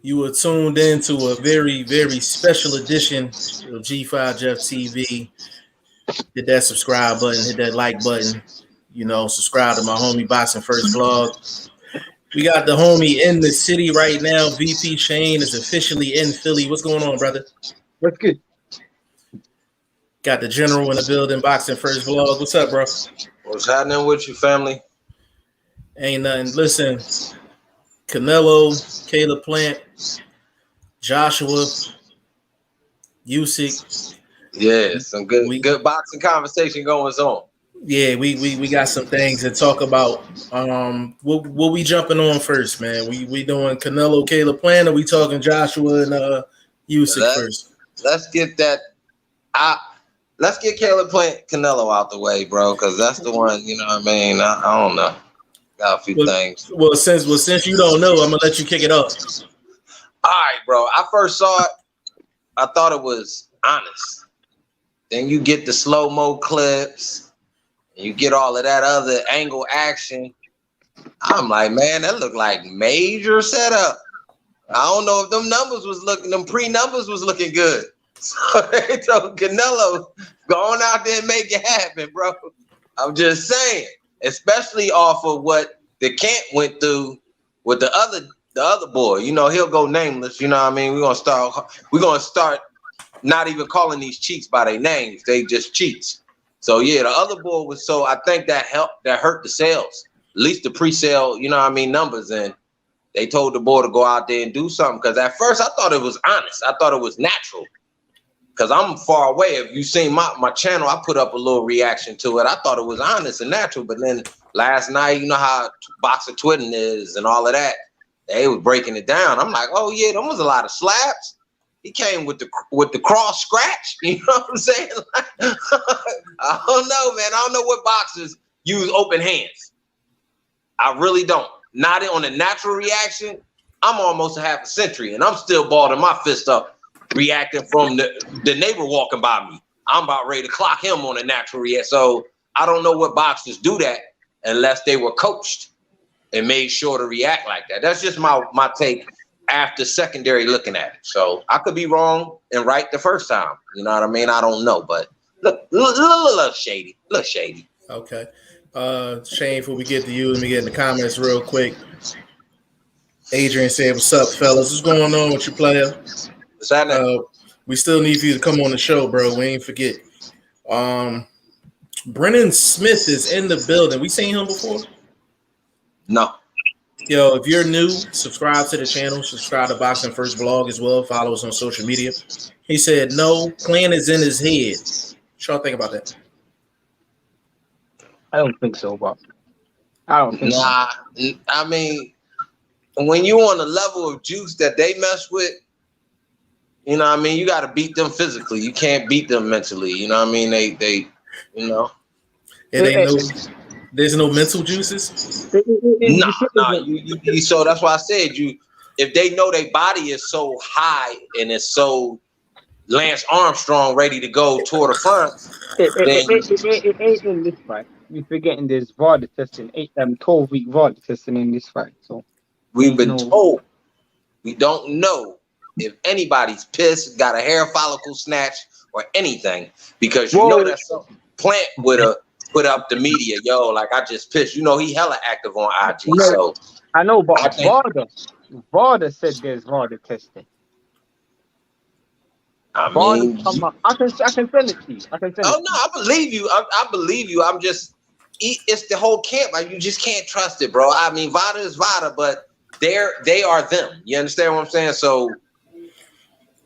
You were tuned in to a very, very special edition of G5 Jeff TV. Hit that subscribe button, hit that like button. You know, subscribe to my homie Boxing First Vlog. We got the homie in the city right now. VP Shane is officially in Philly. What's going on, brother? What's good? Got the general in the building, Boxing First Vlog. What's up, bro? What's happening with you, family? Ain't nothing. Listen, Canelo, Caleb Plant, Joshua, Usyk. Yeah, some good boxing conversation going on. Yeah, we got some things to talk about. What we jumping on first, man? We doing Canelo, Caleb Plant, or we talking Joshua and Usyk first? Let's get that. Let's get Caleb Plant, Canelo out the way, bro, because that's the one. You know what I mean? I don't know. Got a few things. Well, since you don't know, I'm gonna let you kick it off. All right, bro. I first saw it. I thought it was honest. Then you get the slow-mo clips. And you get all of that other angle action. I'm like, man, that looked like major setup. I don't know if them pre-numbers was looking good. So they told Canelo, go on out there and make it happen, bro. I'm just saying, especially off of what the camp went through with the other boy. You know, he'll go nameless. You know what I mean? We're gonna start not even calling these cheats by their names. They just cheats. So yeah, the other boy was I think that hurt the sales, at least the pre-sale, you know what I mean, numbers. And they told the boy to go out there and do something. Because at first I thought it was honest. I thought it was natural. Because I'm far away. If you seen my channel, I put up a little reaction to it. I thought it was honest and natural. But then last night, you know how boxer twitting is and all of that. They was breaking it down. I'm like, oh yeah, there was a lot of slaps. He came with the cross scratch. You know what I'm saying? I don't know, man. I don't know what boxers use open hands. I really don't. Not on a natural reaction. I'm almost a half a century, and I'm still balling my fist up, reacting from the neighbor walking by me. I'm about ready to clock him on a natural reaction. So I don't know what boxers do that unless they were coached and made sure to react like that. That's just my take after secondary looking at it. So I could be wrong and right the first time. You know what I mean? I don't know, but look, a little shady. Okay. Shane, before we get to you, let me get in the comments real quick. Adrian said, what's up, fellas? What's going on with your player? What's happening? We still need for you to come on the show, bro. We ain't forget. Brennan Smith is in the building. We seen him before? No. Yo, if you're new, subscribe to the channel. Subscribe to Boxing First Vlog as well. Follow us on social media. He said, no, plan is in his head. What y'all think about that? I don't think so, bro. I don't think so. I mean, when you on the level of juice that they mess with, you know what I mean? You got to beat them physically. You can't beat them mentally. You know what I mean? They you know. There's no mental juices? No. So that's why I said if they know their body is so high and it's so Lance Armstrong ready to go toward the front. It ain't in this fight. You're forgetting there's VAR testing, 12-week VAR testing in this fight. So we've been told. We don't know if anybody's pissed, got a hair follicle snatch, or anything, because you know that's something Plant would have put up the media, yo, like I just pissed. You know, he hella active on IG. No, so I know, but Varda said there's VAR testing. I mean, I can send it to you. I believe you. I believe you. I'm just, it's the whole camp. Like, you just can't trust it, bro. I mean, Vada is Vada, but they are them. You understand what I'm saying? So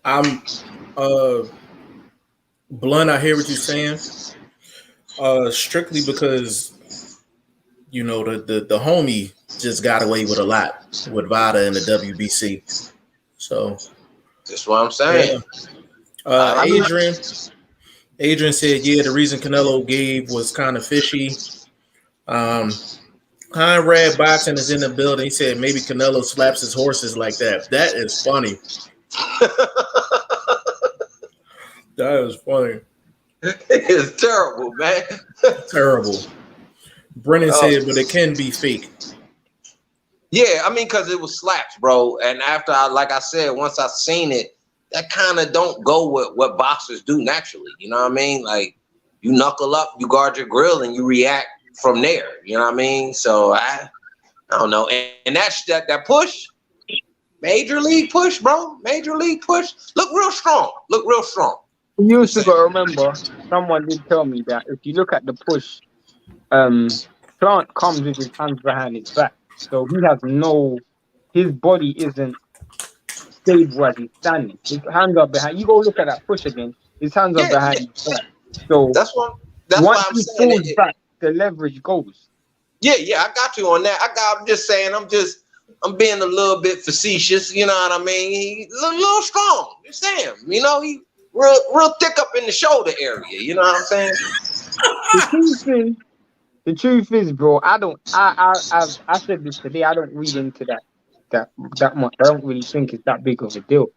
I'm Blunt, I hear what you're saying. Strictly because, you know, the homie just got away with a lot with Vada and the WBC. So that's what I'm saying. Yeah. Adrian said, yeah, the reason Canelo gave was kind of fishy. Conrad Boxing is in the building. He said maybe Canelo slaps his horses like that. That is funny. That is funny. It's terrible, man. Terrible. Brennan said, but it can be fake. Yeah, I mean, because it was slaps, bro. And after like I said, once I seen it, that kind of don't go with what boxers do naturally. You know what I mean? Like you knuckle up, you guard your grill, and you react from there. You know what I mean? So I don't know. And that push, major league push, bro. Major league push. Look real strong. You also got to remember, someone did tell me that if you look at the push, Plant comes with his hands behind his back. So he has his body isn't stable as he's standing. His hands are behind. You go look at that push again, his hands are behind his back. So that's why I'm he saying falls back, the leverage goes. Yeah, I got you on that. I'm just saying, I'm being a little bit facetious, you know what I mean? He's a little strong. Just saying, you know, he real thick up in the shoulder area, you know what I'm saying? The truth is, bro, I said this today, I don't read into that much. I don't really think it's that big of a deal.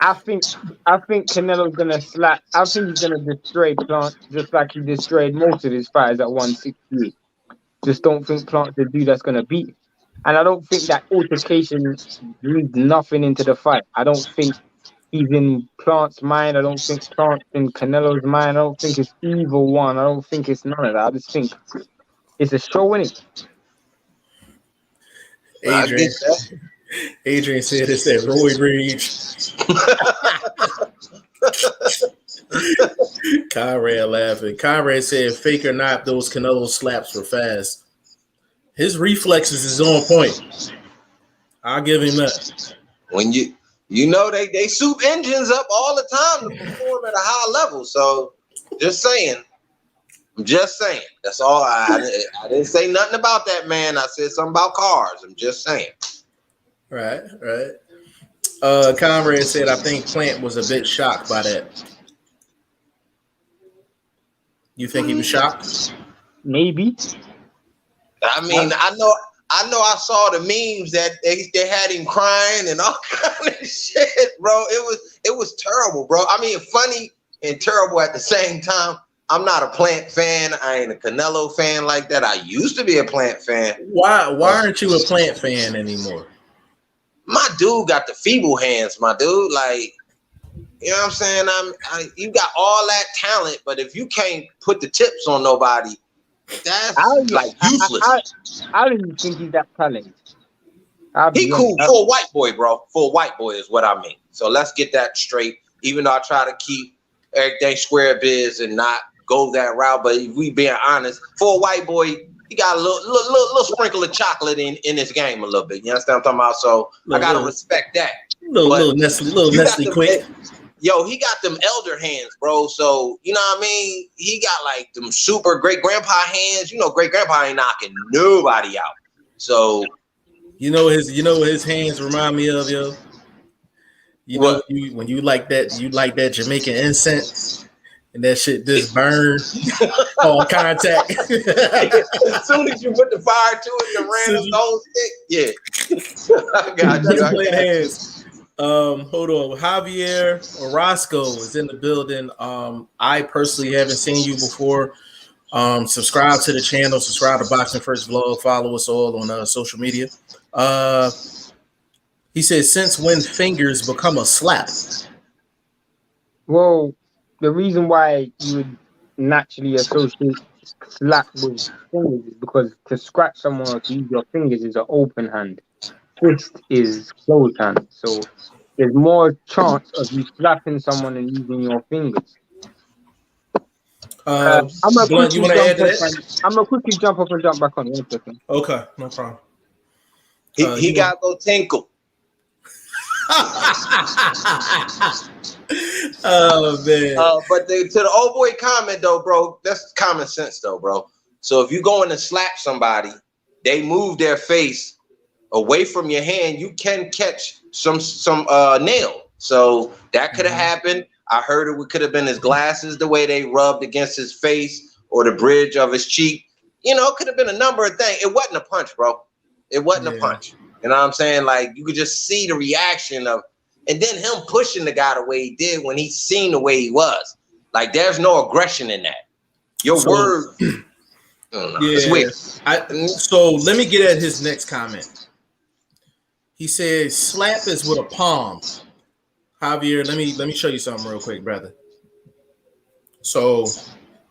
I think Canelo's gonna slap. I think he's gonna destroy Plant just like he destroyed most of his fighters at 168. Just don't think Plant's the dude that's gonna beat him. And I don't think that altercation leads nothing into the fight. I don't think he's in Plant's mind. I don't think Plant's in Canelo's mind. I don't think it's either one. I don't think it's none of that. I just think it's a show, innit? Adrian said it's that roid rage. Conrad laughing. Conrad said, fake or not, those Canelo slaps were fast. His reflexes is on point. I'll give him that. When you know they soup engines up all the time to perform at a high level. So just saying. I'm just saying. That's all. I didn't say nothing about that, man. I said something about cars. I'm just saying. Right. Conrad said, I think Plant was a bit shocked by that. You think he was shocked? Maybe. I mean, I know I saw the memes that they had him crying and all kind of shit, bro. It was terrible, bro. I mean, funny and terrible at the same time. I'm not a Plant fan. I ain't a Canelo fan like that. I used to be a Plant fan. Why aren't you a Plant fan anymore? My dude got the feeble hands, my dude. Like, you know what I'm saying? You got all that talent, but if you can't put the tips on nobody, that's like useless. I don't even think he's that talented. He cool for a white boy, bro. For a white boy is what I mean. So let's get that straight. Even though I try to keep everything square biz and not go that route, but if we being honest, for a white boy, he got a little sprinkle of chocolate in his game a little bit. You understand what I'm talking about? So I gotta respect that. Little Nestle quick. Yo, he got them elder hands, bro. So, you know what I mean? He got like them super great grandpa hands. You know, great grandpa ain't knocking nobody out. So, you know what his hands remind me of, yo? You know, when you like that Jamaican incense and that shit just burn on contact. As soon as you put the fire to it, the random stick, yeah. I got you. Hands. Hold on. Javier Orozco is in the building. I personally haven't seen you before. Subscribe to the channel, subscribe to Boxing First Vlog, follow us all on social media. He says, since when fingers become a slap? Well, the reason why you would naturally associate slap with fingers is because to scratch someone or to use your fingers is an open hand. Twist is closed hand. So there's more chance of you slapping someone and using your fingers. I'm gonna quickly jump up and jump back on. 1 second. Okay, no problem. He got to go tinkle. Oh man. But to the old boy comment though, bro, that's common sense though, bro. So if you going to slap somebody, they move their face away from your hand, you can catch some nail. So that could have happened. I heard it could have been his glasses, the way they rubbed against his face or the bridge of his cheek. You know, it could have been a number of things. It wasn't a punch, bro. It wasn't a punch. You know what I'm saying? Like, you could just see the reaction of, and then him pushing the guy the way he did when he seen the way he was. Like, there's no aggression in that. Your word. I don't know. It's weird. So let me get at his next comment. He said slap is with a palm. Javier, let me show you something real quick, brother. So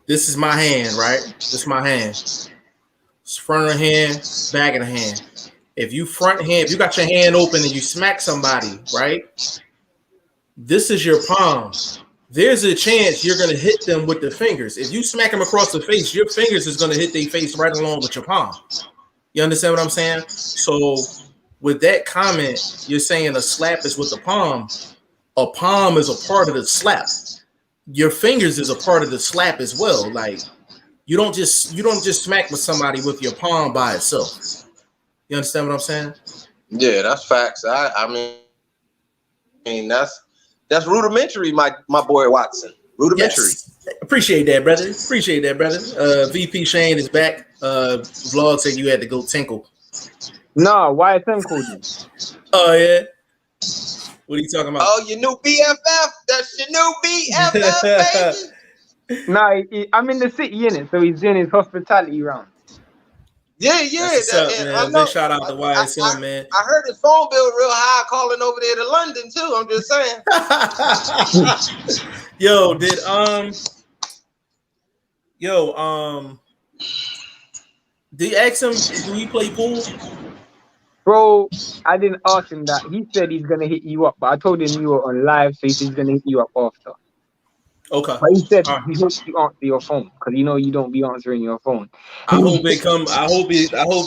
this is my hand, right? This is my hand. It's front of the hand, back of the hand. If you got your hand open and you smack somebody, right? This is your palm. There's a chance you're going to hit them with the fingers. If you smack them across the face, your fingers is going to hit their face right along with your palm. You understand what I'm saying? So with that comment, you're saying a slap is with the palm. A palm is a part of the slap. Your fingers is a part of the slap as well. Like you don't just smack with somebody with your palm by itself. You understand what I'm saying? Yeah, that's facts. I mean that's rudimentary, my boy Watson. Rudimentary. Yes. Appreciate that, brother. VP Shane is back. Vlog said you had to go tinkle. No, why tinkle? Oh yeah. What are you talking about? Oh, your new BFF. That's your new BFF, baby. No, I'm in the city, innit? So he's doing his hospitality round. Yeah. What's up, man? Big shout out to YSM, man. I heard his phone bill real high calling over there to London too. I'm just saying. Yo, did you ask him, do he play pool? Bro, I didn't ask him that. He said he's gonna hit you up, but I told him you were on live, so he said he's gonna hit you up after. Okay. But he said he hopes you answer your phone because you know you don't be answering your phone. I hope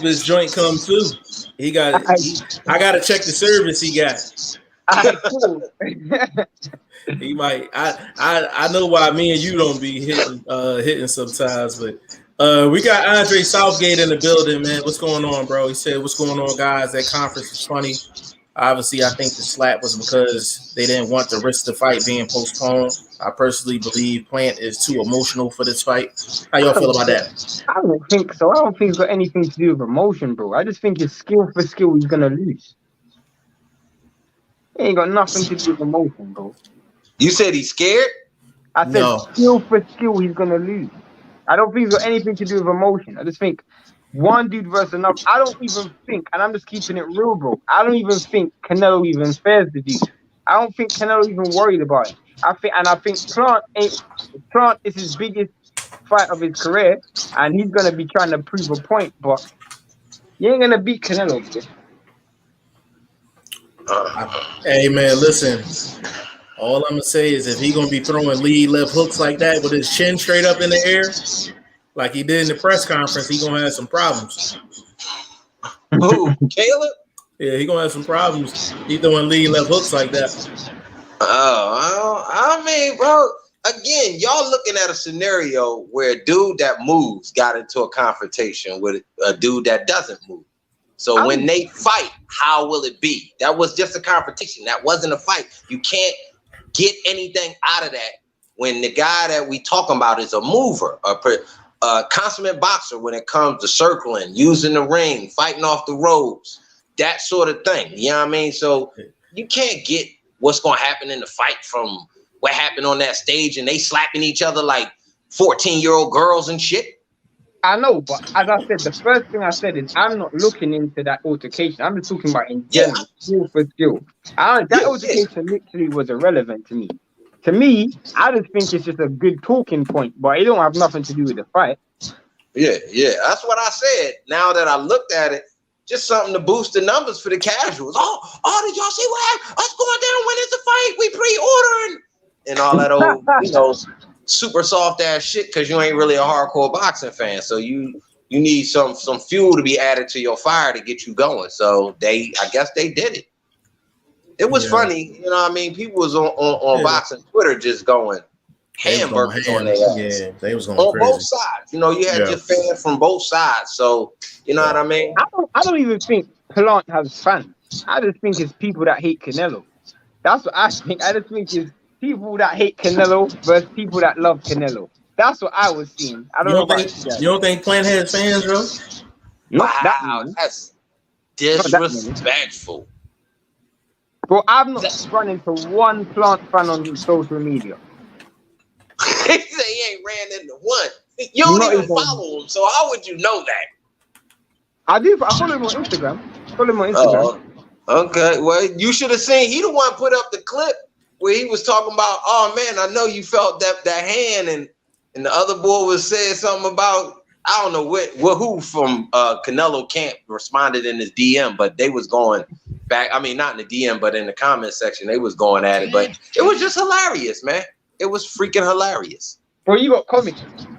his joint comes too. I gotta check the service he got. Cool. He might. I know why me and you don't be hitting sometimes, but we got Andre Southgate in the building, man. What's going on, bro? He said, "What's going on, guys? That conference is funny." Obviously, I think the slap was because they didn't want to risk the fight being postponed. I personally believe Plant is too emotional for this fight. How y'all feel about that? I don't think so. I don't think it's got anything to do with emotion, bro. I just think it's skill for skill he's gonna lose. It ain't got nothing to do with emotion, bro. You said he's scared? I said skill for skill he's gonna lose. I don't think it's got anything to do with emotion. I just think one dude versus another. I don't even think, and I'm just keeping it real, bro. I don't even think Canelo even fares the dude. I don't think Canelo even worried about it. I think Plant is his biggest fight of his career, and he's gonna be trying to prove a point. But you ain't gonna beat Canelo, bro. Hey man, listen. All I'm gonna say is if he gonna be throwing lead left hooks like that with his chin straight up in the air, like he did in the press conference, he gonna have some problems. Who, Caleb? Yeah, he gonna have some problems. He throwing lead left hooks like that. Oh, I mean, bro. Again, y'all looking at a scenario where a dude that moves got into a confrontation with a dude that doesn't move. So when they fight, how will it be? That was just a confrontation. That wasn't a fight. You can't get anything out of that when the guy that we talking about is a mover, a consummate boxer when it comes to circling, using the ring, fighting off the ropes, that sort of thing. You know what I mean? So you can't get what's going to happen in the fight from what happened on that stage and they slapping each other like 14-year-old girls and shit. I know, but as I said, the first thing I said is I'm not looking into that altercation. I'm just talking about in general, skill for skill. That altercation literally was irrelevant to me. To me, I just think it's just a good talking point, but it don't have nothing to do with the fight. Yeah, that's what I said. Now that I looked at it, just something to boost the numbers for the casuals. Oh, did y'all see what happened? Us going down when it's a fight, we pre-ordering and all that old, super soft ass shit because you ain't really a hardcore boxing fan. So you need some fuel to be added to your fire to get you going. So I guess they did it. It was funny, you know what I mean? People was on boxing Twitter just going hamburgers on their ass. Yeah, they was going on crazy. both sides. You know, you had your fans from both sides. So you know what I mean? I don't even think Plant has fans. I just think it's people that hate Canelo. That's what I think. I just think it's people that hate Canelo versus people that love Canelo. That's what I was seeing. I don't know. You don't think Plant has fans, bro? Wow, that's disrespectful. Bro, I've not run into one Plant fan on social media. He said he ain't ran into one. You don't even follow him, so how would you know that? I do. I follow him on Instagram. Okay, well, you should have seen. He the one put up the clip where he was talking about, oh man, I know you felt that hand, and the other boy was saying something about, I don't know who from Canelo camp responded in his DM, but they was going back. I mean, not in the DM, but in the comment section, they was going at it. But it was just hilarious, man. It was freaking hilarious. Bro, you got comments. You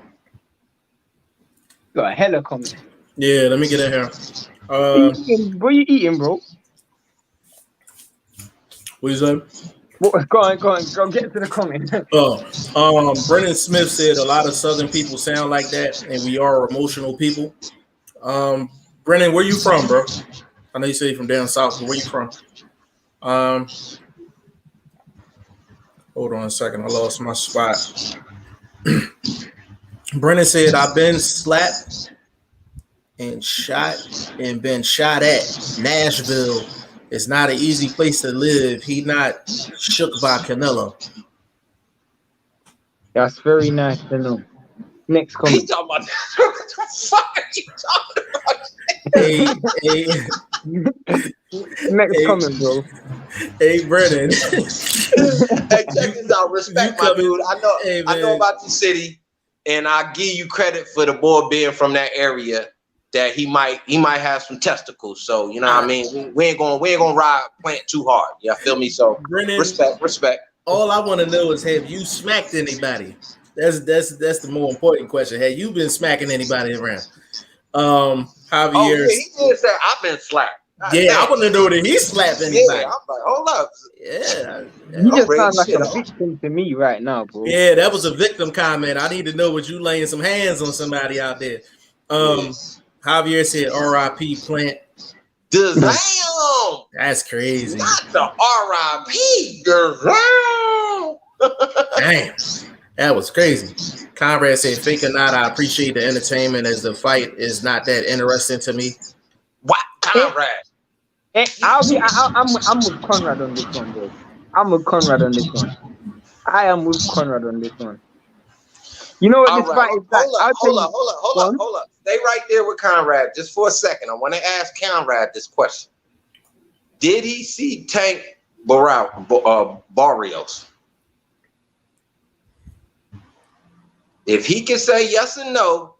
got a hella comments. Yeah, let me get in here. What you eating, bro? What you say? Go on, get to the comment. Brennan Smith said a lot of Southern people sound like that, and we are emotional people. Brennan, where you from, bro? I know you say you're from down south, but where you from? Hold on a second, I lost my spot. Brennan said, I've been slapped and shot and been shot at. Nashville is not an easy place to live. He not shook by Canelo. That's very nice to know. Next comment. He's talking about what the fuck are you talking about? Next comment, bro. Hey, Brennan. Hey, check this out. Respect, my dude. I know about the city, and I give you credit for the boy being from that area. That he might have some testicles. So you know what I mean. We ain't gonna ride Plant too hard. You feel me? So Brennan, respect. All I want to know is, have you smacked anybody? That's the more important question. Have you been smacking anybody around? Javier. Oh, yeah, he did say I've been slapped. Yeah, I want to know that he slapped anybody. Yeah, I'm like, hold up. Yeah. You just sound like a victim to me right now, bro. Yeah, that was a victim comment. I need to know what you laying some hands on somebody out there. Javier said R.I.P. Plant. Damn. That's crazy. Not the R.I.P. Damn. Damn. That was crazy. Conrad said, fake or not, I appreciate the entertainment as the fight is not that interesting to me. What? Conrad? I'm with Conrad on this one, bro. I am with Conrad on this one. You know what this fight is like? Hold up. Stay right there with Conrad just for a second. I want to ask Conrad this question. Did he see Tank Barrios? If he can say yes or no,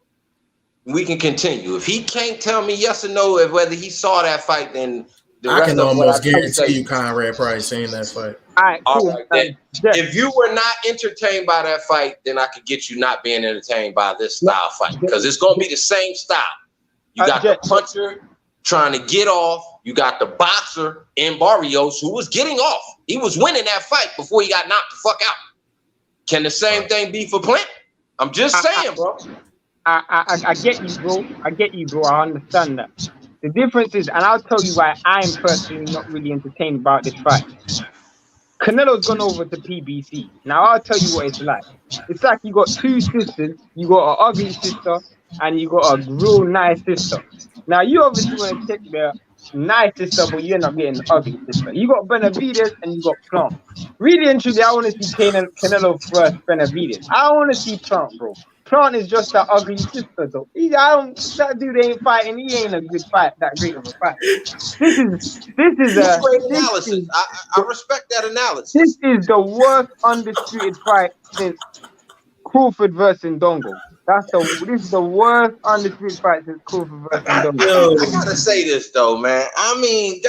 we can continue. If he can't tell me yes or no of whether he saw that fight, then I can almost guarantee you Conrad probably seen that fight. All right, if you were not entertained by that fight, then I could get you not being entertained by this style fight, because it's going to be the same style. You got the puncher trying to get off. You got the boxer in Barrios who was getting off. He was winning that fight before he got knocked the fuck out. Can the same thing be for Plant? I'm just saying, bro. I get you, bro. I understand that. The difference is, and I'll tell you why I'm personally not really entertained about this fight. Canelo's gone over to PBC. Now I'll tell you what it's like. It's like you got two sisters. You got an ugly sister and you got a real nice sister. Now you obviously want to take the nice sister, but you're not getting the ugly sister. You got Benavidez and you got Plant. Really and truly, I want to see Canelo first Benavidez. I don't want to see Plant, bro. Plant is just that ugly sister, though. That dude ain't fighting. He ain't a good fight. That great of a fight. This is a great analysis. I respect that analysis. This is the worst undisputed fight since Crawford versus Ndongo. This is the worst undisputed fight since Crawford versus Ndongo. I gotta say this though, man. I mean,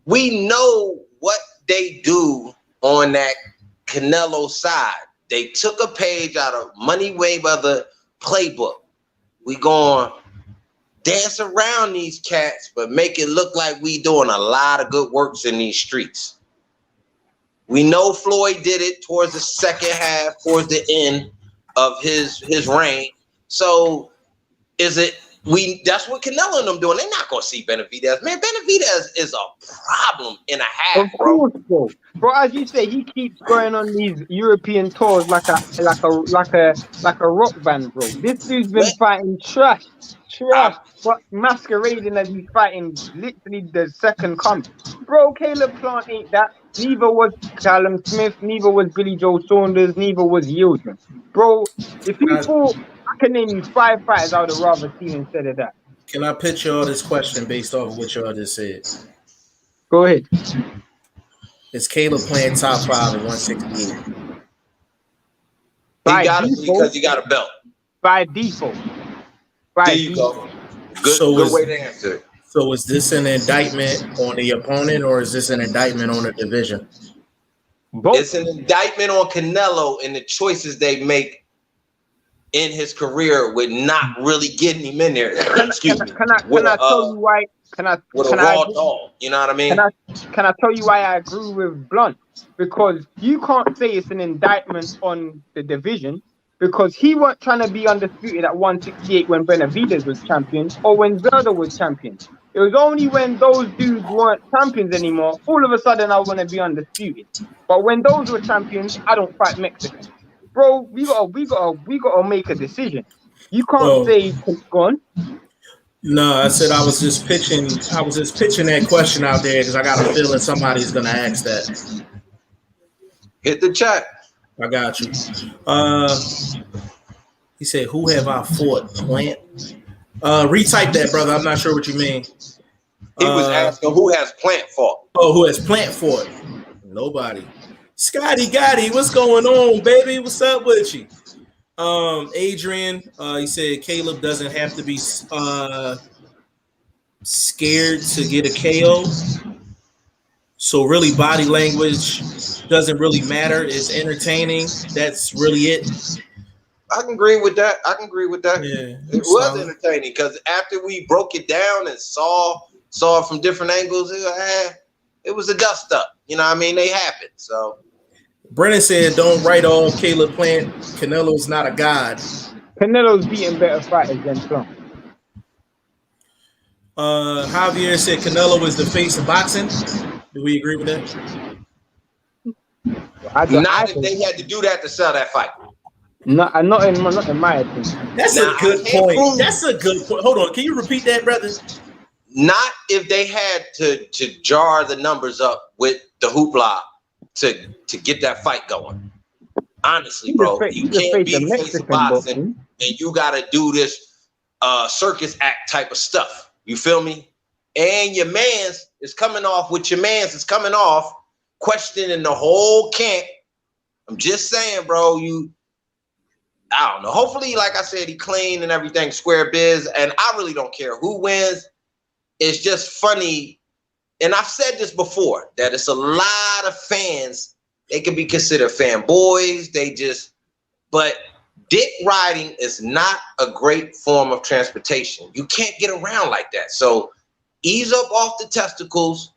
we know what they do on that Canelo side. They took a page out of Money Mayweather playbook. We going dance around these cats, but make it look like we doing a lot of good works in these streets. We know Floyd did it towards the second half, towards the end of his reign. So that's what Canelo and them doing. They're not gonna see Benavidez. Man, Benavidez is a problem and a half, of course, bro. Bro, as you say, he keeps going on these European tours like a rock band, bro. This dude's been fighting trash, but masquerading as he's fighting literally the second coming. Bro, Caleb Plant ain't that. Neither was Callum Smith. Neither was Billy Joe Saunders. Neither was Yildirim. Bro, if you fought, I can name you 5 fighters I would have rather seen instead of that. Can I pitch y'all this question based off of what y'all just said? Go ahead. Is Caleb playing top 5 at 168? He got it because he got a belt. By default. There you go. Good way to answer it. So is this an indictment on the opponent or is this an indictment on the division? Both. It's an indictment on Canelo and the choices they make in his career with not really getting him in there. Excuse me. Can I tell you why? With a raw dog, you know what I mean? Can I tell you why I agree with Blunt? Because you can't say it's an indictment on the division because he wasn't trying to be undisputed at 168 when Benavidez was champion or when Zerda was champion. It was only when those dudes weren't champions anymore, all of a sudden I want to be undisputed. But when those were champions, I don't fight Mexicans. Bro, we gotta make a decision. You can't say go on. No, I said I was just pitching that question out there because I got a feeling somebody's gonna ask that. Hit the chat. I got you. He said, "Who have I fought? Plant." Retype that, brother. I'm not sure what you mean. He was asking who has Plant fought. Oh, who has Plant fought? Nobody. Scotty Gotti, what's going on, baby? What's up with you? Adrian, he said Caleb doesn't have to be scared to get a KO. So really body language doesn't really matter. It's entertaining. That's really it. I can agree with that. Yeah, it was entertaining because after we broke it down and saw it from different angles, it was a dust up. You know what I mean? They happened. So Brennan said, "Don't write all Caleb Plant. Canelo's not a god." Canelo's beating better fighters than Trump. Javier said Canelo is the face of boxing. Do we agree with that? Not if they had to do that to sell that fight. Not in my opinion. That's a good point. That's a good point. Hold on. Can you repeat that, brother? Not if they had to jar the numbers up with the hoopla to get that fight going. Honestly, bro, you can't be face of boxing and you got to do this circus act type of stuff. You feel me? And your man's is coming off questioning the whole camp. I'm just saying, bro, I don't know. Hopefully, like I said, he clean and everything, square biz. And I really don't care who wins. It's just funny. And I've said this before, that it's a lot of fans. They can be considered fanboys. But dick riding is not a great form of transportation. You can't get around like that. So ease up off the testicles,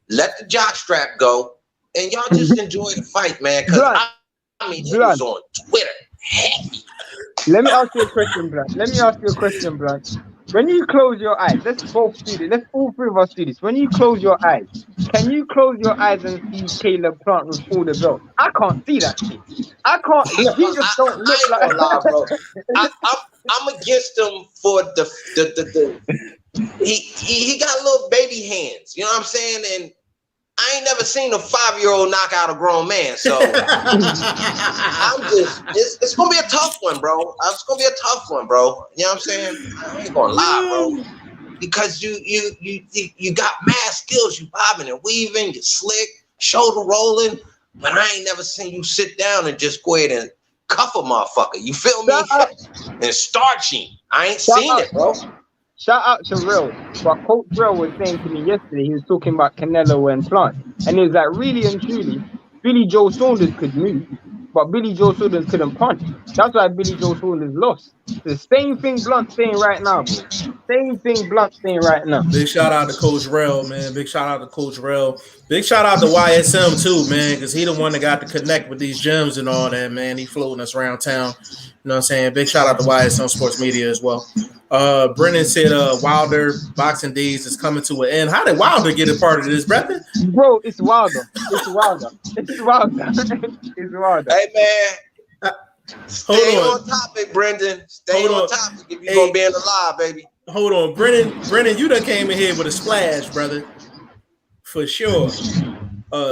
let the jock strap go, and y'all just enjoy the fight, man. Because it was on Twitter. Let me ask you a question, Blunt. When you close your eyes, let's all three of us do this. When you close your eyes, can you close your eyes and see Caleb Plant with all the belts? I can't see that shit. I can't. He just don't look like. Bro. I'm against him for the he got little baby hands. You know what I'm saying? And I ain't never seen a 5-year-old knock out a grown man. So it's gonna be a tough one, bro. It's gonna be a tough one, bro. You know what I'm saying? I ain't gonna lie, bro. Because you got mad skills, you bobbing and weaving, you slick, shoulder rolling, but I ain't never seen you sit down and just go ahead and cuff a motherfucker. You feel me? And starching. I ain't seen it, bro. Shout out to Real. What Coach Real was saying to me yesterday, he was talking about Canelo and Plant. And he was like, really and truly, Billy Joe Saunders could move, but Billy Joe Saunders couldn't punch. That's why Billy Joe Saunders lost. The same thing Blunt's saying right now, bro. Same thing Blunt's saying right now. Big shout out to Coach Real, man. Big shout out to Coach Real. Big shout out to YSM too, man, because he the one that got to connect with these gyms and all that, man. He floating us around town. You know what I'm saying? Big shout out to YSM Sports Media as well. Brennan said Wilder Boxing Days is coming to an end. How did Wilder get a part of this, brother? Bro, it's Wilder. It's Wilder. Hey, man. Stay on topic, Brendan. Stay on topic if you're going to be in the live, baby. Hold on. Brennan, you done came in here with a splash, brother. For sure.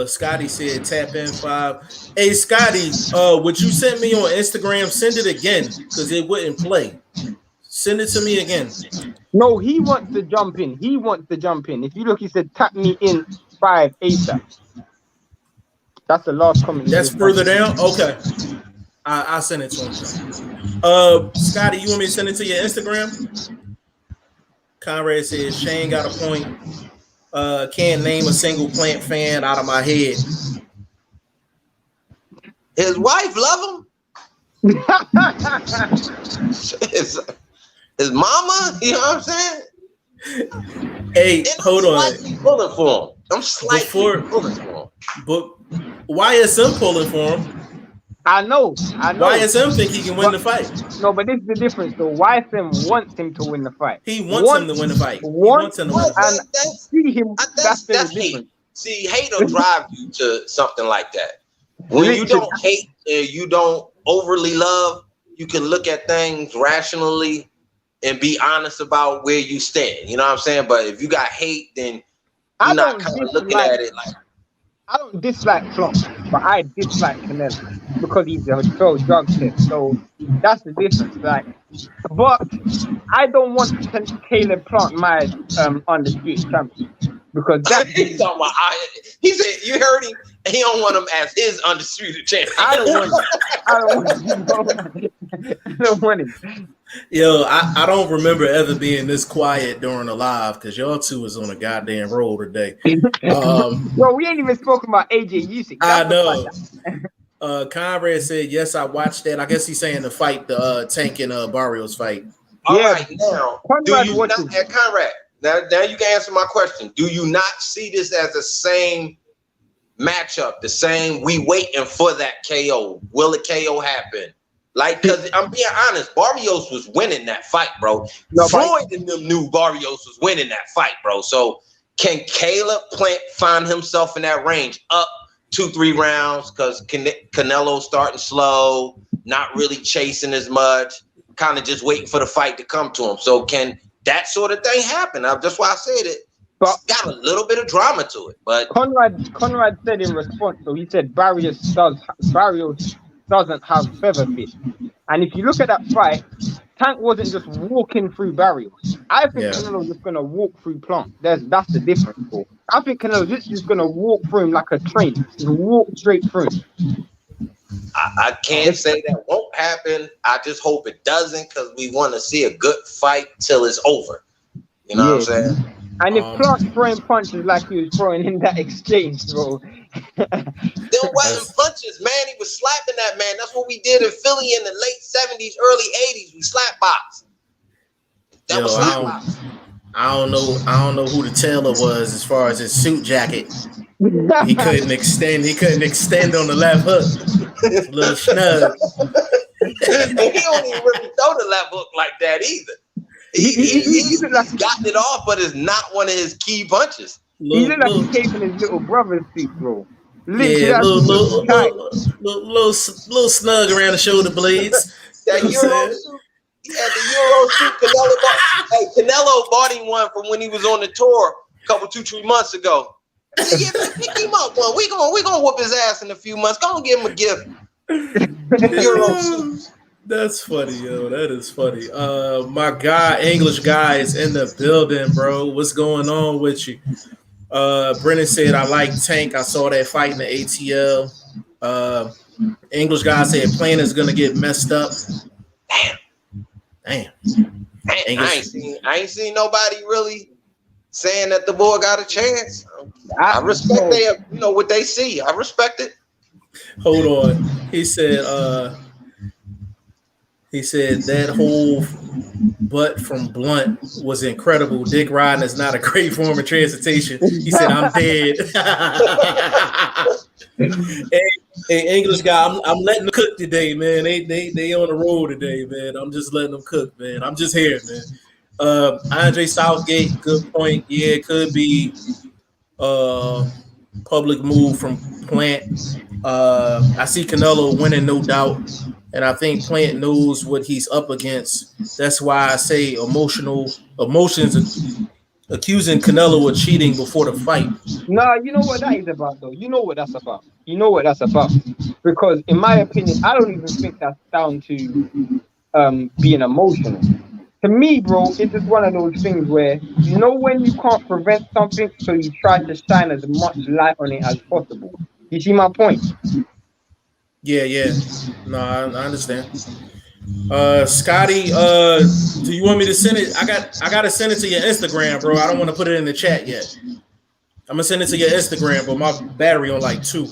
Scotty said tap in 5. Hey, Scotty, what you sent me on Instagram, send it again because it wouldn't play. Send it to me again. No, he wants to jump in. If you look, he said tap me in 5 ASAP. That's the last comment. That's further down. Okay, I sent it to him. Scotty, you want me to send it to your Instagram? Conrad says Shane got a point. Can't name a single Plant fan out of my head. His wife love him. his mama, you know what I'm saying? Hey, hold on. Pulling for him. I'm slightly pulling for him. But YSM pulling for him. I know. YSM think he can win the fight. No, but this is the difference. though. YSM wants him to win the fight. He wants him to win the fight. That's the difference. Hate. See, hate will drive you to something like that. When you don't hate and you don't overly love, you can look at things rationally and be honest about where you stand. You know what I'm saying? But if you got hate, then you're not kind of looking at it like. I don't dislike Trump, but I dislike Canelo because he's a drug test. So that's the difference. Like, but I don't want Caleb Plant my undisputed champion because that's he said you heard him. He don't want him as his undisputed champion. I don't want him. Yo, I don't remember ever being this quiet during a live because y'all two was on a goddamn roll today. Bro, we ain't even spoken about AJ Usyk. I know. Conrad said, yes, I watched that. I guess he's saying the fight, the Tank and Barrios fight. All right, now, Conrad, now you can answer my question. Do you not see this as the same matchup, the same, we waiting for that KO? Will a KO happen? Like, because I'm being honest, Barrios was winning that fight, bro. Floyd and them knew Barrios was winning that fight, bro. So can Caleb Plant find himself in that range up 2-3 rounds? Because Canelo starting slow, not really chasing as much, kind of just waiting for the fight to come to him. So can that sort of thing happen? That's why I said it. But it's got a little bit of drama to it. But Conrad said in response, so he said Barrios doesn't have feather fit. And if you look at that fight, Tank wasn't just walking through Barrios. I think Canelo's just gonna walk through Plant. That's the difference, bro. I think Canelo's just gonna walk through him like a train. Just walk straight through him. I can't say that won't happen. I just hope it doesn't because we want to see a good fight till it's over. You know what I'm saying? And if Plant throwing punches like he was throwing in that exchange, bro. There wasn't punches, man. He was slapping that man. That's what we did in Philly in the late 70s, early 80s. We slap box. That was slap box. I don't know who the tailor was as far as his suit jacket. He couldn't extend on the left hook. It's a little snug. He don't even really throw the left hook like that either. He's gotten it off, but it's not one of his key punches. He looked like he came from his little brother's suit, bro. Yeah, little snug around the shoulder blades. That Euro suit. He had the Euro suit. Canelo bought him one from when he was on the tour a couple 2-3 months ago. Yeah, pick him up one. We gonna whoop his ass in a few months. Go and give him a gift. Euro suit. That's funny, yo. That is funny. My guy, English guy, is in the building, bro. What's going on with you? Brennan said, I like Tank. I saw that fight in the ATL. English guy said, Plan is gonna get messed up. Damn. I ain't seen nobody really saying that the boy got a chance. I respect what they see. I respect it. Hold on. He said that whole butt from Blunt was incredible. Dick riding is not a great form of transportation. He said, I'm dead. Hey, English guy, I'm letting them cook today, man. They on the road today, man. I'm just letting them cook, man. I'm just here, man. Andre Southgate, good point. Yeah, it could be public move from Plant. I see Canelo winning, no doubt. And I think Plant knows what he's up against. That's why I say emotions accusing Canelo of cheating before the fight. No, you know what that is about, though. You know what that's about. Because in my opinion, I don't even think that's down to being emotional. To me, bro, it's just one of those things where you know when you can't prevent something, so you try to shine as much light on it as possible. You see my point? Yeah. No, I understand. Scotty, do you want me to send it? I gotta send it to your Instagram, bro. I don't want to put it in the chat yet. I'm gonna send it to your Instagram, but my battery on like 2.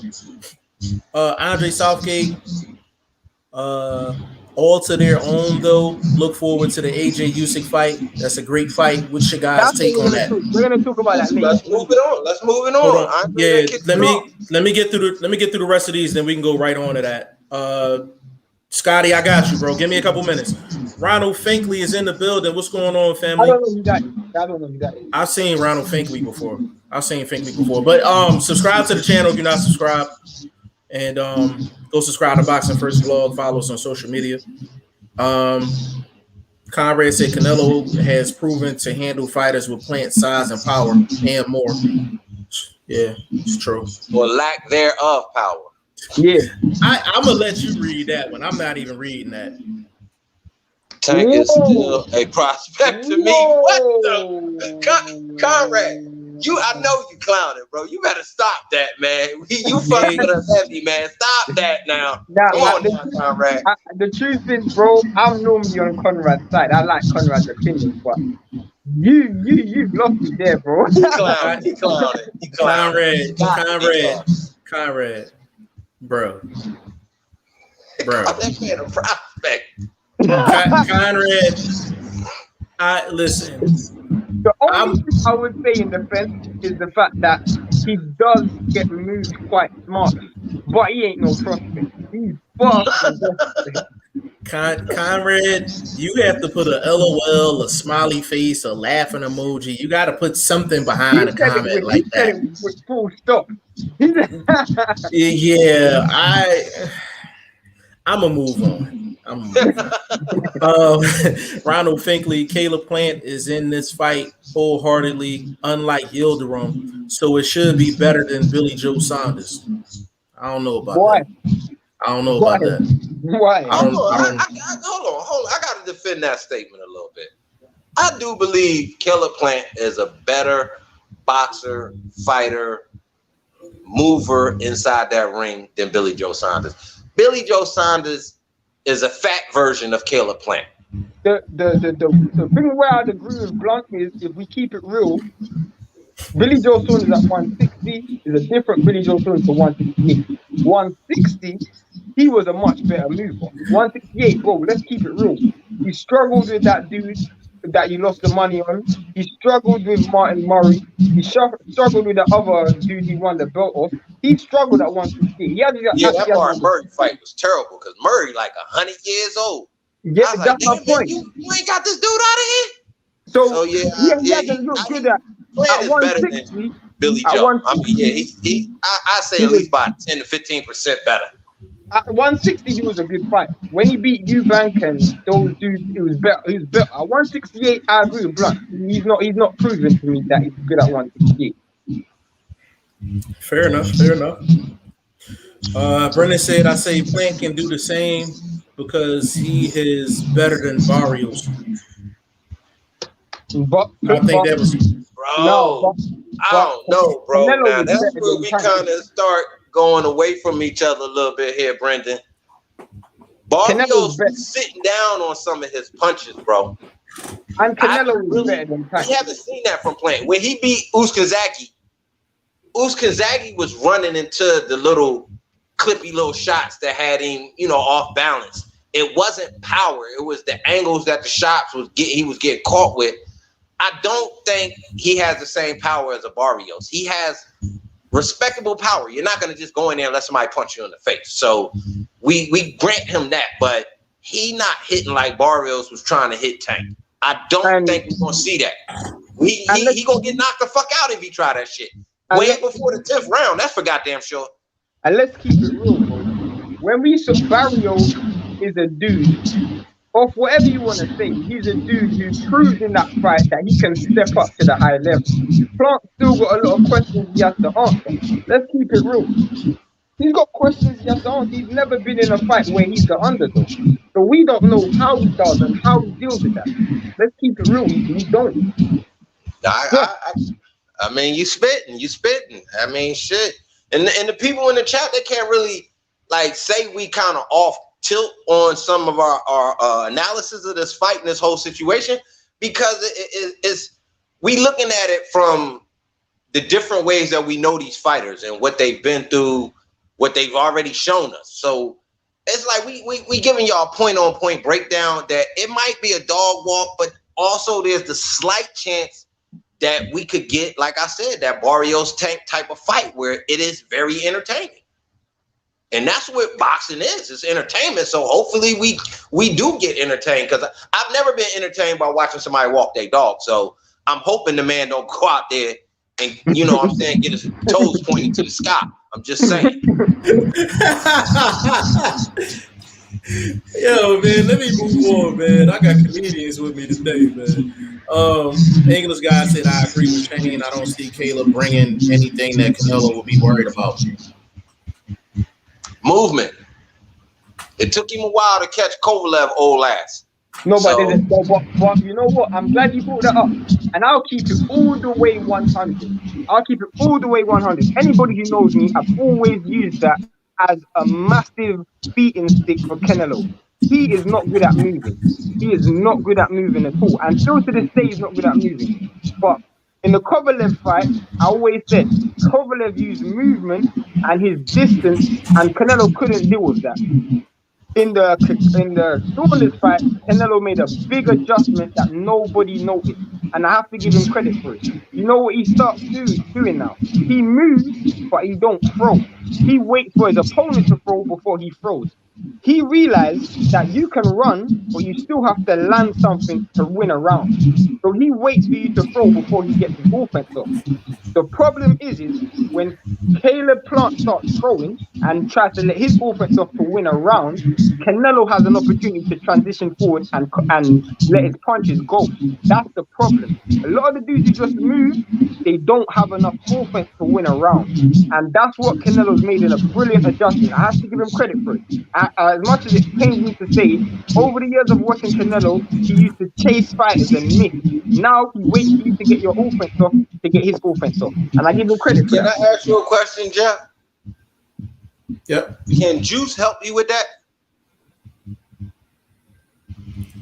Andre Southgate, all to their own though. Look forward to the AJ Usyk fight. That's a great fight. What's your guys' take on that? We're gonna talk about that later. Let's move it on. Let's move it Hold on. on. Yeah, let me get through the rest of these, then we can go right on to that. Scotty, I got you, bro. Give me a couple minutes. Ronald Finkley is in the building. What's going on, family? I don't know who that is. I've seen Ronald Finkley before. But subscribe to the channel if you're not subscribed. And go subscribe to BoxingFirstVlog. Follow us on social media. Conrad said Canelo has proven to handle fighters with plant size and power and more. Yeah, it's true. Or lack thereof power. Yeah. I'm gonna let you read that one. I'm not even reading that. Tank is still a prospect to me. What the Conrad? I know you clowning, bro. You better stop that, man. You fucking with us heavy, man. Stop that now. Come on now, Conrad. The truth is, bro, I'm normally on Conrad's side. I like Conrad's opinion, but you lost me there, bro. He clowning. Conrad. Bro. That man a prospect. Conrad, listen. The only thing I would say in defense is the fact that he does get moved quite smart, but he ain't no prospect. He's fast. Conrad, you have to put a LOL, a smiley face, a laughing emoji. You got to put something behind a comment like that. With full stop. Yeah, I'm gonna move on. Ronald Finkley, Caleb Plant is in this fight wholeheartedly, unlike Yildirim, so it should be better than Billy Joe Saunders. I don't know about that. I don't know about that. Why? Hold on. I got to defend that statement a little bit. I do believe Caleb Plant is a better boxer, fighter, mover inside that ring than Billy Joe Saunders. Billy Joe Saunders is a fat version of Caleb Plant. The thing where I'd agree with Blunt is, if we keep it real, Billy Joe Saunders at 160 is a different Billy Joe Saunders to 168. 160, he was a much better mover. 168, bro, let's keep it real. He struggled with that dude that he lost the money on. He struggled with Martin Murray. He struggled with the other dude he won the belt off. He struggled at 168. That Martin Murray fight was terrible because Murray like 100 years old. Yeah, that's my point. You ain't got this dude out of here. So he hasn't looked good at Plant is better than Billy Joe. I mean, I say at least by 10 to 15% better. At 160, he was a good fight. When he beat Eubank and those dudes, he was better. He was better. At 168, I agree with Blunt. He's not proven to me that he's good at 168. Fair enough. Brennan said, I say Plant can do the same because he is better than Barrios. I think that was... Bro, I don't know, bro. Now, that's where we kind of start going away from each other a little bit here, Brendan. Barrios was sitting down on some of his punches, bro. And Canelo was better than Plant. We haven't seen that from Plant. When he beat Usyk was running into the little clippy little shots that had him, off balance. It wasn't power. It was the angles that the shots he was getting caught with. I don't think he has the same power as a Barrios. He has respectable power. You're not going to just go in there and let somebody punch you in the face. So we grant him that, but he not hitting like Barrios was trying to hit Tank. I don't think we're going to see that. He going to get knocked the fuck out if he try that shit. Way before the 10th round. That's for goddamn sure. And let's keep it real, bro. When we saw Barrios is a dude, of whatever you want to say, he's a dude who's proved in that fight that he can step up to the high level. Plant still got a lot of questions he has to answer. Let's keep it real. He's got questions he has to answer. He's never been in a fight where he's the underdog. So So we don't know how he does and how he deals with that. Let's keep it real. We don't. I mean, you spitting. I mean, shit. And the people in the chat, they can't really like say we kind of off tilt on some of our analysis of this fight and this whole situation, because it's we looking at it from the different ways that we know these fighters and what they've been through, what they've already shown us. So it's like we giving y'all a point-on-point breakdown that it might be a dog walk, but also there's the slight chance that we could get, like I said, that Barrios Tank type of fight where it is very entertaining. And that's what boxing is. It's entertainment. So hopefully we do get entertained, because I've never been entertained by watching somebody walk their dog. So I'm hoping the man don't go out there and, you know what I'm saying, get his toes pointing to the sky. I'm just saying. Yo, man, let me move on, man. I got comedians with me today, man. English guy said, I agree with Shane. I don't see Caleb bringing anything that Canelo will be worried about. Movement. It took him a while to catch Kovalev old ass. No, but you know what? I'm glad you brought that up. And I'll keep it all the way 100. I'll keep it all the way 100. Anybody who knows me, I've always used that as a massive beating stick for Canelo. He is not good at moving. He is not good at moving at all. And still to this day, he's not good at moving. But in the Kovalev fight, I always said Kovalev used movement and his distance, and Canelo couldn't deal with that. In the Saunders fight, Canelo made a big adjustment that nobody noticed, and I have to give him credit for it. You know what he starts doing now? He moves, but he don't throw. He waits for his opponent to throw before he throws. He realized that you can run, but you still have to land something to win a round. So he waits for you to throw before he gets his offense off. The problem is when Caleb Plant starts throwing and tries to let his offense off to win a round, Canelo has an opportunity to transition forward and let his punches go. That's the problem. A lot of the dudes who just move, they don't have enough offense to win a round. And that's what Canelo's made in a brilliant adjustment. I have to give him credit for it. As much as it pains me to say, over the years of watching Canelo, he used to chase fighters and miss. Now he waits for you to get your offense off to get his offense off. And I give him credit for that. Can I ask you a question, Jeff? Yep. Can Juice help you with that?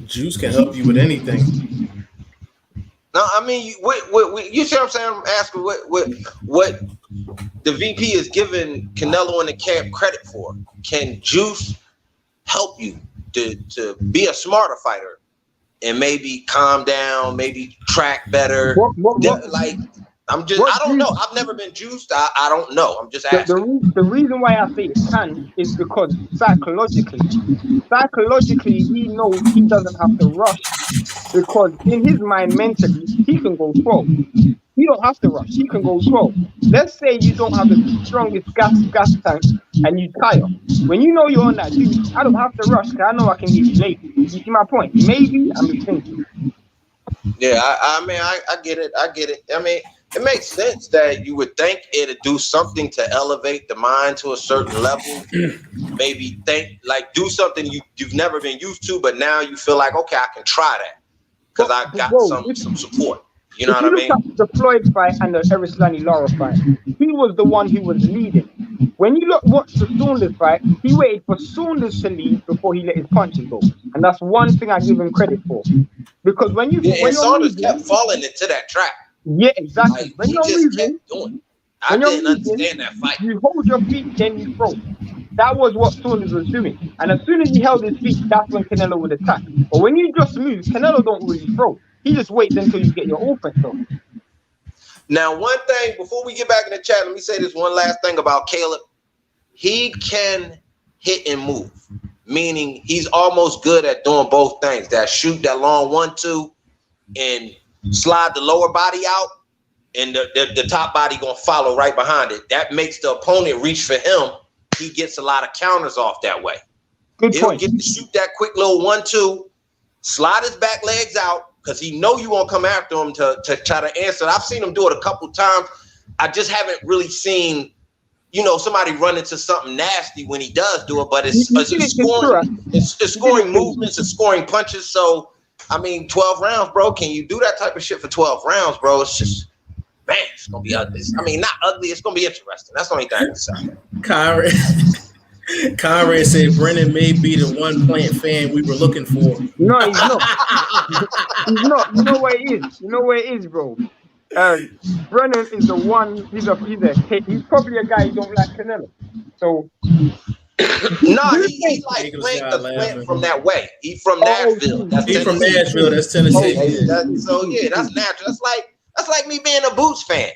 Juice can help you with anything. No, I mean, you see what I'm saying? I'm asking what the VP is giving Canelo and the camp credit for. Can Juice help you to be a smarter fighter and maybe calm down, maybe track better? Like, I don't know. I've never been juiced. I don't know. I'm just asking. The reason why I say it can is because psychologically, he knows he doesn't have to rush, because in his mind mentally, he can go 12. He don't have to rush. He can go 12. Let's say you don't have the strongest gas tank and you tire. When you know you're on that juice, I don't have to rush because I know I can get you late. You see my point? Maybe I'm just thinking. Yeah, I mean, I get it. I mean, it makes sense that you would think it'd do something to elevate the mind to a certain level. Maybe do something you've never been used to, but now you feel like, okay, I can try that because I got some support. You know what I mean? At the Floyd fight and the Erislandy Lara fight, he was the one who was leading. When you watch the Saunders fight, he waited for Saunders to lead before he let his punches go, and that's one thing I give him credit for. Because when Saunders kept falling into that trap. Yeah, exactly. Like, when he you're just moving, kept doing it. I didn't understand that fight. You hold your feet, then you throw. That was what Saunders was doing. And as soon as he held his feet, that's when Canelo would attack. But when you just move, Canelo don't really throw. He just waits until you get your offense on. Now, one thing, before we get back in the chat, let me say this one last thing about Caleb. He can hit and move, meaning he's almost good at doing both things. That shoot that long 1-2 and slide the lower body out, and the top body gonna follow right behind it. That makes the opponent reach for him. He gets a lot of counters off that way. He'll get to shoot that quick little 1-2, slide his back legs out, because he know you won't come after him to try to answer. I've seen him do it a couple times. I just haven't really seen you know, somebody run into something nasty when he does do it, but it's scoring movements and scoring punches. So, I mean, 12 rounds, bro. Can you do that type of shit for 12 rounds, bro? It's just, man, it's gonna be ugly. I mean, not ugly. It's gonna be interesting. That's the only thing I can say. Conrad said Brennan may be the one Plant fan we were looking for. No, he's not. He's not. You know where it is. You know where it is, bro. Brennan is the one. He's probably a guy you don't like Canelo. So no, he like Plant from that way. He's from Nashville. He's from Nashville. That's Tennessee. So yeah, that's natural. That's like me being a Boots fan.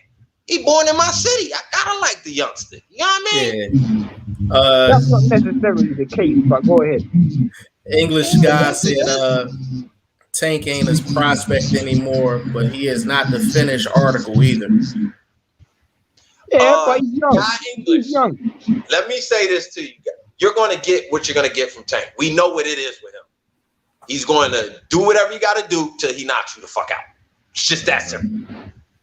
He born in my city. I gotta like the youngster. You know what I mean? Yeah. That's not necessarily the case, but go ahead. English guy said Tank ain't his prospect anymore, but he is not the finished article either. Yeah, but he's young. He's young. Let me say this to you. You're going to get what you're going to get from Tank. We know what it is with him. He's going to do whatever you got to do till he knocks you the fuck out. It's just that simple.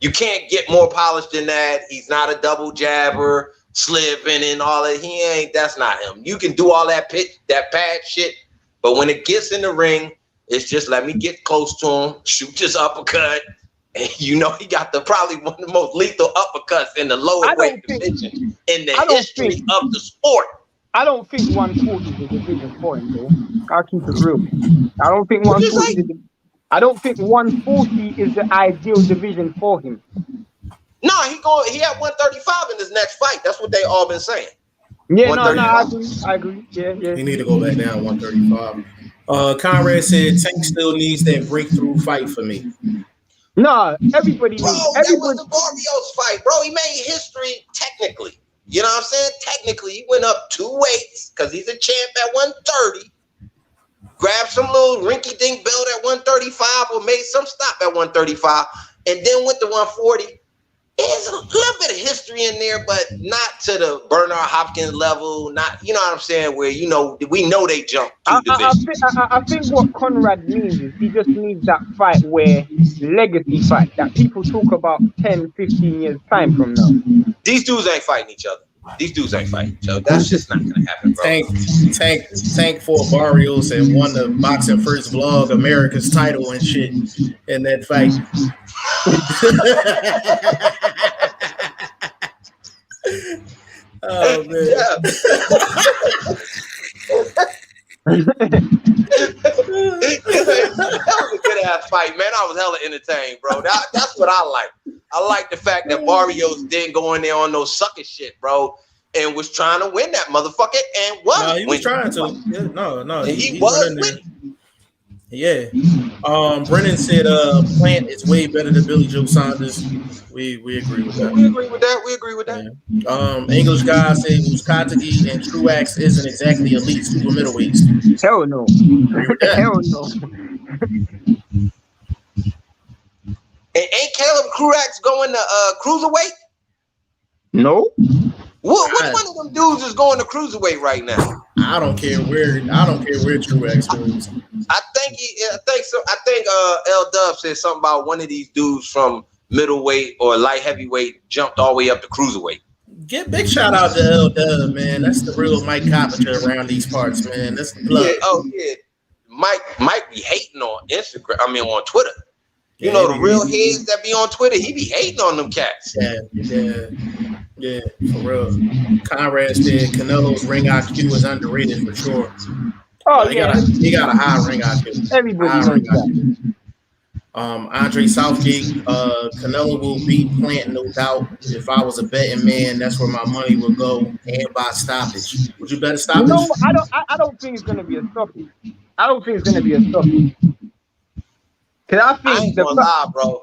You can't get more polished than that. He's not a double jabber, slipping and all that. He ain't. That's not him. You can do all that pad shit, but when it gets in the ring, it's just let me get close to him, shoot this uppercut, and you know he got probably one of the most lethal uppercuts in the lower weight division in the history of the sport. I don't think 140 is a division for him, bro. I'll keep it real. I don't think 140. I don't think 140 is the ideal division for him. No, he had 135 in his next fight. That's what they all been saying. Yeah, no, I agree. Yeah. He need to go back down 135. Conrad said Tank still needs that breakthrough fight for me. No, everybody needs. That was the Barrios fight, bro. He made history technically. You know what I'm saying? Technically, he went up 2 weights because he's a champ at 130. Grabbed some little rinky-dink belt at 135 or made some stop at 135 and then went to 140. There's a little bit of history in there, but not to the Bernard Hopkins level. Not, you know what I'm saying, where, you know, we know they jumped 2 divisions. I think what Conrad means is he just needs that fight where legacy fight that people talk about 10, 15 years time from now. These dudes ain't fighting each other. So that's just not gonna happen, bro. Tank for Barrios and won the Boxing First Vlog America's title and shit in that fight. Oh man. That was a good ass fight, man. I was hella entertained, bro. That's what I like. I like the fact that Barrios didn't go in there on no sucker shit, bro, and was trying to win that motherfucker and won. No, he was trying to. Yeah, no. He was winning. Yeah. Brennan said Plant is way better than Billy Joe Saunders. We agree with that. We agree with that. Yeah. English guy said Usyk and Truax isn't exactly elite super middleweights. Hell no. Hell no. And ain't Caleb Truax going to cruiserweight? No. Which one of them dudes is going to cruiserweight right now? I don't care where Truax goes. I think so. I think L Dub said something about one of these dudes from middleweight or light heavyweight jumped all the way up to cruiserweight. Get big shout out to L Dub, man. That's the real Mike Coppinger around these parts, man. That's the plug. Yeah, Mike be hating on Instagram. I mean on Twitter. You know the real heads that be on Twitter. He be hating on them cats. Yeah, for real. Conrad said Canelo's ring IQ is underrated for sure. Oh, he got a high ring IQ. Everybody knows that. Andre Southgate, Canelo will beat Plant, no doubt. If I was a betting man, that's where my money would go, and by stoppage. Would you bet a stoppage? No, I don't think it's gonna be a stoppage. Cause I ain't gonna lie, bro.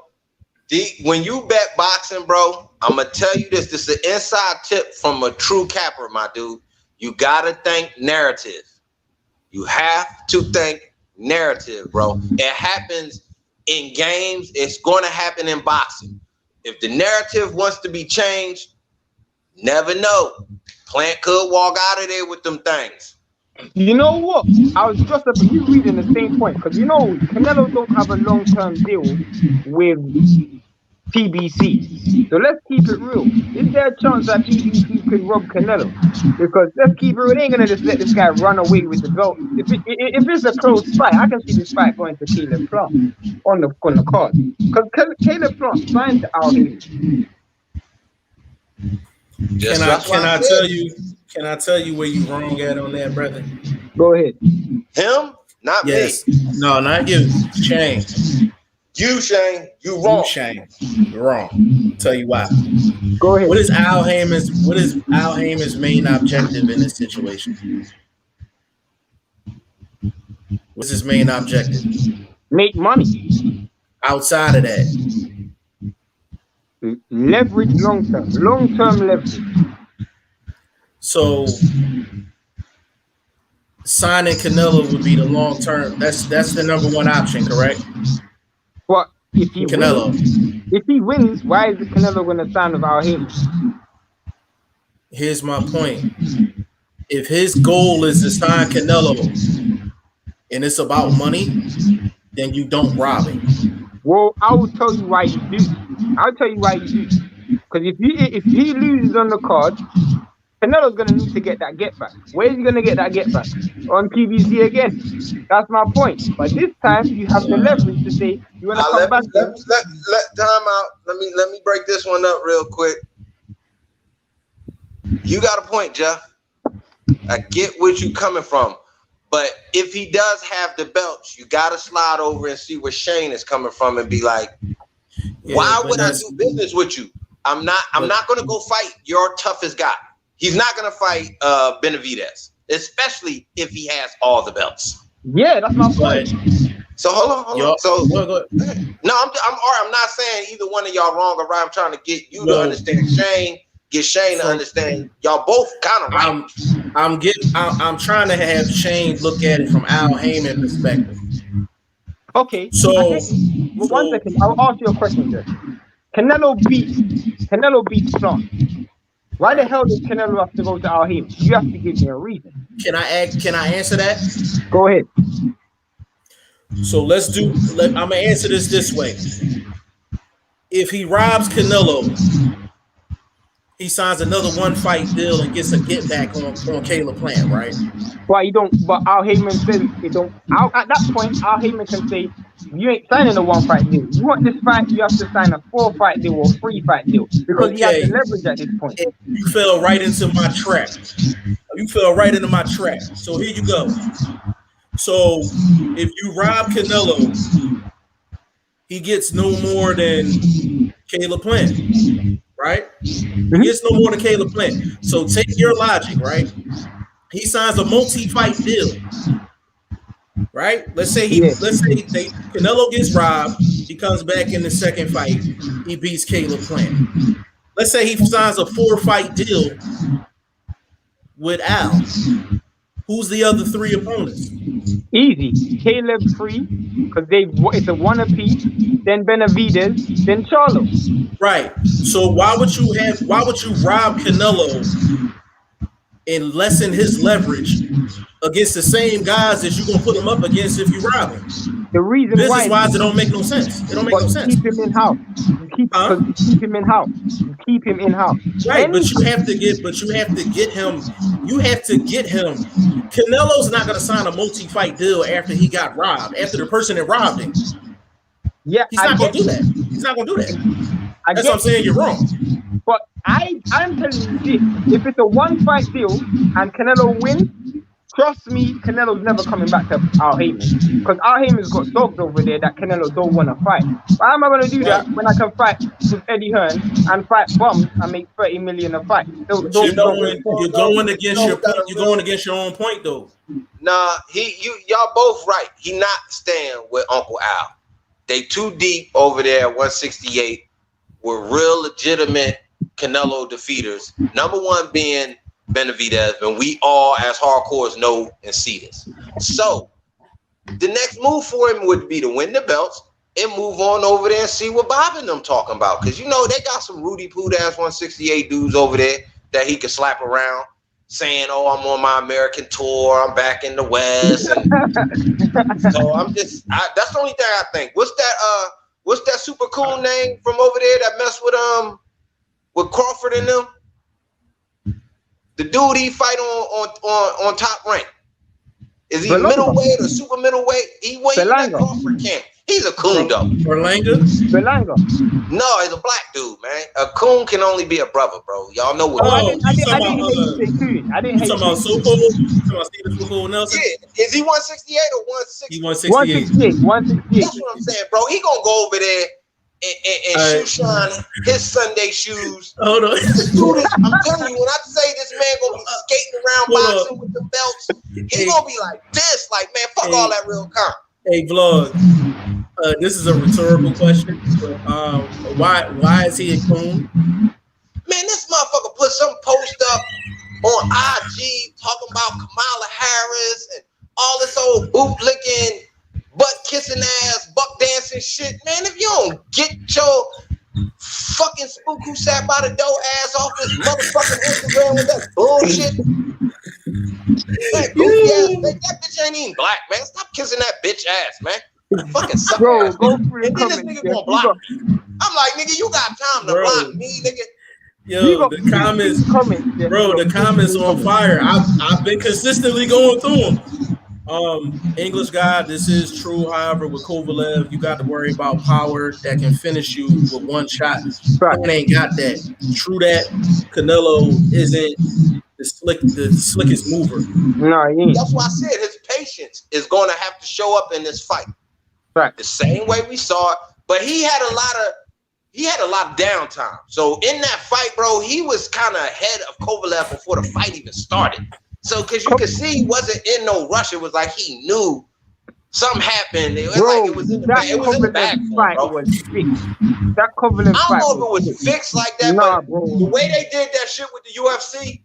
When you bet boxing, bro, I'm gonna tell you this. This is an inside tip from a true capper, my dude. You gotta think narrative. You have to think narrative, bro. It happens in games. It's going to happen in boxing. If the narrative wants to be changed, never know. Plant could walk out of there with them things. You know what? I was just about you reading the same point because you know Canelo don't have a long-term deal with PBC. So let's keep it real. Is there a chance that PBC could rob Canelo? Because let's keep it real. It ain't gonna just let this guy run away with the belt. If it's a close fight, I can see this fight going to Caleb Plant on the card. Because Caleb Plant signed to Al Haymon. Can I tell you where you wrong at on that, brother? Go ahead. Him? Not me. No, not you. Shane. You, Shane. You wrong. You, Shane. You're wrong. I'll tell you why. Go ahead. What is Al Haymon's main objective in this situation? What's his main objective? Make money. Outside of that. Leverage long-term leverage. So signing Canelo would be the long term. That's the number one option, correct? But if he wins, why is Canelo going to sign with Al Haymon? Here's my point. If his goal is to sign Canelo and it's about money, then you don't rob him. Well, I will tell you why you do. I'll tell you why you do. Because if he loses on the card, Canelo's going to need to get that get back. Where is he going to get that get back? On PBC again. That's my point. But this time, you have the leverage to say, you want to come back. Let time out. Let me break this one up real quick. You got a point, Jeff. I get where you coming from. But if he does have the belts, you got to slide over and see where Shane is coming from and be like, why would I do business with you? I'm not going to go fight your toughest guy. He's not going to fight Benavidez, especially if he has all the belts. Yeah, that's my point. So hold on. So go ahead. No, I'm not saying either one of y'all wrong or right. I'm trying to get you to understand Shane, get Shane to understand. Y'all both kind of right. I'm trying to have Shane look at it from Al Haymon perspective. Okay. So 1 second. I'll ask you a question, there. Canelo beats Plant. Why the hell does Canelo have to go to Al Haymon? You have to give me a reason. Can I answer that? Go ahead. So I'm gonna answer this way. If he robs Canelo, he signs another one fight deal and gets a get back on Caleb Plant, right? Why you don't? But Al Haymon says it don't. At that point, Al Haymon can say, "You ain't signing a 1 fight deal. You want this fight, you have to sign a 4 fight deal or 3 fight deal because he has the leverage at this point." You fell right into my trap. So here you go. So if you rob Canelo, he gets no more than Caleb Plant, right? He gets no more than Caleb Plant. So take your logic, right? He signs a multi-fight deal, right? Let's say Canelo gets robbed. He comes back in the second fight. He beats Caleb Plant. Let's say he signs a 4-fight deal with Al. Who's the other 3 opponents? Easy. Caleb free because it's a 1 apiece. Then Benavidez. Then Charlo. Right. So why would you rob Canelo and lessen his leverage against the same guys that you're gonna put him up against if you rob him? The reason business-wise, it don't make no sense. It don't make no sense. Keep him in house. You keep him in house. Right, but you have to get him. You have to get him. Canelo's not gonna sign a multi-fight deal after he got robbed. After the person that robbed him. Yeah, he's not gonna do that. He's not gonna do that. That's what I'm saying. You're wrong. But I'm telling you this: if it's a 1 fight deal and Canelo wins, trust me, Canelo's never coming back to Al Haymon because Al Haymon's got dogs over there that Canelo don't want to fight. Why am I going to do that when I can fight with Eddie Hearn and fight bums and make 30 million a fight? You're going against your own point, though. Nah, y'all both right. He not staying with Uncle Al. They too deep over there at 168. We're real legitimate Canelo defeaters. Number 1 being Benavidez, and we all as hardcores know and see this. So the next move for him would be to win the belts and move on over there and see what Bob and them talking about. Because you know they got some Rudy Poot ass 168 dudes over there that he can slap around, saying, "Oh, I'm on my American tour. I'm back in the West." And so that's the only thing I think. What's what's that super cool name from over there that messed with Crawford and them? The dude he fight on Top Rank. Is he middleweight or super middleweight? He weighs that Crawford camp. He's a coon though. Berlanga? No, he's a black dude, man. A coon can only be a brother, bro. Y'all know what? I didn't hate you say coon. I didn't hate you. Talking about Sopo? You talking about Steven Sopo Nelson? Yeah. Is he 168 or 160? He 168. 168. That's what I'm saying, bro. He gonna go over there and shoe shine his Sunday shoes. Hold on. I'm telling you, when I say this man gonna be skating around boxing with the belts, he gonna be like this, like, man, fuck all that real comp. Hey, Vlog. This is a rhetorical question. But, why is he a coon? Man, this motherfucker put some post up on IG talking about Kamala Harris and all this old bootlicking, butt kissing ass, buck dancing shit. Man, if you don't get your fucking spook who sat by the door ass off this motherfucking Instagram with that bullshit. That goofy ass, that bitch ain't even black, man. Stop kissing that bitch ass, man. Fucking suck. Bro, go for it. And then this nigga gonna block me. I'm like, nigga, you got time to block me, nigga. Yo, the comments, bro, the comments on fire. I've been consistently going through them. English guy, this is true. However, with Kovalev, you got to worry about power that can finish you with one shot. Right. Ain't got that. True that. Canelo isn't the slickest mover. No, he ain't. That's why I said his patience is going to have to show up in this fight. Right. The same way we saw it, but he had a lot of downtime. So in that fight, bro, he was kind of ahead of Kovalev before the fight even started. So because you could see he wasn't in no rush. It was like he knew something happened. It was bro, like it was in the bag. It was in the bag for him, bro. Was fixed. That Kovalev fight. I don't know if it was fixed like that, but the way they did that shit with the UFC,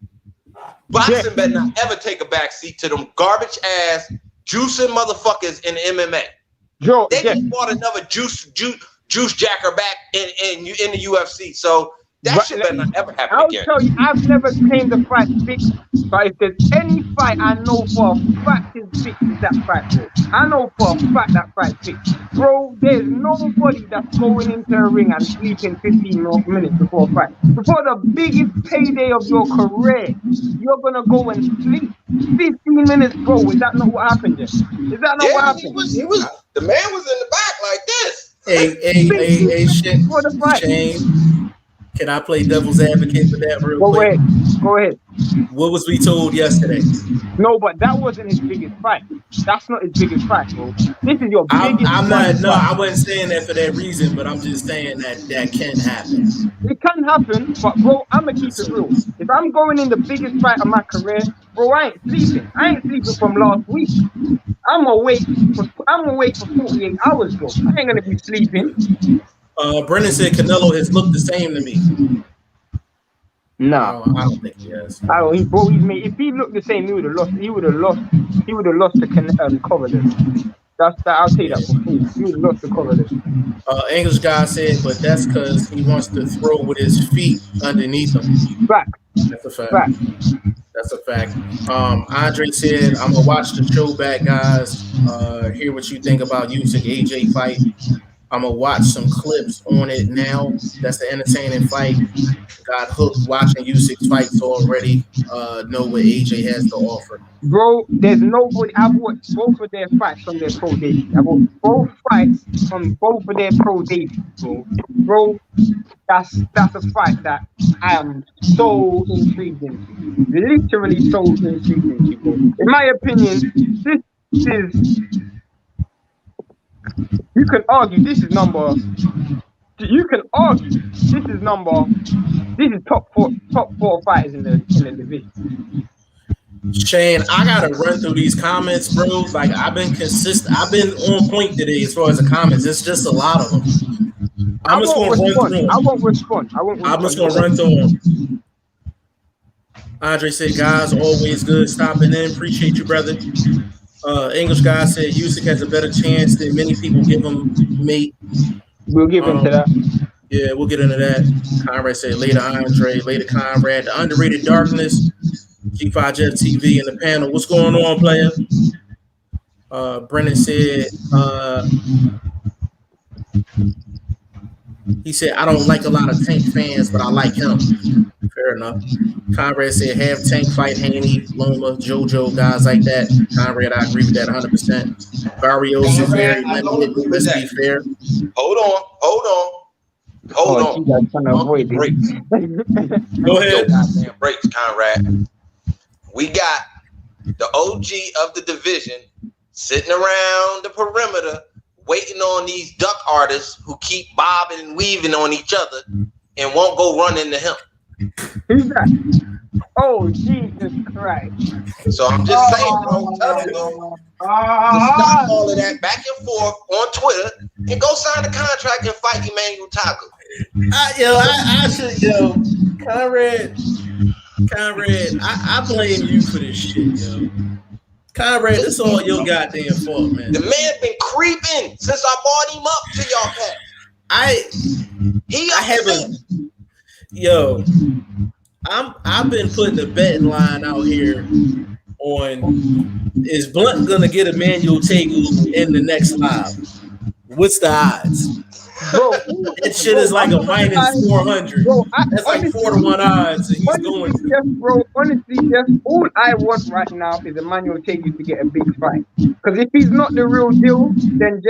boxing better not ever take a backseat to them garbage ass juicing motherfuckers in MMA. Joe, they just bought another juice jacker back in the UFC. So that shit better not ever happen again. I'll tell you, I've never claimed the fight fixed, but if there's any fight I know for a fact is fixed, is that fight, bro. I know for a fact that fight fixed. Bro, there's nobody that's going into a ring and sleeping 15 minutes before a fight. Before the biggest payday of your career, you're gonna go and sleep 15 minutes, bro. Is that not what happened then? Is that not what happened? He was the man was in the back like this. Hey, Shane. Can I play devil's advocate for that real quick? Go ahead. What was we told yesterday? No, but that wasn't his biggest fight. That's not his biggest fight, bro. This is your biggest fight. I wasn't saying that for that reason, but I'm just saying that can happen. It can happen, but bro, I'm gonna keep it real. If I'm going in the biggest fight of my career, bro, I ain't sleeping. I ain't sleeping from last week. I'm gonna wait for 48 hours, bro. I ain't gonna be sleeping. Brendan said Canelo has looked the same to me. No, I don't think he has. If he looked the same, he would have lost. He would have lost to Kovalev. I'll tell you that for free. He would have lost to Kovalev. English guy said, but that's because he wants to throw with his feet underneath him. Fact. That's a fact. That's a fact. Andre said, I'm gonna watch the show back, guys. Hear what you think about Usyk AJ fight. I'm gonna watch some clips on it now. That's an entertaining fight. Got hooked watching Usyk's fights already. Know what AJ has to offer. Bro, there's nobody. I've watched both of their fights from their pro debut. I've watched both fights from both of their pro debuts, bro. Bro, that's a fight that I am so intrigued into. Literally so intrigued into, bro. In my opinion, this is. You can argue this is number. You can argue this is top four fighters in the division. Shane, I gotta run through these comments, bro. Like I've been consistent. I've been on point today as far as the comments. It's just a lot of them. I'm just gonna run through them. I won't respond. I'm just gonna run through them. Andre said, guys, always good stopping in. Appreciate you, brother. English guy said Usyk has a better chance than many people give him, mate. We'll give into that. Yeah, we'll get into that. Conrad said later Andre, later Conrad. The underrated darkness. G5 Jeff TV in the panel. What's going on, player? Brennan said He said, I don't like a lot of Tank fans, but I like him. Fair enough. Conrad said, have Tank fight Haney, Loma, JoJo, guys like that. Conrad, I agree with that 100%. Barrios is very limited. Let's be fair. Hold on. I'm trying to avoid breaks. Go ahead. Goddamn breaks, Conrad. We got the OG of the division sitting around the perimeter waiting on these duck artists who keep bobbing and weaving on each other and won't go run into him. Who's that? Oh, Jesus Christ. So I'm just saying, bro, tell you, stop all of that back and forth on Twitter and go sign the contract and fight Emmanuel Taco. I should, Conrad, I blame you for this shit, yo. Conrad, it's all your goddamn fault, man. The man been creeping since I brought him up to y'all, Pat. I haven't. Yo, I've been putting a betting line out here on is Blunt gonna get Emmanuel Tagu in the next live? What's the odds? Bro, that shit is like a minus 400. Bro, that's like 4-1 odds. And he's going. Honestly, Jeff, all I want right now is Emmanuel Tagu to get a big fight. Because if he's not the real deal, then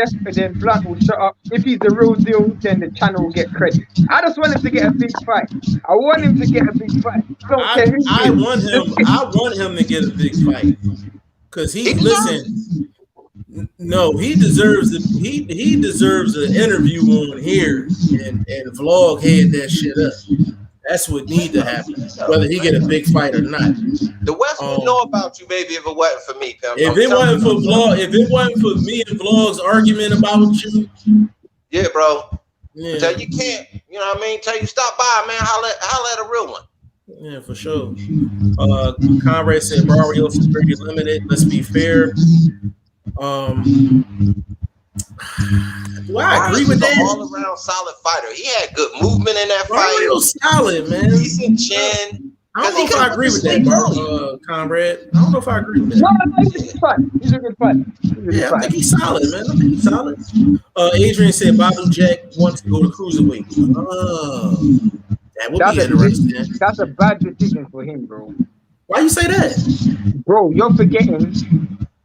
Blunt will shut up. If he's the real deal, then the channel will get credit. I just want him to get a big fight. I want him to get a big fight. I want him to get a big fight. Because listen. No, he deserves he deserves an interview on here and vlog head that shit up. That's what need to happen, whether he get a big fight or not. The West would know about you, baby, if it wasn't for me, Pim. If it wasn't for me and Vlog's argument about you, yeah, bro. Yeah. Tell you can't, you know what I mean? Tell you stop by, man. Holla at a real one. Yeah, for sure. Conrad said Barrios is pretty limited. Let's be fair. Do I agree with that? All around solid fighter. He had good movement in that fight. Real solid, man. Decent chin. I don't know if I agree with that, Conrad. I don't know if I agree with that. No, he's a good fight. He's a good fight. I think he's solid, man. I think he's solid. Adrian said Badu Jack wants to go to cruiserweight. That would be interesting. That's a bad decision for him, bro. Why you say that? Bro, you're forgetting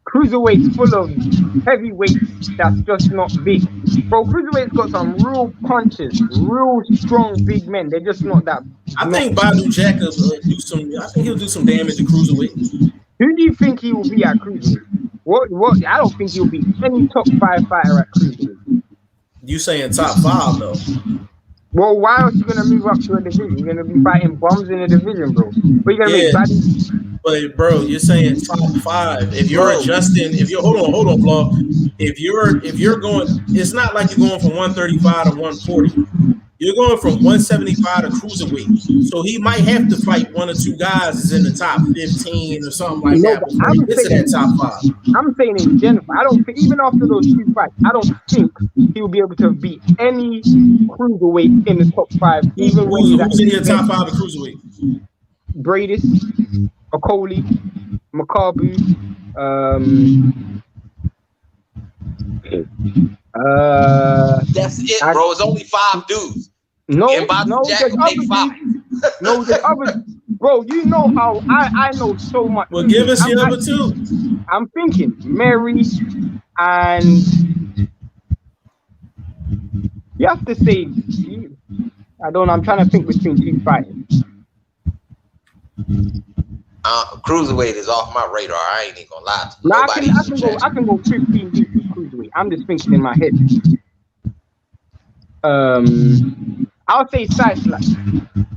cruiserweight's full of heavyweights that's just not big. Bro, cruiserweight's got some real punches, real strong big men. They're just not that. I think Badu Jack will do some. I think he'll do some damage to cruiserweight. Who do you think he will be at cruiserweight? What? I don't think he'll be any top 5 fighter at cruiserweight. You saying top 5 though? Well, why else you gonna move up to a division? You're gonna be fighting bums in a division, bro. But you're gonna make bad. But bro, you're saying top 5. If you're adjusting, hold on, Vlog. If you're going, it's not like you're going from 135 to 140. You're going from 175 to cruiserweight. So he might have to fight 1 or 2 guys that's in the top 15 or something like that before he gets to that top 5. I'm saying in general, I don't think, even after those 2 fights, I don't think he will be able to beat any cruiserweight in the top 5. Even who's in your top 5 of cruiserweight? Bradis, Okoli, Makabu, that's it, bro. It's only 5 dudes. There's others. Bro, you know how I know so much. Well, give us your other 2. I'm thinking Mary and you have to say. I don't know. I'm trying to think between 2 fighters. Cruiserweight is off my radar. I ain't even gonna lie to you. I can go 15 deep with cruiserweight. I'm just thinking in my head. I'll say side slap.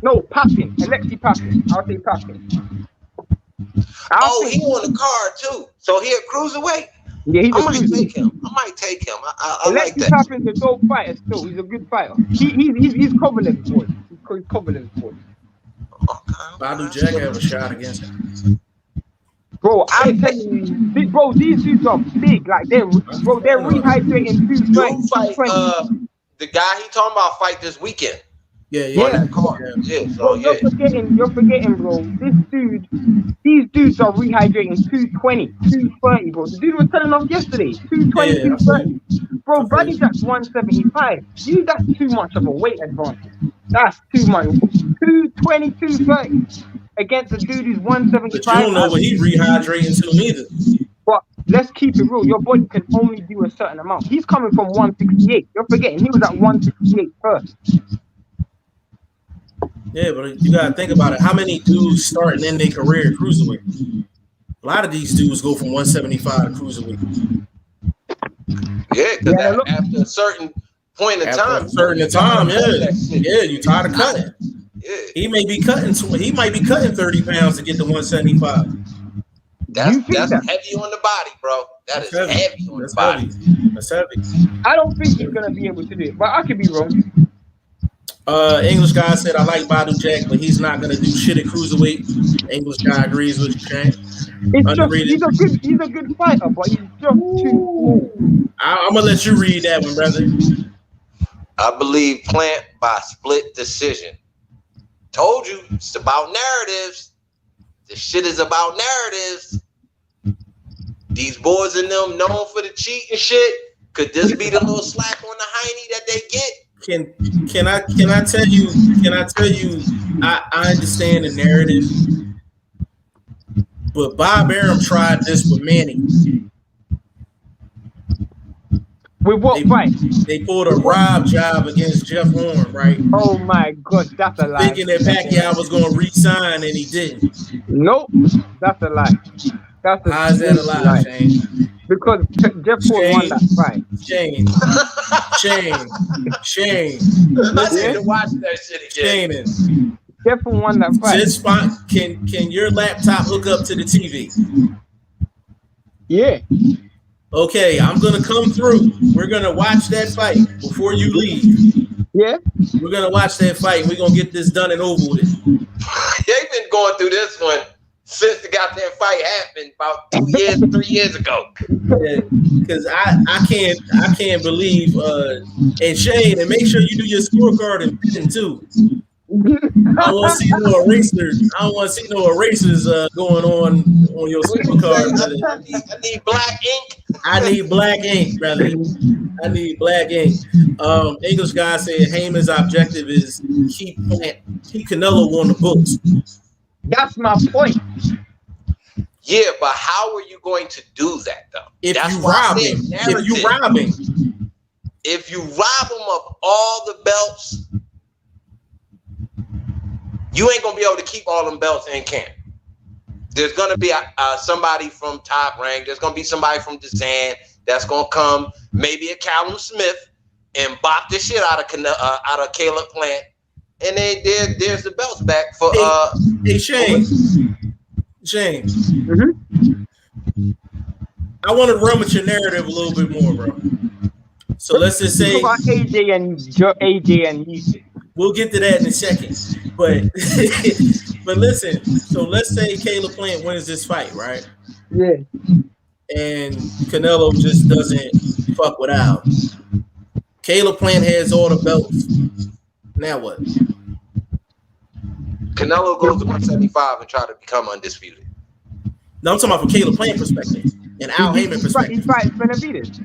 No, Papin. Alexi Papin. I'll say Papin. He on the card too. So he a cruiserweight? Yeah, I might take him. I like that. Alexi Papin's a dope fighter still. He's a good fighter. He's Covenant's boy. He's Covenant's boy. Badu Jack have a shot against him. Bro, I'm telling you, bro, these dudes are big. Like they're rehydrating 2 fights. The guy he talking about fight this weekend. on that card. Yeah, so Bro, you're forgetting, bro. These dudes are rehydrating 220, 230, bro. The dude was telling us yesterday, 220, Yeah, 230. Bro, I feel Brady you. Jack's 175. That's too much of a weight advantage. That's too much. 220, 230 against a dude who's But you 175. don't know what he rehydrating to neither. But let's keep it real. Your body can only do a certain amount. He's coming from 168. You're forgetting he was at 168 first. Yeah, but you gotta think about it. How many dudes start and end their career at cruiserweight? A lot of these dudes go from 175 to cruiserweight. Yeah, because after a certain point of time, you tired of cutting. Yeah. He may be cutting 30 pounds to get to 175. That's heavy on the body, bro. That's heavy on the body. That's heavy. I don't think he's gonna be able to do it, but I could be wrong. English guy said, I like Badu Jack, but he's not going to do shit at cruiserweight. English guy agrees with you, Shane. He's a good fighter, but he's just too small. I'm going to let you read that one, brother. I believe Plant by split decision. Told you, it's about narratives. This shit is about narratives. These boys in them known for the cheat and shit. Could this be the little slap on the hiney that they get? Can I tell you I understand the narrative, but Bob Arum tried this with Manny. With what fight? They pulled a rob job against Jeff Horn, right? Oh my god, that's a lie. Thinking that Pacquiao was going to re-sign and he didn't. Nope, that's a lie. How is that a lie, Shane? Because Jeff Horn won that fight. Shane. I need to watch that shit again. Shane. Jeff Horn won that fight. This spot, can your laptop hook up to the TV? Yeah. Okay, I'm gonna come through. We're gonna watch that fight before you leave. Yeah. We're gonna watch that fight. We're gonna get this done and over with. They've been going through this one since the goddamn fight happened about 3 years ago. Because I can't believe and Shane, and make sure you do your scorecard and pin too. I don't want to see no erasers. I don't want to see no erasers going on your scorecard. I need black ink. I need black ink, brother. I need black ink. English guy said Heyman's objective is keep Canelo on the books. That's my point. Yeah, but how are you going to do that though? If you rob him of all the belts, you ain't gonna be able to keep all them belts in camp. There's gonna be somebody from Top Rank. There's gonna be somebody from DeSantis that's gonna come, maybe a Callum Smith, and bop the shit out of Caleb Plant, and then there's the belts back for Hey Shane. Shane. Mm-hmm. I want to run with your narrative a little bit more, bro. So let's just say about AJ and Usyk. We'll get to that in a second. But but listen, so let's say Caleb Plant wins this fight, right? Yeah. And Canelo just doesn't fuck with Al. Caleb Plant has all the belts. Now what? Canelo goes to 175 and try to become undisputed. No, I'm talking about from Caleb Plant perspective and Al Heyman perspective. He fights Benavidez.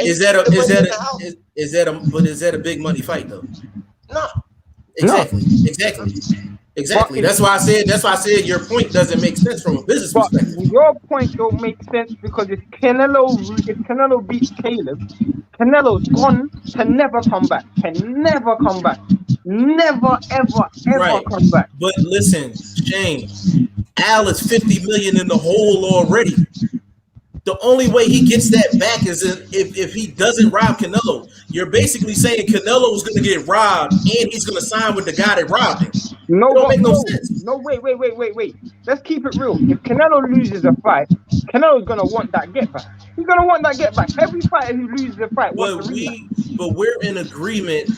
Is that a big money fight though? No. Exactly. That's why I said your point doesn't make sense from a business perspective. Your point don't make sense because if Canelo beats Caleb, Canelo's gone to never come back. Never, ever come back. But listen, Shane, Al is 50 million in the hole already. The only way he gets that back is if he doesn't rob Canelo. You're basically saying Canelo is going to get robbed and he's going to sign with the guy that robbed him. No, it don't make no sense. No, wait. Let's keep it real. If Canelo loses a fight, Canelo's going to want that get back. He's going to want that get back. Every fighter who loses a fight wants to rematch. But we're in agreement.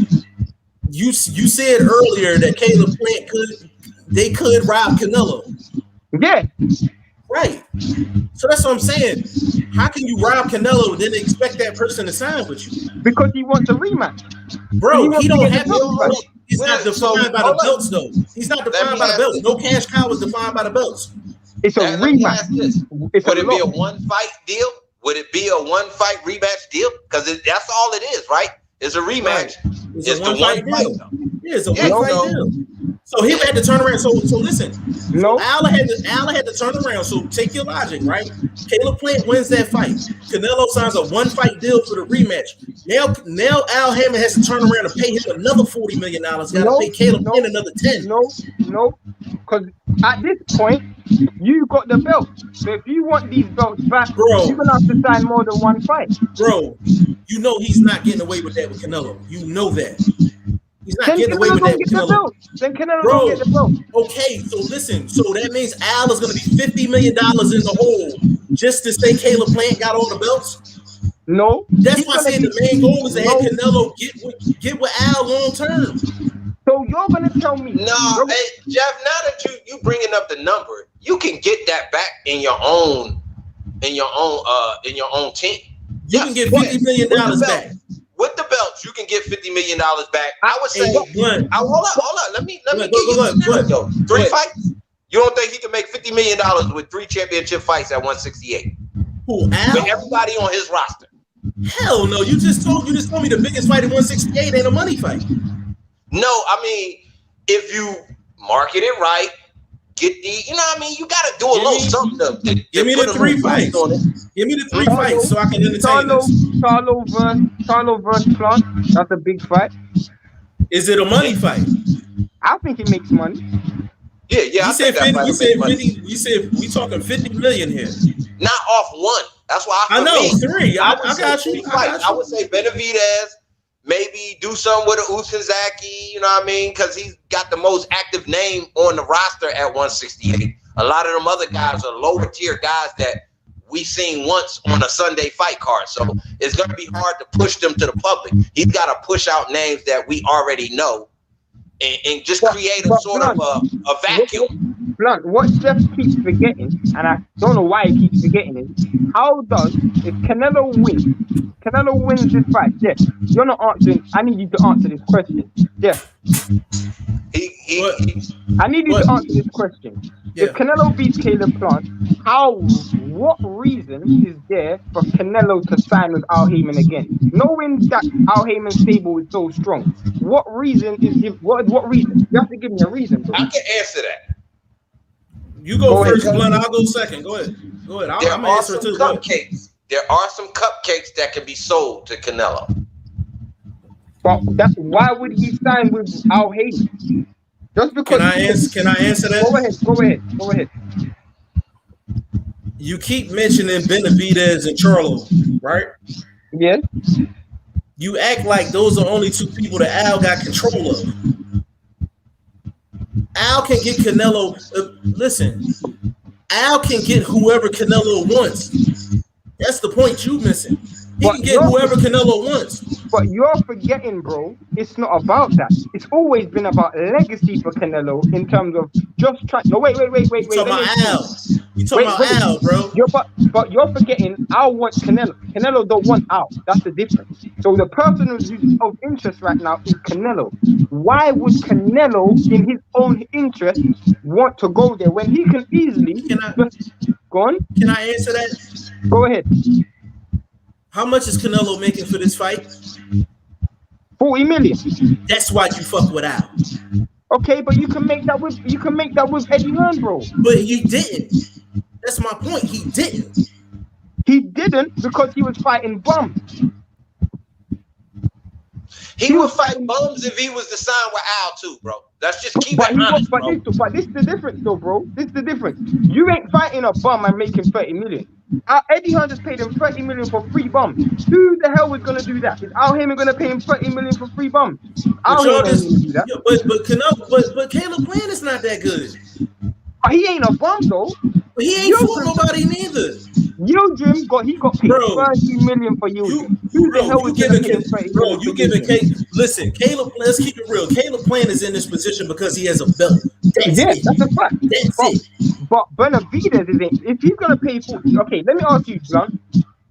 You said earlier that Caleb Plant could rob Canelo. Yeah. Right. So that's what I'm saying. How can you rob Canelo and then expect that person to sign with you? Because he wants a rematch. Bro, he don't have He's not defined by the belts, though. He's not defined by the belts. No cash cow is defined by the belts. It's a rematch. Would it be a one-fight deal? Would it be a one-fight rematch deal? Because that's all it is, right? It's a rematch. Right. It's a one-fight deal. Yeah, it's a one-fight deal. So he had to turn around. So listen. No. Al had to turn around. So take your logic, right? Caleb Plant wins that fight. Canelo signs a one-fight deal for the rematch. Now Al Hammond has to turn around and pay him another $40 million. Got to pay Caleb Plant another 10. No. Because at this point, you got the belt. So if you want these belts back, bro, you're gonna have to sign more than one fight. Bro, you know he's not getting away with that with Canelo. You know that. He's not getting away with that with Canelo. Then Canelo don't get the belt. Okay, so listen. So that means Al is going to be $50 million in the hole just to say Caleb Plant got all the belts? No. That's why I said the main goal is to have Canelo get with Al long term. So you're going to tell me. No, hey, Jeff, now that you bringing up the number, you can get that back in your own team. You can get $50 million back. With the belts, you can get $50 million back. I would say, hold on. Let me give you a scenario. 3 fights? You don't think he can make $50 million with 3 championship fights at 168? Who, Al? With everybody on his roster. Hell no. You just told me the biggest fight at 168 ain't a money fight. No, I mean, if you market it right, get the, you know what I mean? You got to do a little something to give me the 3 fights. Give me the 3 fights so I can entertain this. Charlo versus Plant. That's a big fight. Is it a money fight? I think it makes money. Yeah. You said 50. You said 50. You said we talking 50 million here. Not off one. That's why I know 3. I got you. I would say Benavidez. Maybe do something with a Usyk, you know what I mean? Because he's got the most active name on the roster at 168. A lot of them other guys are lower tier guys that we seen once on a Sunday fight card. So it's going to be hard to push them to the public. He's got to push out names that we already know and just create a sort of a vacuum. Blunt, what Jeff keeps forgetting, and I don't know why he keeps forgetting it, if Canelo wins this fight, Jeff, you're not answering, I need you to answer this question. Jeff. I need you to answer this question. Yeah. If Canelo beats Caleb Plant, what reason is there for Canelo to sign with Al Haymon again? Knowing that Al Haymon's stable is so strong, what reason? You have to give me a reason, bro. I can answer that. You go first, Blunt. I'll go second. Go ahead. I'm answering too. There are some cupcakes that can be sold to Canelo. But why would he sign with Al Haymon? Just because. Can I answer that? Go ahead. You keep mentioning Benavidez and Charlo, right? Yeah. You act like those are only 2 people that Al got control of. Al can get Canelo. Listen, Al can get whoever Canelo wants. That's the point you missing. He can get whoever Canelo wants. But you're forgetting, bro, it's not about that. It's always been about legacy for Canelo in terms of just trying. No, wait. You talking about Al. You talking about Al, bro. But you're forgetting Al wants Canelo. Canelo don't want Al. That's the difference. So the person who's of interest right now is Canelo. Why would Canelo, in his own interest, want to go there when he can easily... Go on. Can I answer that? Go ahead. How much is Canelo making for this fight? 40 million. That's why you fuck with Al. Okay, but you can make that with Eddie Hearn, bro. But he didn't. That's my point. He didn't. He didn't because he was fighting bums. He would fight bums if he was to sign with Al too, bro. Let's just keep it honest, bro. But this is the difference, though, bro. This is the difference. You ain't fighting a bum and making 30 million. Eddie Hearn just paid him 30 million for 3 bums. Who the hell is gonna do that? Is Al Haymon gonna pay him 30 million for 3 bums? Al Haymon ain't gonna do that. But Caleb Plant is not that good. He ain't a bum though. But he ain't fought nobody neither. Yildirim got paid 30 million for Yildirim. Who the hell is gonna pay him 30 million? You giving listen, Caleb, let's keep it real. Caleb Plant is in this position because he has a belt. That's a fact. That's it. But Benavidez isn't. If he's gonna pay 40, okay, let me ask you, Blunt.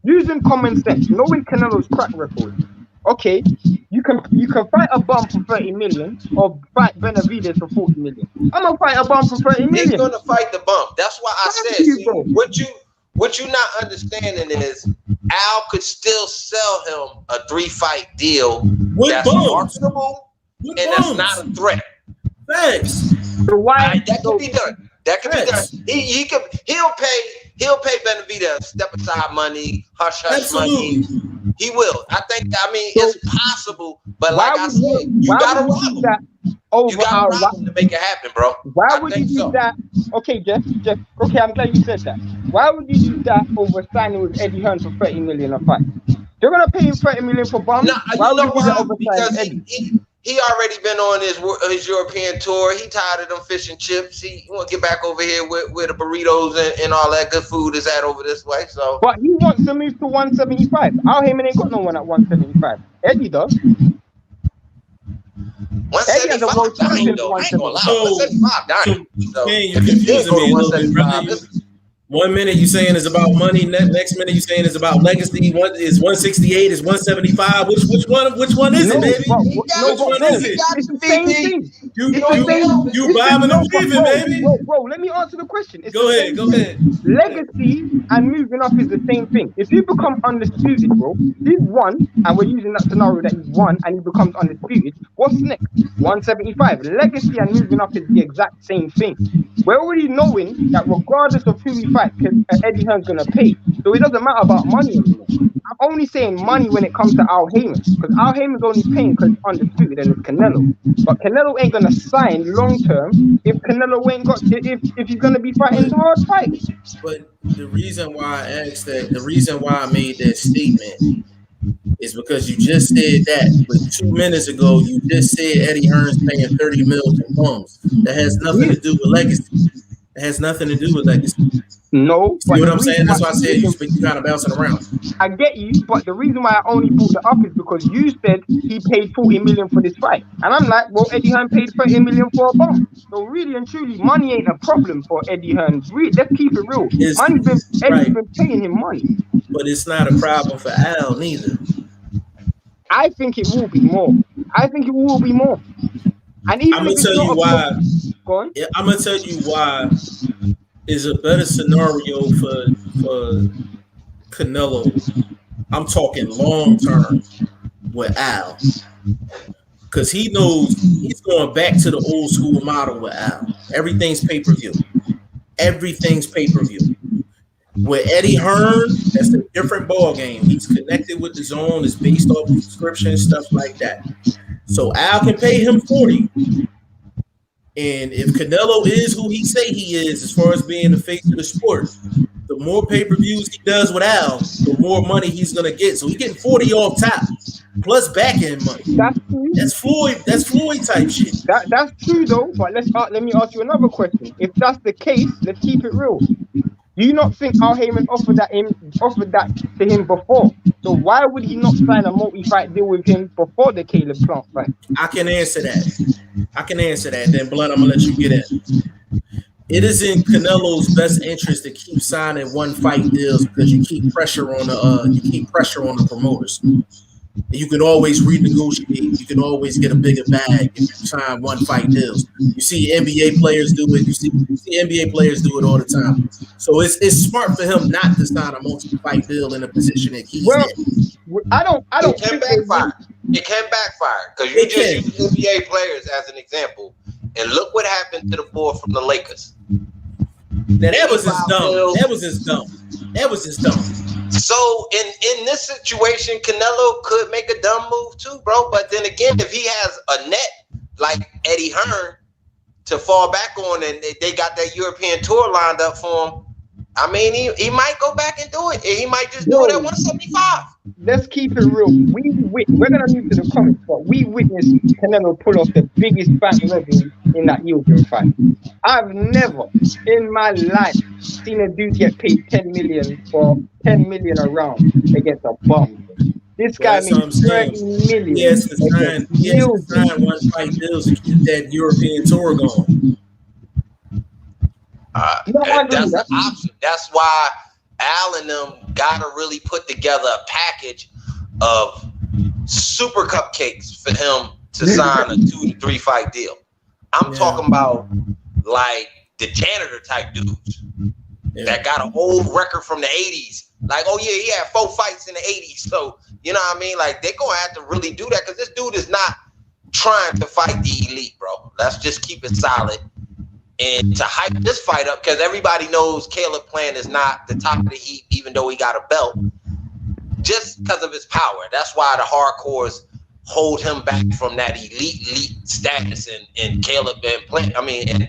Using common sense, knowing Canelo's track record, okay, you can fight a bum for 30 million or fight Benavidez for 40 million. I'm gonna fight a bum for 30 million. He's gonna fight the bump. That's why I said, you, see, bro. what you not understanding is Al could still sell him a 3-fight deal that's marketable and that's not a threat. Thanks. So why? That can be done. That can be done. He'll pay Benavidez step aside money, hush money. He will. I mean, it's possible, but like I said, you gotta rob him. You gotta rob him to make it happen, bro. Why would you do that? Okay, Jeff. Okay, I'm glad you said that. Why would you do that over signing with Eddie Hearn for 30 million a fight? You're gonna pay him 30 million for bums. Why would you do that over signing Eddie? He already been on his European tour. He tired of them fish and chips. He want to get back over here where the burritos and all that good food is at over this way. So, but he wants to move to 175. Al Heyman ain't got no one at 175. Eddie does. 175 dying though. I ain't gonna lie. 175 dying. So, you confusing me a little bit, brother. 1 minute you saying is about money, next minute you saying is about legacy. What is 168? Is 175? Which one is it, baby? Which one is it? It's the same thing. You bombing and weaving, baby. Bro, let me answer the question. Go ahead. Legacy and moving up is the same thing. If you become undisputed, bro, he's won, and we're using that scenario that he's won and he becomes undisputed. What's next? 175. Legacy and moving up is the exact same thing. We're already knowing that regardless of who we fight, Eddie Hearn's gonna pay. So it doesn't matter about money anymore. I'm only saying money when it comes to Al Heyman, because Al Heyman's only paying because he's undisputed and it's Canelo. But Canelo ain't gonna sign long term if Canelo ain't got if he's gonna be fighting hard fights. But the reason why I asked that, the reason why I made that statement is because you just said that. But 2 minutes ago, you just said Eddie Hearn's paying 30 million for bums. That has nothing to do with legacy. It has nothing to do with legacy. No. See what I'm saying? That's why I said you kind of bouncing around. I get you, but the reason why I only brought that up is because you said he paid 40 million for this fight. And I'm like, well, Eddie Hearn paid 30 million for a bum. So really and truly, money ain't a problem for Eddie Hearn. Let's keep it real. Eddie's been paying him money. But it's not a problem for Al neither. I think it will be more. And even I'm gonna tell you why. Go on. Yeah, I'm gonna tell you why is a better scenario for Canelo. I'm talking long term with Al, because he knows he's going back to the old school model with Al. Everything's pay-per-view. With Eddie Hearn, that's a different ball game. He's connected with the zone. It's based off subscription, stuff like that. So Al can pay him 40. And if Canelo is who he say he is, as far as being the face of the sport, the more pay-per-views he does with Al, the more money he's gonna get. So he's getting 40 off top, plus back-end money. That's true. That's Floyd type shit. That's true though. But let me ask you another question. If that's the case, let's keep it real. Do you not think Al Heyman offered that to him before? So why would he not sign a multi-fight deal with him before the Caleb Plant fight? I can answer that. Then Blood, I'm gonna let you get in. It is in Canelo's best interest to keep signing one fight deals because you keep pressure on the promoters. You can always renegotiate. You can always get a bigger bag if you sign one fight deals. You see NBA players do it. You see NBA players do it all the time. So it's smart for him not to sign a multi-fight deal in a position that he's in. I don't. It can backfire. It can backfire because you just use NBA players as an example, and look what happened to the boy from the Lakers. Now that was just dumb. So in this situation, Canelo could make a dumb move too, bro. But then again, if he has a net like Eddie Hearn to fall back on, and they got that European tour lined up for him, I mean, he might go back and do it. He might just do it at 175. Let's keep it real. We're gonna move to the comments, but we witnessed Canelo pull off the biggest bank revenue in that European fight. I've never in my life seen a dude get paid 10 million for 10 million a round against a bum. This guy made 30 million. Yes, to sign one fight deals to keep that European tour going. That's the option. That's why Al and them gotta really put together a package of super cupcakes for him to sign a 2 to 3 fight deal. I'm talking about like the janitor type dudes that got an old record from the 80s. Like, oh yeah, he had 4 fights in the 80s. So, you know what I mean? Like, they're going to have to really do that because this dude is not trying to fight the elite, bro. Let's just keep it solid. And to hype this fight up, because everybody knows Caleb Plant is not the top of the heap, even though he got a belt, just because of his power. That's why the hardcores hold him back from that elite status, and Caleb and Plant, and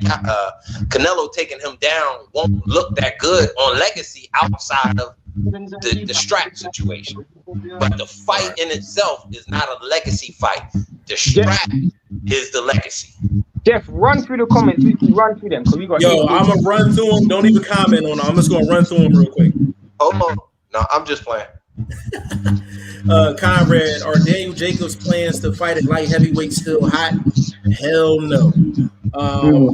Canelo taking him down won't look that good on legacy outside of the strap situation. But the fight in itself is not a legacy fight. The strap is the legacy. Jeff, run through the comments. We can run through them because we got. Yo, I'm gonna run through them. Don't even comment on them. I'm just gonna run through them real quick. Hold on. No, I'm just playing. Conrad, are Daniel Jacobs' plans to fight at light heavyweight still hot? Hell no.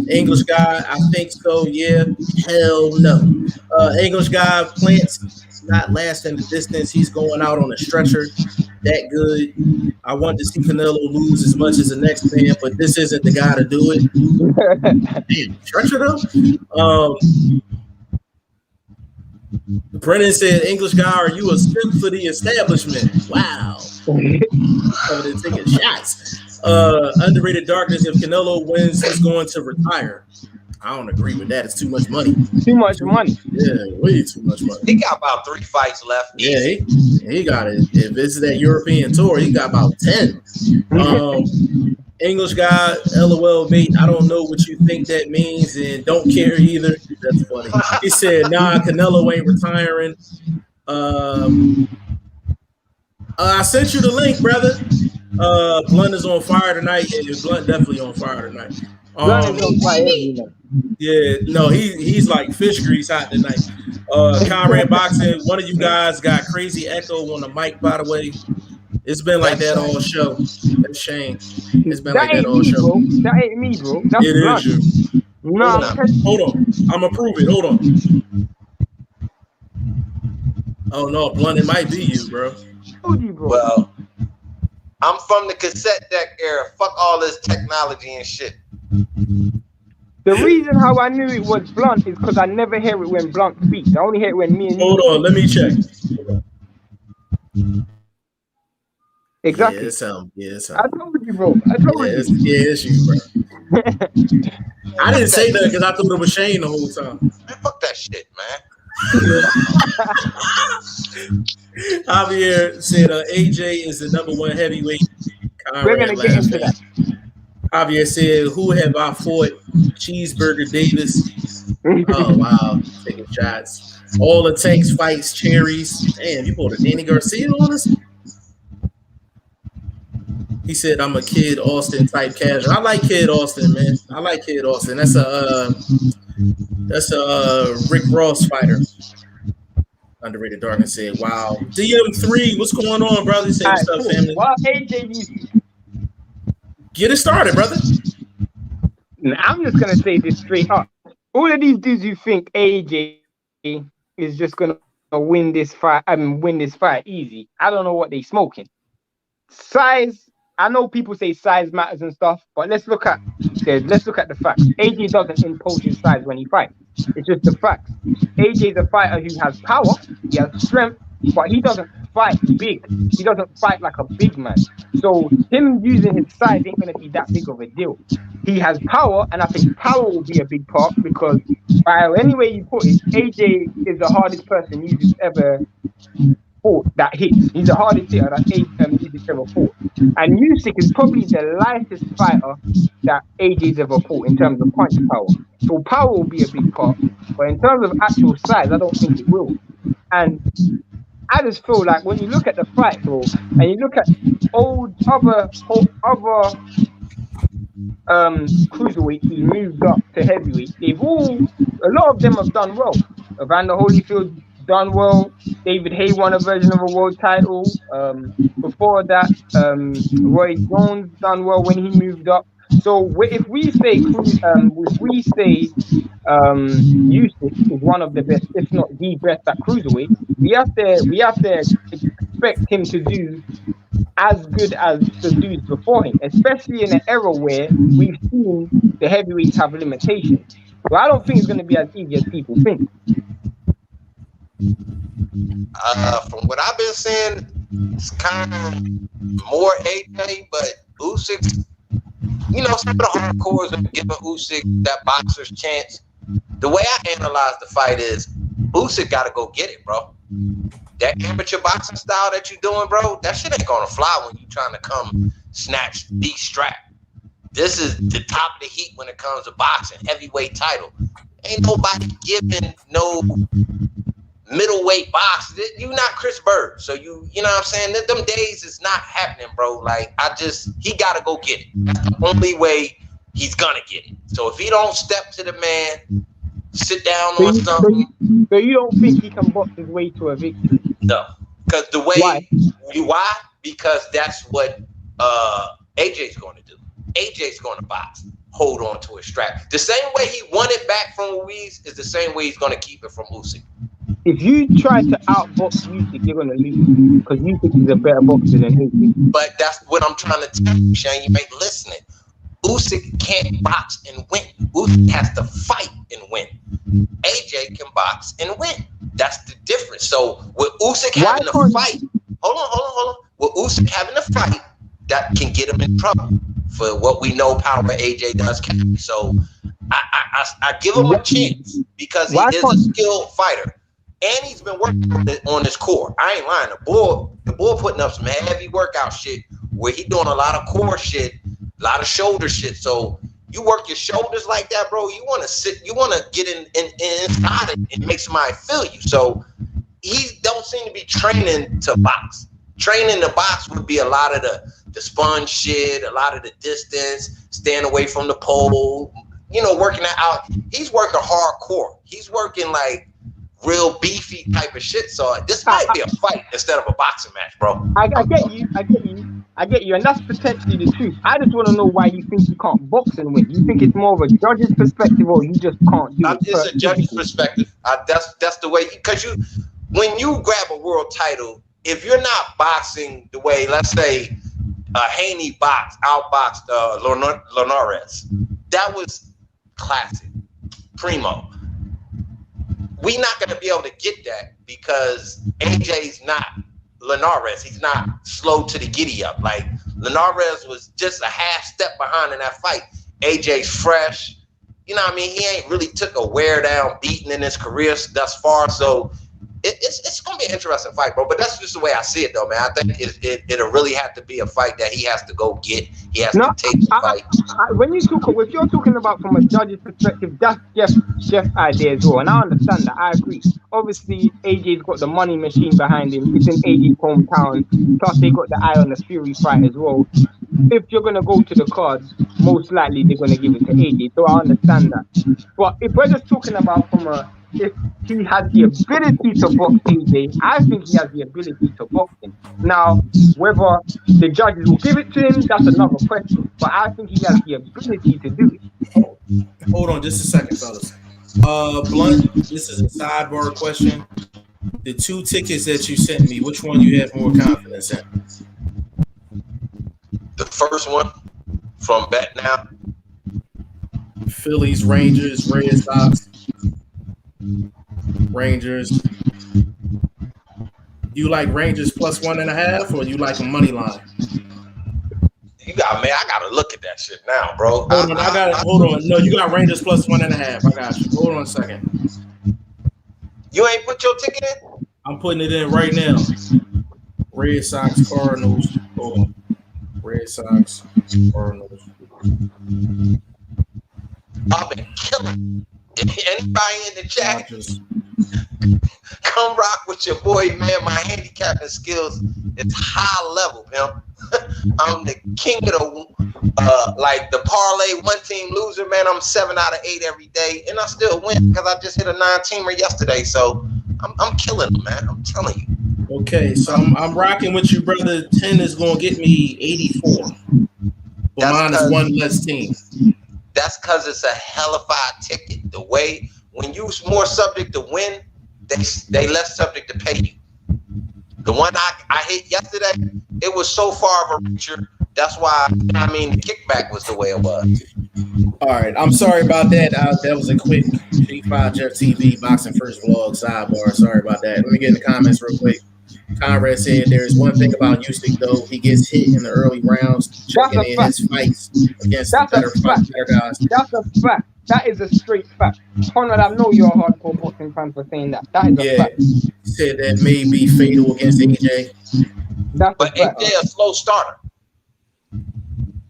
English guy, I think so. Yeah. Hell no. English guy, Plant's not lasting the distance. He's going out on a stretcher. That good. I want to see Canelo lose as much as the next man, but this isn't the guy to do it. Damn, stretcher though. Brennan said, English guy, are you a simp for the establishment? Wow. Coming and taking shots. Underrated darkness. If Canelo wins, he's going to retire. I don't agree with that. It's too much money. Too much money. Yeah, way too much money. He got about 3 fights left. Yeah, he got it. If it's that European tour, he got about 10. English guy, LOL, mate. I don't know what you think that means and don't care either. That's funny. He said, nah, Canelo ain't retiring. I sent you the link, brother. Blunt is on fire tonight. Yeah, Blunt definitely on fire tonight. Yeah, no, he's like fish grease hot tonight. Conrad Boxing, one of you guys got crazy echo on the mic, by the way. It's been like that all show. That's a shame. It's been like that all show. Bro. That ain't me, bro. That's it Blunt. Is you. No, hold on. I'm gonna prove it. Hold on. Oh no, Blunt, it might be you, bro. Well, I'm from the cassette deck era. Fuck all this technology and shit. The reason how I knew it was Blunt is because I never hear it when Blunt speaks. I only hear it when me and Hold on, let me check. Exactly. Yeah, it's him. Yeah, it's him. I told you, bro. I told you. It's you, bro. I didn't say that because I thought it was Shane the whole time. Man, fuck that shit, man. Javier said AJ is the #1 heavyweight. We're gonna get into that. Javier said, who have I fought? Cheeseburger Davis. Oh wow, taking shots. All the Tanks fights, cherries. Damn, you pulled a Danny Garcia on us? He said, I'm a Kid Austin type casual. I like Kid Austin, man. I like Kid Austin. That's a Rick Ross fighter. Underrated Darkness said, wow. DM3, what's going on, brother? Say what's up, family. Well, AJ, get it started, brother. I'm just going to say this straight up. All of these dudes who think AJ is just going to win this fight easy, I don't know what they smoking. Size, I know people say size matters and stuff, but let's look at the facts. AJ doesn't impose his size when he fights. It's just the facts. AJ is a fighter who has power, he has strength, but he doesn't fight big. He doesn't fight like a big man. So him using his size ain't gonna be that big of a deal. He has power, and I think power will be a big part because any way you put it, AJ is the hardest person you've ever fought that hits. He's the hardest hitter that AJ's ever fought. And Usyk is probably the lightest fighter that AJ's ever fought in terms of punch power. So power will be a big part, but in terms of actual size, I don't think it will. And I just feel like when you look at the fight, bro, and you look at other cruiserweights who moved up to heavyweight, a lot of them have done well. Evander Holyfield done well. David Hay won a version of a world title. Before that, Roy Jones done well when he moved up. So if we say Usyk is one of the best, if not the best at cruiserweight, we have to expect him to do as good as the dudes before him, especially in an era where we've seen the heavyweights have limitations. So I don't think it's going to be as easy as people think. From what I've been seeing, it's kind of more AJ, but Usyk, you know, some of the hardcores are giving Usyk that boxer's chance. The way I analyze the fight is Usyk got to go get it, bro. That amateur boxing style that you're doing, bro, that shit ain't gonna fly when you trying to come snatch the strap. This is the top of the heat when it comes to boxing, heavyweight title. Ain't nobody giving no middleweight box. You not Chris Bird, so you know what I'm saying. Them days is not happening, bro. Like he gotta go get it. That's the only way he's gonna get it. So if he don't step to the man, sit down on something. So you don't think he can box his way to a victory? No, because the way why? Because that's what AJ's going to do. AJ's going to box, hold on to his strap. The same way he won it back from Ruiz is the same way he's going to keep it from Usyk. If you try to outbox Usyk, you're going to lose because Usyk is a better boxer than him. But that's what I'm trying to tell you, Shane. You ain't listening. Usyk can't box and win. Usyk has to fight and win. AJ can box and win. That's the difference. So with Usyk having a fight, hold on. With Usyk having a fight, that can get him in trouble for what we know power AJ does carry. So I give him a chance because he is a skilled fighter. And he's been working on his core. I ain't lying. The bull putting up some heavy workout shit where he doing a lot of core shit, a lot of shoulder shit. So you work your shoulders like that, bro. You want to get inside it and make somebody feel you. So he don't seem to be training to box. Training to box would be a lot of the sponge shit, a lot of the distance, staying away from the pole, you know, working that out. He's working hardcore. He's working like real beefy type of shit. So this might be a fight instead of a boxing match, bro. I get you, and that's potentially the truth. I just want to know why you think you can't box and win. You think it's more of a judge's perspective, or you just can't do it? It's a judge's perspective. That's the way, because when you grab a world title, if you're not boxing the way, let's say, Haney outboxed Linares, that was classic, primo. We're not going to be able to get that because AJ's not Linares. He's not slow to the giddy up. Like Linares was just a half step behind in that fight. AJ's fresh. You know what I mean? He ain't really took a wear down beating in his career thus far. So it's going to be an interesting fight, bro. But that's just the way I see it, though, man. I think it'll really have to be a fight that he has to go get. He has to take the fight. If you're talking about from a judge's perspective, that's Jeff's idea as well. And I understand that. I agree. Obviously, AJ's got the money machine behind him. It's in AJ's hometown. Plus, they got the eye on the Fury fight as well. If you're going to go to the cards, most likely they're going to give it to AJ. So I understand that. But if we're just talking about if he has the ability to box AJ, I think he has the ability to box him. Now, whether the judges will give it to him, that's another question. But I think he has the ability to do it. Hold on just a second, fellas. Blunt, this is a sidebar question. The 2 tickets that you sent me, which one you have more confidence in? The first one from Bet Now. Phillies, Rangers, Red Sox. Rangers. You like Rangers plus 1.5, or you like a money line? I gotta look at that shit now, bro. Hold on. No, you got Rangers plus 1.5. I got you. Hold on a second. You ain't put your ticket in? I'm putting it in right now. Red Sox, Cardinals. Hold on. Red Sox, Cardinals. I've been killing. Anybody in the chat, come rock with your boy, man. My handicapping skills is high level, man. I'm the king of the parlay one team loser, man. I'm 7 out of 8 every day, and I still win because I just hit a 9-teamer yesterday. So I'm killing them, man. I'm telling you. Okay, so I'm rocking with you, brother. 10 is gonna get me 84. But mine is one less team. That's because it's a hellified ticket. The way when you're more subject to win, they less subject to pay you. The one I hit yesterday, it was so far of a reacher. That's why, I mean, the kickback was the way it was. All right, I'm sorry about that. That was a quick G5 Jeff TV boxing first vlog sidebar. Sorry about that. Let me get in the comments real quick. Conrad said there's one thing about Usyk though, he gets hit in the early rounds, checking in his fights against the better guys. That's a fact. That is a straight fact. Conrad, I know you're a hardcore boxing fan for saying that. That is a fact. He said that may be fatal against AJ. But AJ a slow starter.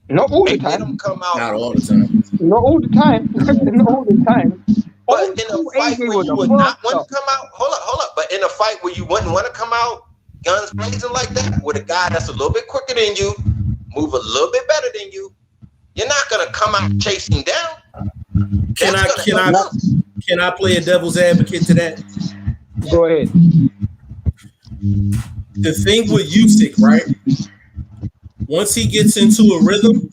Not all the time. Not all the time. Not all the time. Not all the time. But in a fight where you would not want to come out, hold up. But in a fight where you wouldn't want to come out guns blazing like that, with a guy that's a little bit quicker than you, move a little bit better than you, you're not gonna come out chasing down. Can I play a devil's advocate to that? Go ahead. The thing with Usyk, right? Once he gets into a rhythm,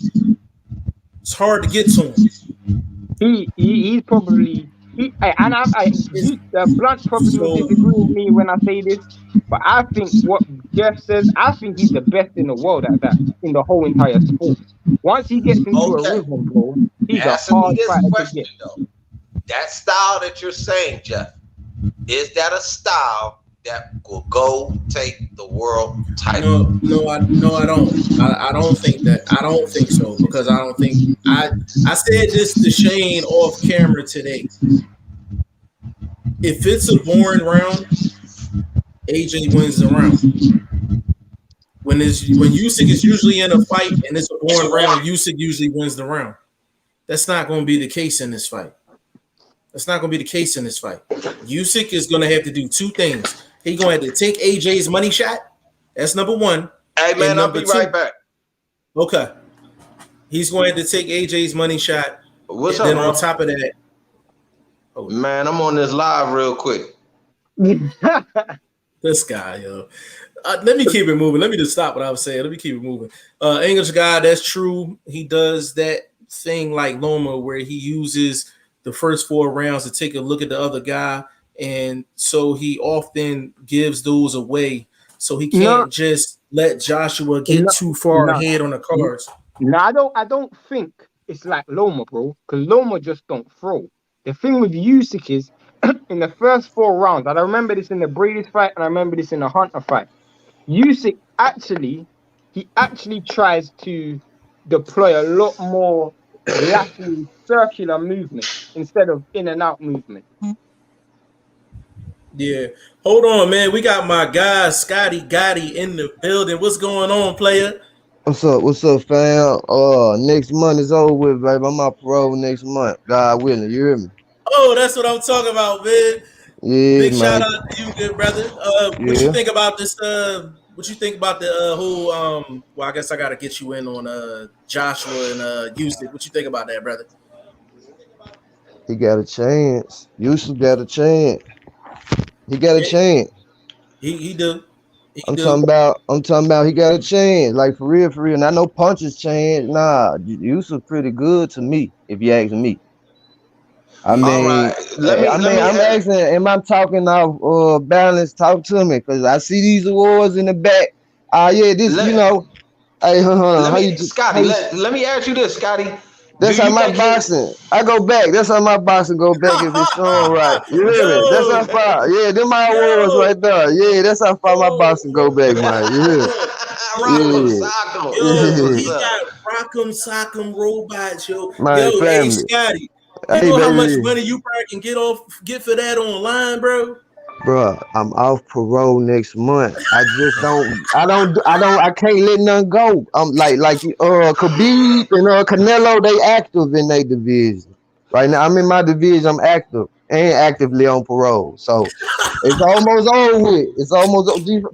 it's hard to get to him. He's probably Blunt probably will disagree with me when I say this, but I think what Jeff says, I think he's the best in the world at that, in the whole entire sport. Once he gets into a rhythm, bro, he's a hard fighter to get. Though. That style that you're saying, Jeff, is that a style that will go take the world title? No, I don't. I don't think that. I don't think so, because I don't think I said this to Shane off camera today. If it's a boring round, AJ wins the round. When Usyk is usually in a fight and it's a boring round, Usyk usually wins the round. That's not going to be the case in this fight. Usyk is going to have to do two things. He's going to have to take AJ's money shot. That's number one. Hey, man, I'll be right back. Okay. He's going to have to take AJ's money shot. What's up, then on top of that. Oh, man, I'm on this live real quick. This guy, yo. Let me keep it moving. Let me just stop what I was saying. Let me keep it moving. English guy, that's true. He does that thing like Loma where he uses the first 4 rounds to take a look at the other guy. And so he often gives those away. So he can't just let Joshua get too far ahead on the cards. No, I don't think it's like Loma, bro. Because Loma just don't throw. The thing with Usyk is in the first 4 rounds, and I remember this in the Brady's fight, and I remember this in the Hunter fight. Usyk actually tries to deploy a lot more lateral circular movement instead of in and out movement. Yeah. Hold on, man. We got my guy Scotty Gotti in the building. What's going on, player? What's up, fam? Next month is over with, baby. I'm out parole next month. God willing, you hear me? Oh, that's what I'm talking about, man. Yeah, big man. Shout out to you, good brother. What you think about this? What you think about the whole? Well, I guess I gotta get you in on Joshua and Usyk. What you think about that, brother? He got a chance. Usyk got a chance. He got a chance. He do. I'm talking about he got a chance. Like for real. And I know punches chance. Nah, Usyk pretty good to me, if you ask me. I mean, I'm asking, am I talking off balance? Talk to me, because I see these awards in the back. Hey, Scotty, let me ask you this, Scotty. That's how my boxing. I go back. That's how my boxing go back if it's showing right. You hear me? That's how far. Yeah, them my awards right there. Yeah, that's how far my boxing go back, man. You hear me? He got Rock'em Sock'em robots, yo. Family. Hey, Scotty. You know how much money you probably can get for that online, bro? Bro, I'm off parole next month. I can't let nothing go. I'm like Khabib and Canelo, they active in their division. Right now, I'm in my division, I'm active and actively on parole. So it's almost over with. It's almost over.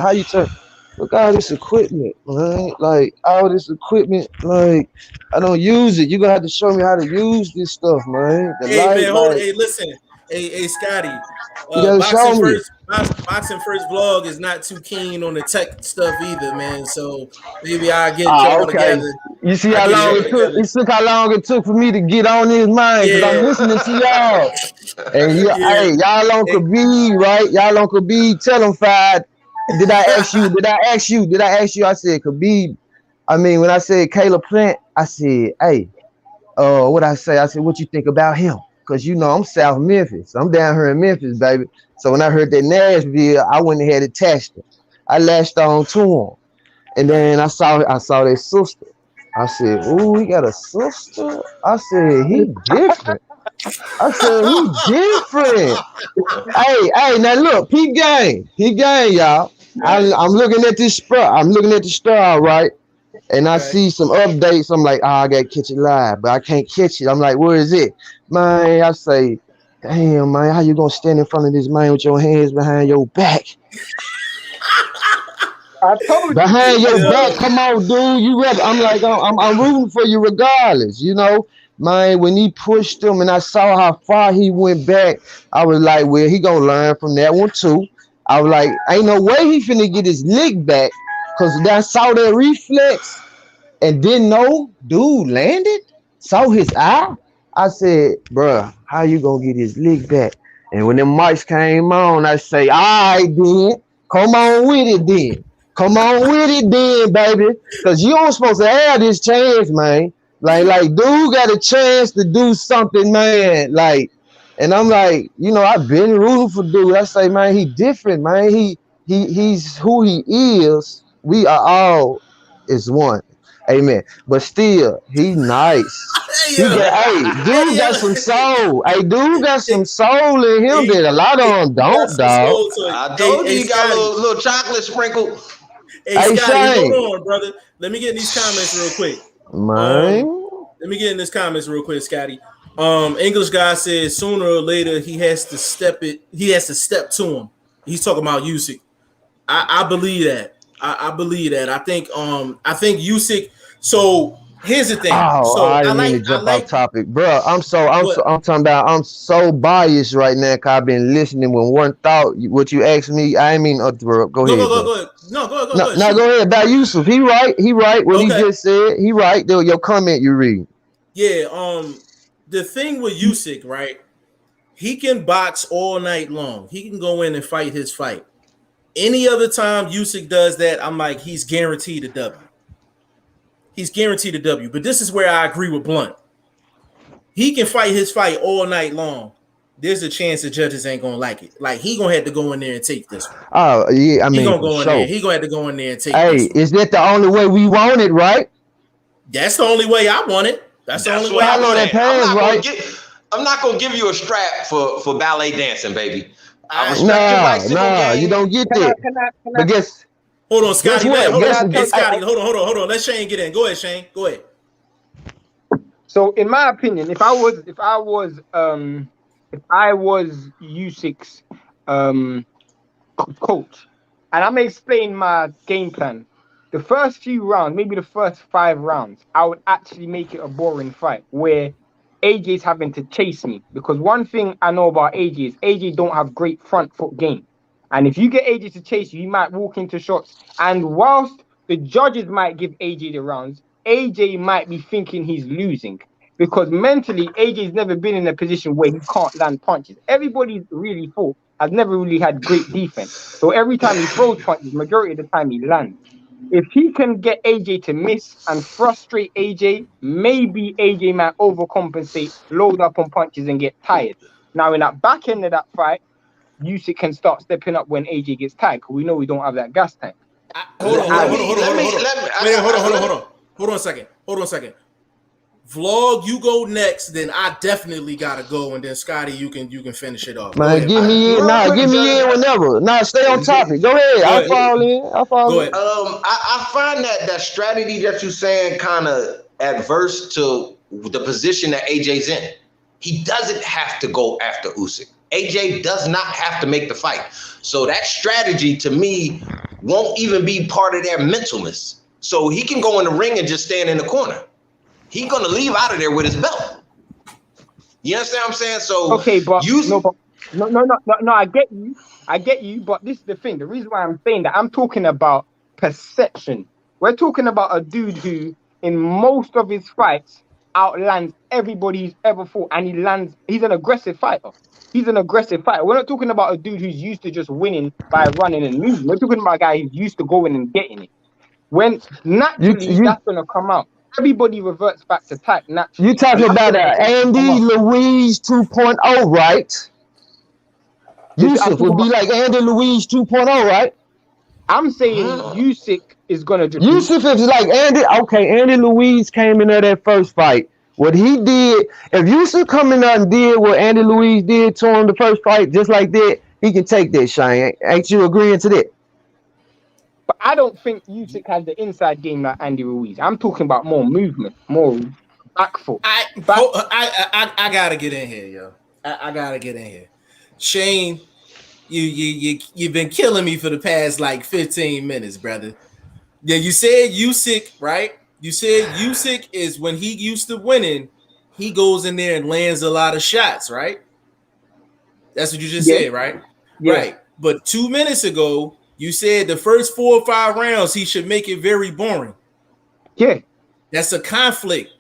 How you turn? Look, all this equipment, man. Like all this equipment, like I don't use it. You're gonna have to show me how to use this stuff, man. Hey, listen. Hey, Scotty. Boxing First Vlog is not too keen on the tech stuff either, man. So maybe I'll get y'all together. You see how long it took? You see how long it took for me to get on his mind, because I'm listening to y'all. And hey, y'all on Khabib, right? Y'all on Khabib, tell him 5. Did I ask you? I said Khabib. I mean, when I said Caleb Plant, I said, hey, what I say? I said, what you think about him? Because you know I'm South Memphis. I'm down here in Memphis, baby. So when I heard that Nashville, I went ahead and attached him. I latched on to him. And then I saw their sister. I said, ooh, he got a sister? I said, he different. Hey, now look, peep game, y'all. I'm looking at this spread. I'm looking at the star, right? And I see some updates. I'm like, I gotta catch it live, but I can't catch it. I'm like, where is it? Man, I say, damn, man, how you gonna stand in front of this man with your hands behind your back? I told behind your back, come on, dude. You ready? I'm like, I'm rooting for you regardless, you know. Man, when he pushed him and I saw how far he went back, I was like, well, he gonna learn from that one too. I was like, ain't no way he finna get his lick back, cause I saw that reflex and didn't know dude landed, saw his eye. I said, bruh, how you gonna get his lick back? And when them mics came on, I say, all right then, come on with it then. Come on with it then, baby. Cause you don't supposed to have this chance, man. Like dude got a chance to do something, man. Like, and I'm like, you know, I've been rooting for dude. I say, man, he different, man. He's who he is. We are all is one. Amen. But still, he nice. Dude got some soul. Hey, dude got some soul in him that a lot of them don't, dog. I told you he got a little chocolate sprinkle. Hey, Scotty, hold on, brother. Let me get in these comments real quick. Man. Let me get in these comments real quick, Scotty. English guy says sooner or later he has to step to him. He's talking about Usyk. I believe that. I believe that. I think Usyk. So here's the thing. I didn't mean to jump off topic, bro. I'm talking about. I'm so biased right now. Cause I've been listening with one thought. What you asked me, I didn't mean to interrupt. Go ahead. Go ahead. No, go ahead. No, go ahead. About Yusuf, he right. What he just said, he right. Your comment you read. Yeah. The thing with Usyk, right? He can box all night long. He can go in and fight his fight. Any other time Usyk does that, I'm like, he's guaranteed a W. He's guaranteed a W. But this is where I agree with Blunt. He can fight his fight all night long. There's a chance the judges ain't gonna like it. Like he gonna have to go in there and take this one. Oh yeah, I mean, he gonna go in there. He gonna have to go in there and take. Hey, this one. Is that the only way we want it, right? That's the only way I want it. That's the only way I want it. I'm not gonna give you a strap for ballet dancing, baby. Nah, you don't get that. But guess. Hold on, Scotty. Hold on. Let Shane get in. Go ahead, Shane. Go ahead. So, in my opinion, if I was Usyk's coach, and I'm explaining my game plan, the first few rounds, maybe the first 5 rounds, I would actually make it a boring fight where AJ's having to chase me. Because one thing I know about AJ is AJ don't have great front foot game. And if you get AJ to chase you, he might walk into shots. And whilst the judges might give AJ the rounds, AJ might be thinking he's losing. Because mentally, AJ's never been in a position where he can't land punches. Everybody really thought has never really had great defense. So every time he throws punches, majority of the time he lands. If he can get AJ to miss and frustrate AJ, maybe AJ might overcompensate, load up on punches and get tired. Now in that back end of that fight, Usyk can start stepping up when AJ gets tired because we know we don't have that gas tank. Hold on a second. Vlog, you go next. Then I definitely gotta go, and then Scotty, you can finish it off. Man, give me in. Give me in whenever. Stay on topic. Go ahead. I'll fall in. Go ahead. I find that strategy that you're saying kind of adverse to the position that AJ's in. He doesn't have to go after Usyk. AJ does not have to make the fight. So that strategy to me won't even be part of their mentalness. So he can go in the ring and just stand in the corner. He's gonna leave out of there with his belt. You understand what I'm saying? So okay, but no, I get you, but this is the thing. The reason why I'm saying that, I'm talking about perception. We're talking about a dude who, in most of his fights, outlands everybody he's ever fought, and he's an aggressive fighter. He's an aggressive fighter. We're not talking about a dude who's used to just winning by running and moving. We're talking about a guy who's used to going and getting it. When naturally that's gonna come out. Everybody reverts back to type naturally. You talking about Andy Louise 2.0, right? Usyk would be like Andy Louise 2.0, right? I'm saying Usyk is gonna just. Usyk is like Andy. Okay, Andy Louise came in there that first fight. What he did, if Usyk come in there and did what Andy Louise did to him the first fight, just like that, he can take that, Shane. Ain't you agreeing to that? But I don't think Usyk has the inside game like Andy Ruiz. I'm talking about more movement, more back foot. I gotta get in here, yo. I gotta get in here. Shane, you've been killing me for the past like 15 minutes, brother. Yeah, you said Usyk, right? You said Usyk is when he used to winning, he goes in there and lands a lot of shots, right? That's what you just said, right? Yeah. Right. But 2 minutes ago, you said the first 4 or 5 rounds he should make it very boring. Yeah. That's a conflict.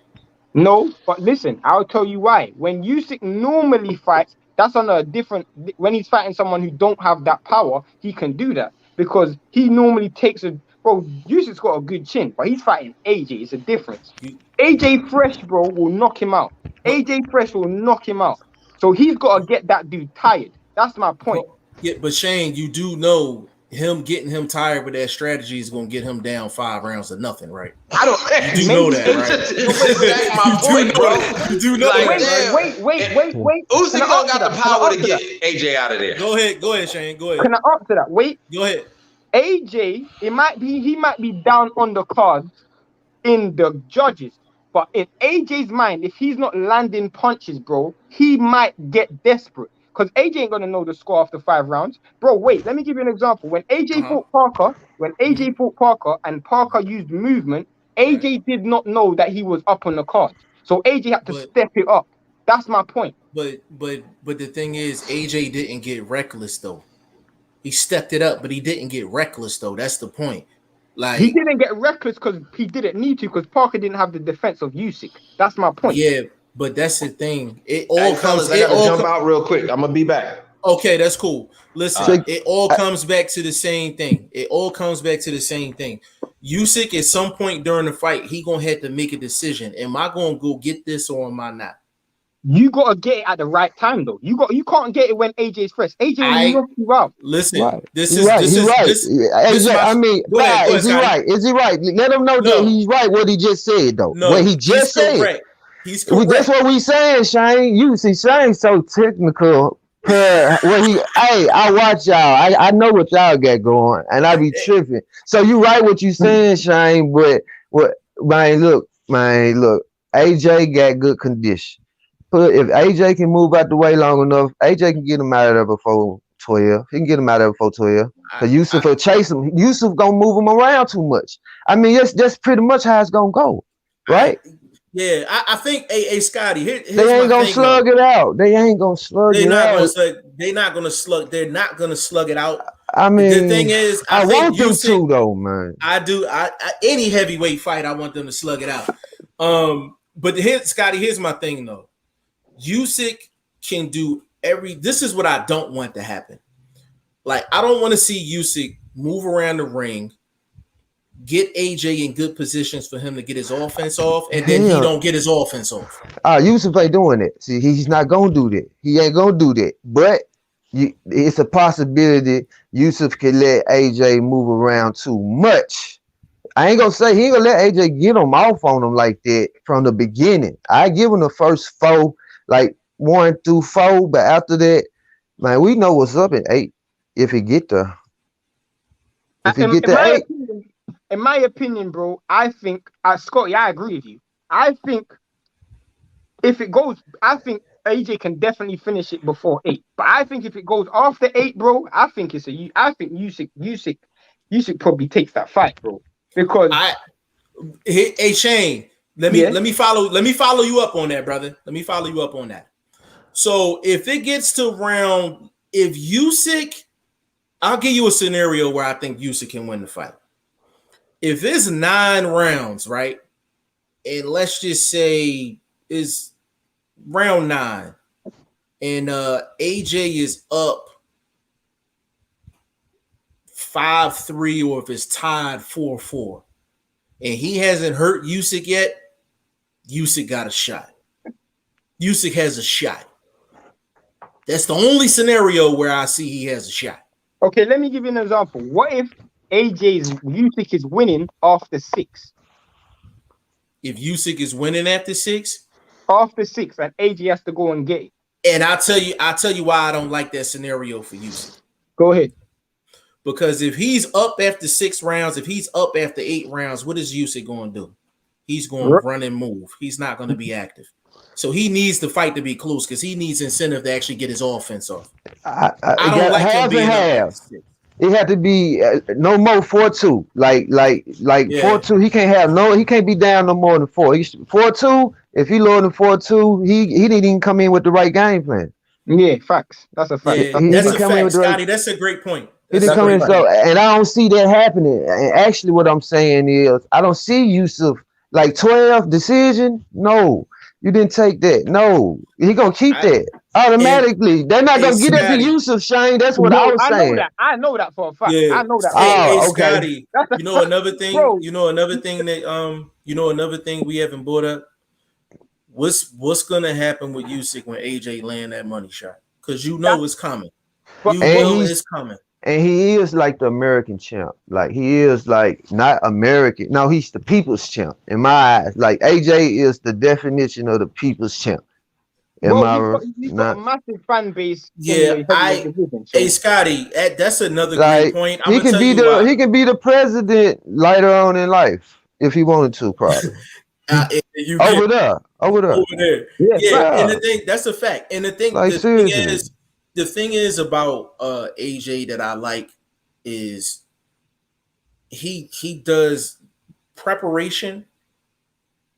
No, but listen, I'll tell you why. When Usyk normally fights, that's on a different. When he's fighting someone who don't have that power, he can do that because he normally takes a. Bro, Usyk's got a good chin, but he's fighting AJ. It's a difference. AJ Fresh, bro, will knock him out. AJ Fresh will knock him out. So he's got to get that dude tired. That's my point. Yeah, but Shane, you do know him getting him tired with that strategy is going to get him down 5 rounds to nothing, right? I don't. You do know that, right? That's my point, bro. You do know that. Wait. Usyk don't got the power to get AJ out of there. Go ahead, Shane. Go ahead. Can I answer that? Wait. Go ahead. AJ, he might be down on the cards in the judges, but in AJ's mind, if he's not landing punches, bro, he might get desperate because AJ ain't gonna know the score after 5 rounds, bro. Wait, let me give you an example. When AJ fought Parker, and Parker used movement, AJ did not know that he was up on the cards, so AJ had to step it up. That's my point. But the thing is, AJ didn't get reckless though. He stepped it up, but he didn't get reckless though. That's the point. Like he didn't get reckless because he didn't need to because Parker didn't have the defense of Usyk. That's my point. Yeah, but that's the thing. It all hey, comes. Fellas, I gotta jump out real quick. I'm gonna be back. Okay, that's cool. Listen, it all comes back to the same thing. Usyk at some point during the fight, he gonna have to make a decision. Am I gonna go get this or am I not? You gotta get it at the right time though. You can't get it when AJ's fresh. AJ will knock you out. Listen, right. This is right. Is he right? Is he right? Let him know that he's right. What he just said though. No, what he just said. Correct. He's correct. That's what we saying, Shane. You see, Shane's so technical. I watch y'all. I know what y'all got going, and I be tripping. So you right what you saying, Shane. But look, AJ got good condition. But if AJ can move out the way long enough, AJ can get him out of there before 12. He can get him out of there before 12. Because Usyk will chase him. Usyk gonna move him around too much. I mean, that's pretty much how it's gonna go, right? Yeah, I think Scotty. They ain't gonna slug it out. They ain't gonna slug it out. They're not gonna slug it out. I mean, the thing is, I want them to though, man. I do. Any heavyweight fight, I want them to slug it out. But here's my thing though. Usyk can do this is what I don't want to happen. Like, I don't want to see Usyk move around the ring, get AJ in good positions for him to get his offense off, and then he don't get his offense off. Usyk ain't doing it. See, he's not gonna do that. He ain't gonna do that. But it's a possibility Usyk can let AJ move around too much. I ain't gonna say he ain't gonna let AJ get him off on him like that from the beginning. I give him the first 4. Like 1 through 4, but after that, man, we know what's up at 8 if he get there. If he get to 8. In my opinion, bro, I think Scotty, I agree with you. I think if it goes, I think AJ can definitely finish it before 8. But I think if it goes after 8, bro, I think Usyk probably takes that fight, bro. Because hey Shane. Let me follow you up on that, brother. Let me follow you up on that. So if it gets to if Usyk, I'll give you a scenario where I think Usyk can win the fight. If it's 9 rounds, right? and let's just say is round 9, and AJ is up 5-3, or if it's tied 4-4, and he hasn't hurt Usyk yet, Usyk got a shot. Usyk has a shot. That's the only scenario where I see he has a shot. Okay, let me give you an example. What if Usyk is winning after 6? If Usyk is winning after 6, After 6, and AJ has to go and get it. and I'll tell you why I don't like that scenario for Usyk. Go ahead. Because if he's up after 6 rounds, if he's up after 8 rounds, what is Usyk going to do? He's going to run and move. He's not going to be active. So he needs the fight to be close because he needs incentive to actually get his offense off. I don't like him being up. It had to be no more 4-2. Like 4-2. He can't be down no more than 4. 4-2. If he lower than 4-2, he didn't even come in with the right game plan. Yeah, facts. That's a fact. Yeah, that's a fact, Scotty. That's a great point. He didn't come in and I don't see that happening. And actually, what I'm saying is, I don't see Yusuf like 12 decision. No, you didn't take that. No, he gonna keep that automatically. They're not gonna get that to Yusuf, Shane. That's what I was saying. I know that for a fact. Yeah. I know that. Hey, okay. Scotty. You know another thing. Bro. You know another thing we haven't brought up. What's gonna happen with Usyk when AJ land that money shot? Because it's coming. It's coming. And he is like the American champ. Like he is like not American. No, he's the people's champ in my eyes. Like AJ is the definition of the people's champ. He's got a massive fan base. Yeah, hey Scotty, that's another great point. He can be the president later on in life if he wanted to, probably. Over there. Yeah. And the thing, that's a fact. And the thing, the thing is about AJ that I like is he does preparation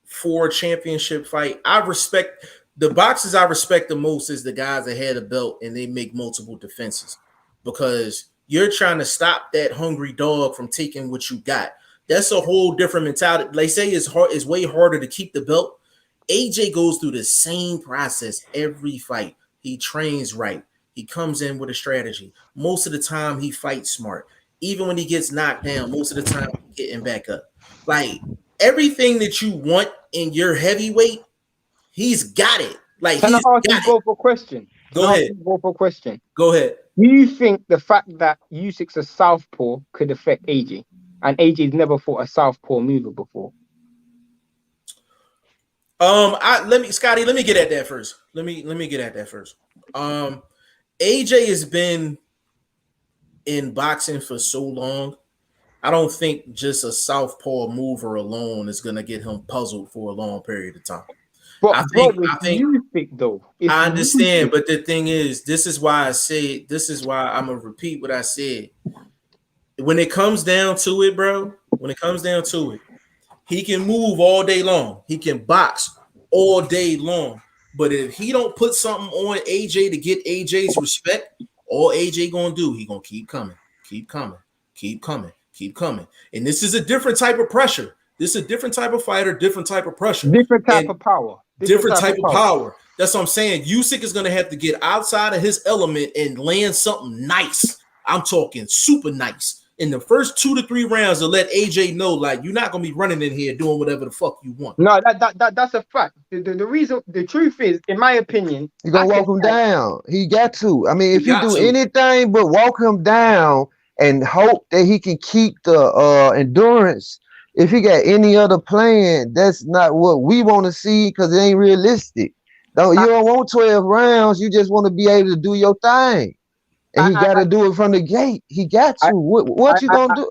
for a championship fight. I respect the boxers I respect the most is the guys that had a belt and they make multiple defenses, because you're trying to stop that hungry dog from taking what you got. That's a whole different mentality. They say it's way harder to keep the belt. AJ goes through the same process every fight. He trains right. He comes in with a strategy. Most of the time, he fights smart. Even when he gets knocked down, most of the time, he's getting back up. Like, everything that you want in your heavyweight, he's got it. Like, Can I ask you go for a question? Go ahead. Go ahead. Do you think the fact that Usyk's a southpaw could affect AJ? And AJ's never fought a southpaw mover before. Scotty, let me get at that first. Let me get at that first. AJ has been in boxing for so long. I don't think just a southpaw mover alone is gonna get him puzzled for a long period of time. But I think Usyk, though. I understand, but the thing is, this is why I'm gonna repeat what I said. When it comes down to it, bro, he can move all day long. He can box all day long. But if he don't put something on AJ to get AJ's respect, all AJ gonna do, he gonna keep coming. And this is a different type of pressure. This is a different type of fighter, different type of pressure. Different type of power. Different type of power. That's what I'm saying. Usyk is gonna have to get outside of his element and land something nice. I'm talking super nice in the first 2 to 3 rounds to let AJ know, like, you're not gonna be running in here doing whatever the fuck you want. No, that's a fact. The truth is, in my opinion, you gonna walk him down. He got to. I mean, if you do anything but walk him down and hope that he can keep the endurance. If he got any other plan, that's not what we want to see, because it ain't realistic. You don't want 12 rounds. You just want to be able to do your thing. And he got to do it from the gate. He got to. What you gonna do?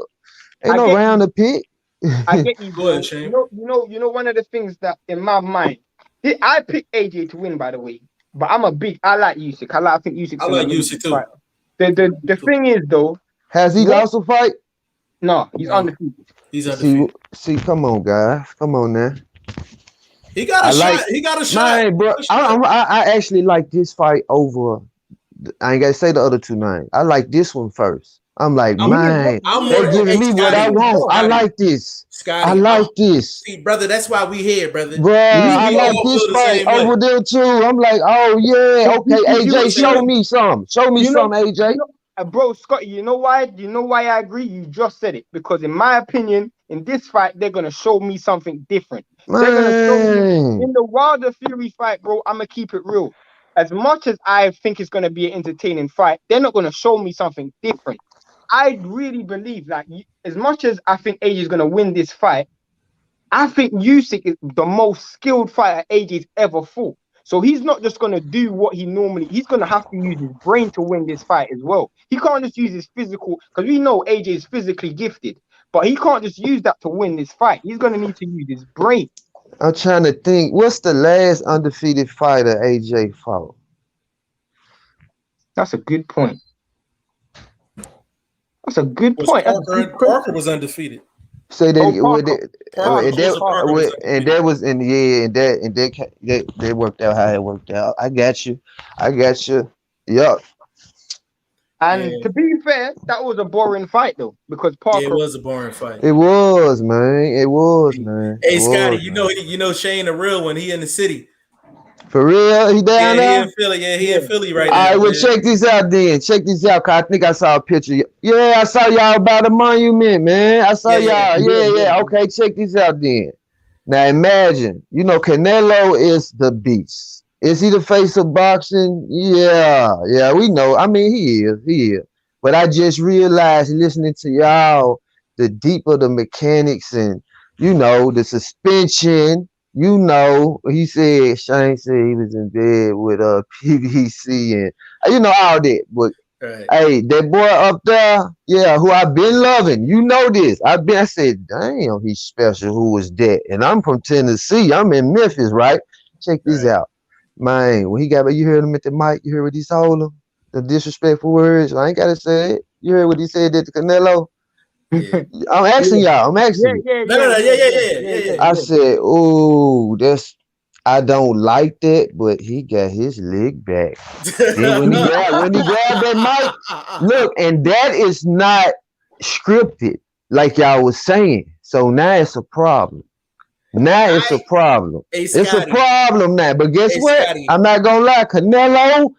Ain't no round to pick. I get you. Go ahead, Shane. You know, one of the things that in my mind, I picked AJ to win, by the way. But I like Usyk. I think Usyk. I like Usyk too. The thing is, though, has he lost a fight? No, he's undefeated. He's undefeated. See, come on, guys. Come on now. He got a shot. He got a shot. Man, bro, I actually like this fight over. I ain't gotta say the other 2 names. I like this one first. I'm like, I'm man, more they're than giving me what I want. I like this. I like this. See, brother, that's why we here, brother. Bruh, I like this fight over there too. I'm like, oh yeah, okay, AJ, show me some. Show me some, AJ. Bro, Scotty, you know why? You know why I agree? You just said it. Because in my opinion, in this fight, they're gonna show me something different. Man. They're gonna show me in the Wilder Fury fight, bro. I'm gonna keep it real. As much as I think it's gonna be an entertaining fight, they're not gonna show me something different. I really believe that as much as I think AJ is gonna win this fight, I think Usyk is the most skilled fighter AJ's ever fought. So he's not just going to do what he normally, he's going to have to use his brain to win this fight as well. He can't just use his physical, because we know AJ is physically gifted, but he can't just use that to win this fight. He's going to need to use his brain. I'm trying to think, what's the last undefeated fighter AJ fought? That's a good point. That's a good point. Parker was undefeated. Say that that worked out how it worked out. I got you. Yup. And to be fair, that was a boring fight though, because Parker. Yeah, it was a boring fight. It was, man. It was, man. Hey, Scotty, you know Shane the real one. He in the city. For real? He down there? He in Philly. Yeah, he in Philly right now. All right, well, check this out then. Check this out, cause I think I saw a picture. Yeah, I saw y'all by the monument, man. I saw y'all. Yeah. Okay, check this out then. Now imagine, you know, Canelo is the beast. Is he the face of boxing? Yeah, we know. I mean, he is. But I just realized listening to y'all, the deeper the mechanics and, you know, the suspension. You know, Shane said he was in bed with PVC and you know all that. But hey, that boy up there, who I've been loving, you know this. I said, damn, he's special. Who was that? And I'm from Tennessee. I'm in Memphis, right? Check this out, man. When he got, you heard him at the mic. You heard what he told him? The disrespectful words. I ain't gotta say it. You heard what he said to Canelo? Yeah. I'm asking y'all. Yeah. I said, "Oh, I don't like that," but he got his leg back. And when he grabbed that mic, look, and that is not scripted, like y'all was saying. So now it's a problem. It's a problem. It's a problem now. But guess what? Scotty. I'm not gonna lie, Canelo,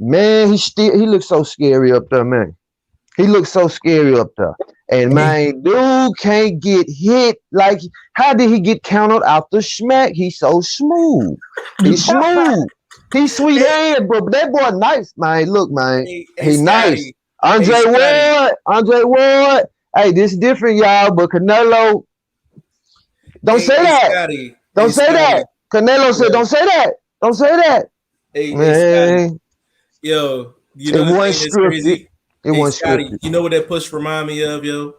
man, he looks so scary up there, man. He looks so scary up there. And man, dude can't get hit. Like, how did he get counted out the smack? He's so smooth. He's smooth. He's sweet head, but that boy nice, man. Look, man, he nice. Andre Ward. Hey, this different, y'all. But Canelo, don't say that. Don't say that. Canelo said, "Don't say that. Don't say that." Man, yo, you know the thing that's crazy. It was Scotty, you know what that push remind me of, yo?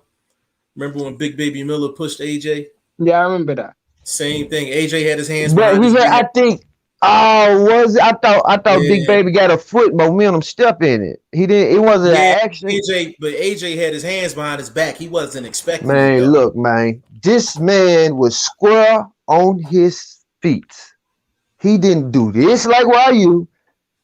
Remember when Big Baby Miller pushed AJ? Yeah, I remember that. Same thing. AJ had his hands. But I think. Oh, was it? I thought Big Baby got a foot momentum step in it. He didn't. It wasn't an action. AJ had his hands behind his back. He wasn't expecting. Man, look, man. This man was square on his feet. He didn't do this like why you,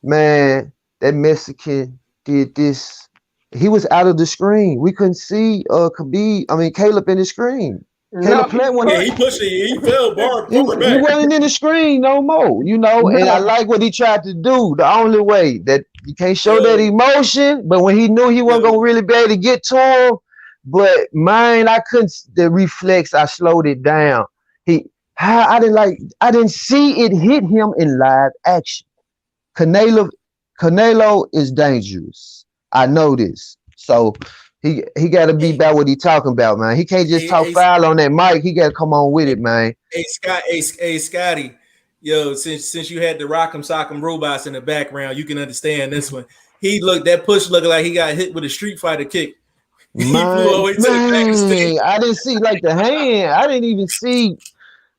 man. That Mexican did this. He was out of the screen. We couldn't see Caleb in the screen. Caleb he pushed it. He fell bar. He wasn't in the screen no more, you know. And I like what he tried to do. The only way that you can't show that emotion, but when he knew he wasn't gonna really be able to get to him, but mine, I couldn't. The reflex, I slowed it down. I didn't see it hit him in live action. Canelo is dangerous. I know this. So he got to be about what he talking about, man. He can't just talk foul on that mic. He got to come on with it, man. Hey, Scotty, yo, since you had the Rock'em Sock'em robots in the background, you can understand this one. That push looked like he got hit with a Street Fighter kick. He flew all the way to the back of the stage. I didn't see like the hand. I didn't even see.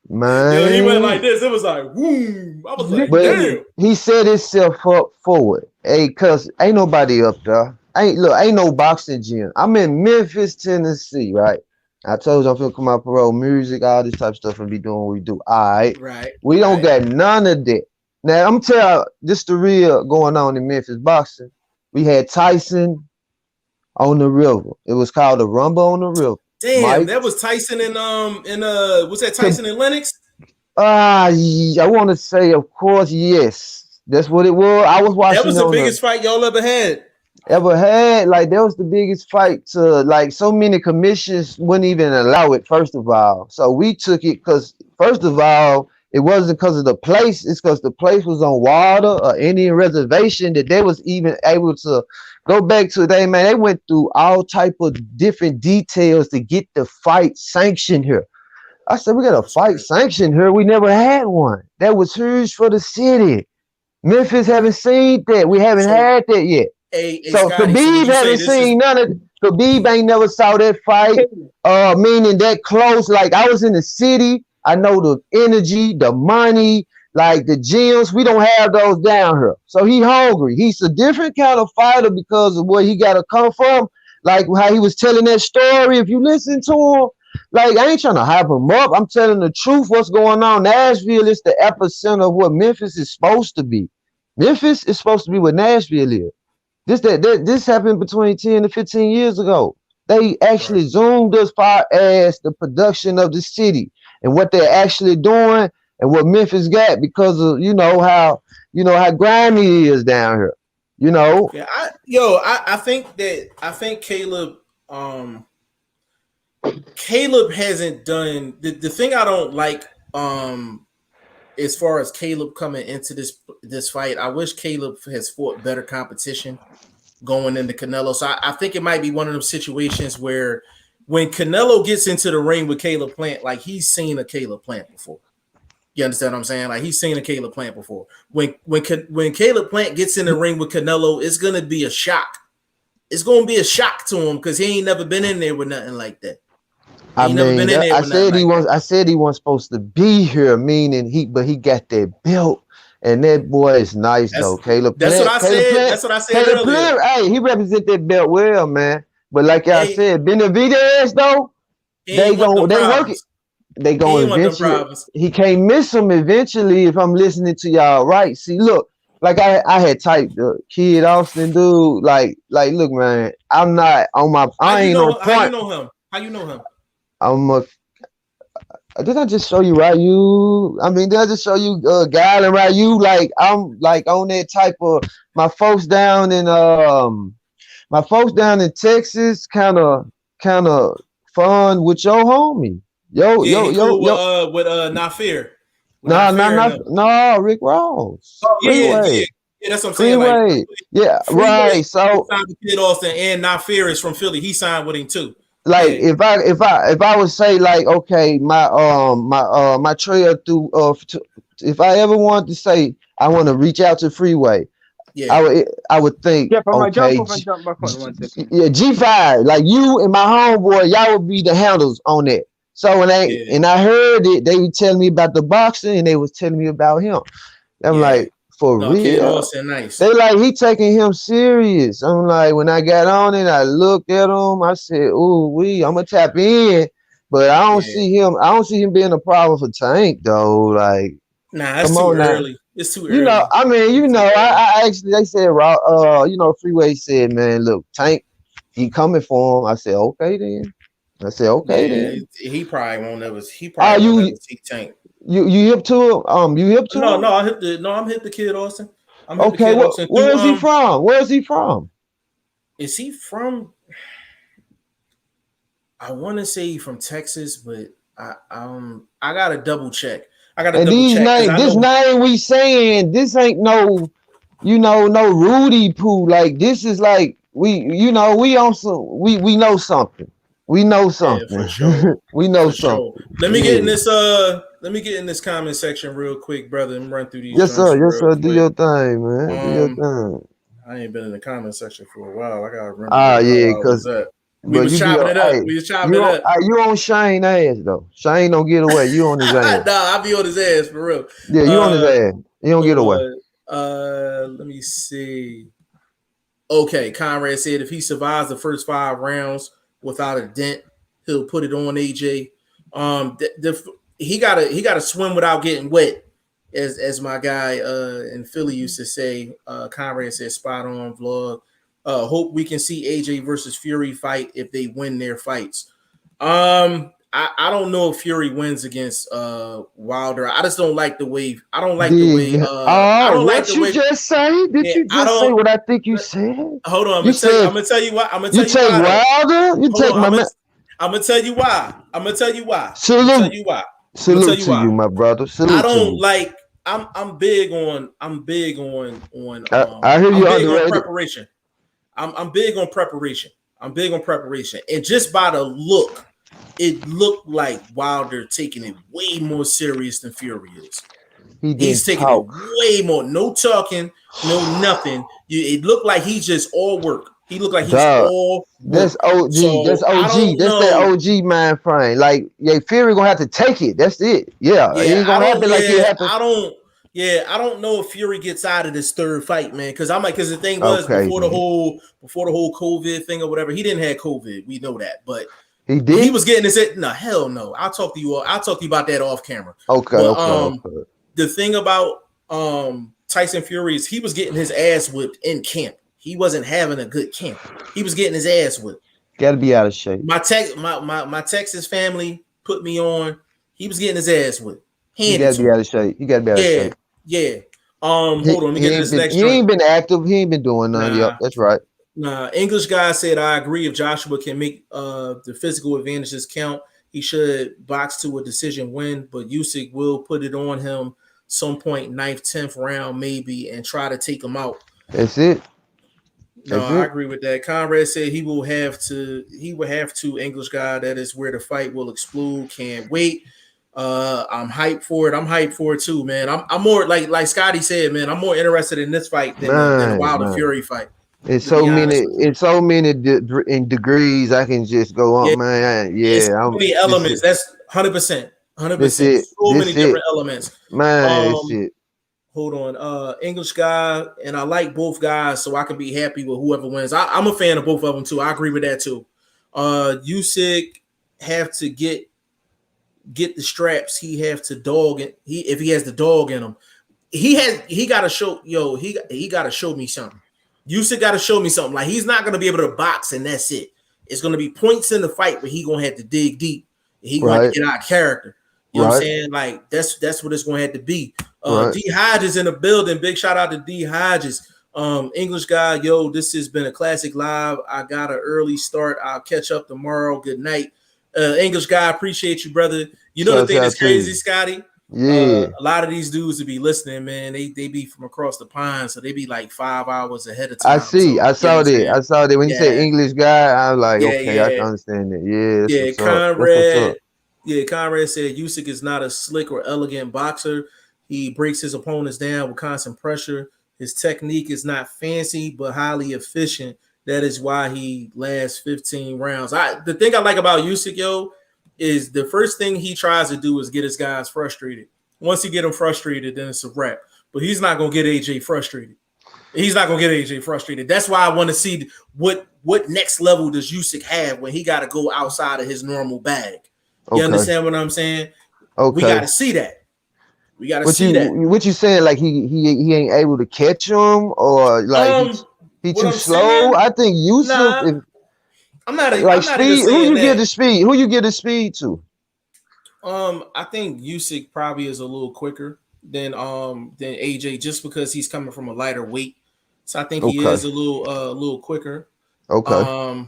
Man, yo, he went like this. It was like, boom. I was like, damn. He set himself up forward. Hey, cuz ain't nobody up there. Ain't no boxing gym. I'm in Memphis, Tennessee, right? I told you I'm finna come out parole, music, all this type of stuff, and be doing what we do. All right. Right. We don't got none of that. Now, I'm telling you, this the real going on in Memphis boxing. We had Tyson, on the river. It was called the Rumble on the River. Damn, that was Tyson and what's that, Tyson and Lennox? I want to say, of course, yes. That's what it was. I was watching. That was the biggest fight y'all ever had. Like that was the biggest fight to like so many commissions wouldn't even allow it, first of all. So we took it because first of all, it wasn't because of the place, it's because the place was on water or Indian reservation that they was even able to go back to. They went through all type of different details to get the fight sanctioned here. I said, we got a fight sanctioned here. We never had one. That was huge for the city. Memphis haven't seen that. We haven't had that yet. So Scotty, Khabib haven't seen none of it. Khabib ain't never saw that fight. Meaning that close. Like I was in the city. I know the energy, the money, like the gyms. We don't have those down here. So he hungry. He's a different kind of fighter because of where he got to come from. Like how he was telling that story. If you listen to him, like I ain't trying to hype him up. I'm telling the truth. What's going on? Nashville is the epicenter of what Memphis is supposed to be. Memphis is supposed to be what Nashville is. This happened between 10 to 15 years ago. They actually zoomed as far as the production of the city and what they're actually doing and what Memphis got because of how grimy it is down here. Yeah, I think Caleb hasn't done the thing I don't like as far as Caleb coming into this fight. I wish Caleb has fought better competition going into Canelo. So I think it might be one of those situations where when Canelo gets into the ring with Caleb Plant, like he's seen a Caleb Plant before. You understand what I'm saying? Like he's seen a Caleb Plant before. When Caleb Plant gets in the ring with Canelo, it's gonna be a shock. It's gonna be a shock to him because he ain't never been in there with nothing like that. I said he wasn't supposed to be here, meaning he got that belt. And that boy is nice though, Caleb. That's what I said. That's what I said earlier. Hey, he represent that belt well, man. But like I said, Benavidez though, they work it. They go eventually. He can't miss them eventually if I'm listening to y'all right. See, look, like I had typed Kid Austin, dude. Like, look, man, I'm not on my. I ain't on point. How you know him? How you know him? Did I just show you Ryu? I mean, did I just show you Guile and Ryu? Like I'm like on that type of my folks down in Texas kind of fun with your homie. Yo, with Nafir. No, Rick Ross. Oh, yeah, that's what I'm saying. Like, yeah, Freeway, right. So signed with Kid Austin and Nafir is from Philly. He signed with him too. Like if I would say like okay my trail through if I ever wanted to say I want to reach out to Freeway, I would think G5 like you and my homeboy, y'all would be the handles on it. So when I heard it, they were telling me about the boxing and they was telling me about him. I'm like, for real? Nice. They like he taking him serious. I'm like, when I got on it, I looked at him. I said, "Ooh, I'm gonna tap in," but I don't see him. I don't see him being a problem for Tank though. Like, nah, it's too early. It's too early. I actually they said, Freeway said, "Man, look, Tank, he coming for him." I said, "Okay then." Then. He probably won't ever. He probably won't ever see Tank. You hip to him? You hip to him? No, I'm hip to Kid Austin. Okay, where is he from? Where is he from? Is he from? I want to say he's from Texas, but I gotta double check. This name we saying this ain't no Rudy Poo. Like this is like we on some we know something. We know something. Yeah, for sure. We know for something. Sure. Let me get in this comment section real quick, brother, and run through these. Yes, sir. Do your thing, man. Do your thing. I ain't been in the comment section for a while. I gotta remember. Because we was chopping it up. We was chopping it up. You on Shane ass though. Shane don't get away. You on his ass. Nah, I be on his ass for real. Yeah, you on his ass. You don't get away. Let me see. Okay, Conrad said if he survives the first 5 rounds without a dent, he'll put it on AJ. He gotta swim without getting wet, as my guy in Philly used to say. Conrad said spot on vlog. Hope we can see AJ versus Fury fight if they win their fights. I don't know if Fury wins against Wilder. I just don't like the way. I don't like the way. I don't like the way. What you just say? Did you just say what I think you said? Hold on, I'm gonna tell you why. I'm gonna tell you take why. Wilder. You take my man. I'm gonna tell you why. I'm gonna tell you why. Salute to you, my brother. Salute I don't to like. I'm big on. I hear you. I'm big on preparation. I'm big on preparation. I'm big on preparation, and just by the look, it looked like Wilder taking it way more serious than Fury is. He's taking it way more. No talking, no nothing. It looked like he's just all work. He looked like he's all work. That's OG. So that's OG. That's that OG mind frame. Like, Fury gonna have to take it. That's it. Yeah. It ain't gonna happen like it happened. I don't know if Fury gets out of this third fight, man. Because the thing was before the whole COVID thing or whatever, he didn't have COVID. We know that, but he did. He was getting his no, hell no. I'll talk to you about that off camera. Okay. The thing about Tyson Fury is he was getting his ass whipped in camp. He wasn't having a good camp. He was getting his ass whipped. Got to be out of shape. My Texas family put me on. He was getting his ass whipped. He got to be out of shape. He got to be out of shape. Yeah. Hold on. Let me get this next. He ain't been active. He ain't been doing nothing. Yep, that's right. Nah, English guy said, I agree. If Joshua can make the physical advantages count, he should box to a decision win, but Usyk will put it on him some point, 9th, 10th round, maybe, and try to take him out. That's it. I agree with that. Conrad said he will have to, English guy. That is where the fight will explode. Can't wait. I'm hyped for it. I'm hyped for it too, man. I'm more like Scotty said, man, I'm more interested in this fight than the Wilder Fury fight. It's so many in degrees I can just go on, man. Yeah, it's so many elements. That's 100%. 100%. So many different elements. Man, that's it. Hold on. English guy, and I like both guys, so I can be happy with whoever wins. I'm a fan of both of them too. I agree with that too. Usyk have to get the straps. He have to dog it. If he has the dog in him, he got to show. He got to show me something. Usyk got to show me something. Like, he's not going to be able to box and that's it. It's going to be points in the fight where he going to have to dig deep. He going to get out of character. You know what I'm saying? Like, that's what it's going to have to be. D Hodges in the building. Big shout out to D Hodges. English guy, this has been a classic live. I got an early start. I'll catch up tomorrow. Good night. English guy, appreciate you, brother. You know the thing that's crazy, Scotty? Yeah, a lot of these dudes to be listening, man. They be from across the pond, so they be like 5 hours ahead of time. I saw that. When you say English guy, I'm like, okay, I can understand that. Conrad. Conrad said Usyk is not a slick or elegant boxer. He breaks his opponents down with constant pressure. His technique is not fancy, but highly efficient. That is why he lasts 15 rounds. The thing I like about Usyk, is the first thing he tries to do is get his guys frustrated. Once he get them frustrated, then it's a wrap. But he's not going to get AJ frustrated. That's why I want to see what next level does Usyk have when he got to go outside of his normal bag. You understand what I'm saying? Okay. We got to see that. What you saying? Like he ain't able to catch him, or like he too slow? Saying, I think Usyk. I'm not speed. Who you get the speed? Who you get the speed to? I think Usyk probably is a little quicker than AJ, just because he's coming from a lighter weight. So I think he is a little quicker. Okay.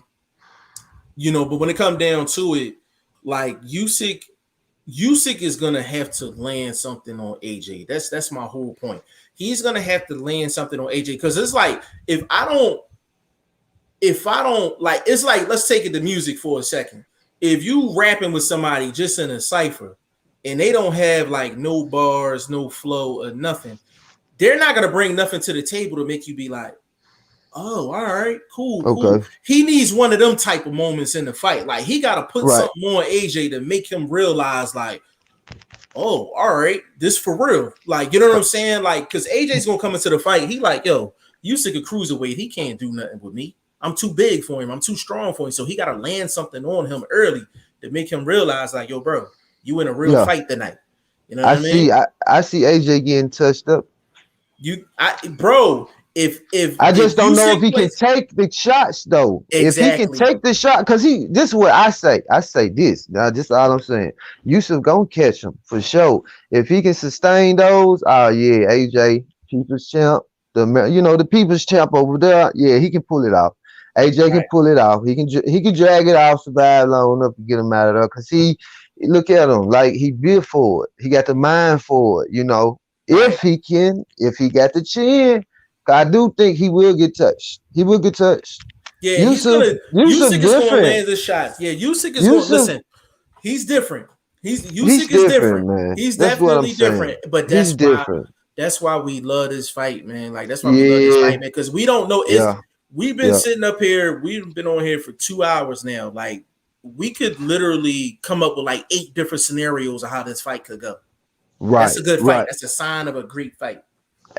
But when it comes down to it, like Usyk is gonna have to land something on AJ. That's my whole point. He's gonna have to land something on AJ, because it's like if I don't like, it's like, let's take it to music for a second. If you rapping with somebody just in a cipher and they don't have like no bars, no flow or nothing, they're not gonna bring nothing to the table to make you be like, oh, all right, cool. He needs one of them type of moments in the fight. Like, he got to put something on AJ to make him realize, like, oh, all right, this for real. Like, you know what I'm saying? Like, because AJ's going to come into the fight. He like, Usyk a cruiserweight. He can't do nothing with me. I'm too big for him. I'm too strong for him. So he got to land something on him early to make him realize, like, yo, bro, you in a real fight tonight. You know what I mean? I see AJ getting touched up. Bro, if I just don't know if Usyk he can plays take the shots though. If he can exactly, take the shot, because this is what I say. I say this. Now, this is all I'm saying. Yusuf gonna catch him for sure. If he can sustain those, oh yeah, AJ, people's champ, the people's champ over there, yeah, he can pull it off. AJ can right, pull it off. He can drag it off, survive long enough to get him out of there. Cause look at him, like he built for it. He got the mind for it. right. If he got the chin. I do think he will get touched. He will get touched. Yeah, Yusuf Usyk is gonna different. land the shots. Yeah, Usyk is going. Yusuf, Listen, he's different. he's Usyk is different, different. man. He's That's what I'm definitely saying. different. But He's different. that's why we love this fight, man. Like that's why we love this Yeah, fight, man. Because we don't know. yeah, We've been yeah. sitting up here. We've been on here for 2 hours now. Like we could literally come up with like 8 different scenarios of how this fight could go. That's Right, a good fight. right. That's a sign of a great fight.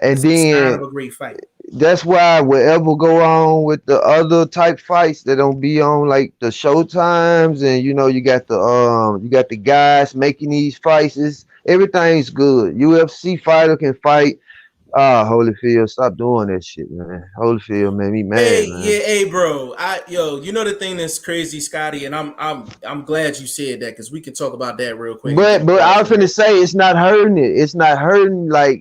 And That's a sign of then a great fight. that's why whatever go on with the other type fights that don't be on like the show times, and you got the guys making these fights. Everything's good. UFC fighter can fight. Holyfield, stop doing that shit, man. Holyfield made me mad, man. Hey, bro. You know the thing that's crazy, Scotty, and I'm glad you said that because we can talk about that real quick and get But across I was from finna here. say it's not hurting it. It's not hurting not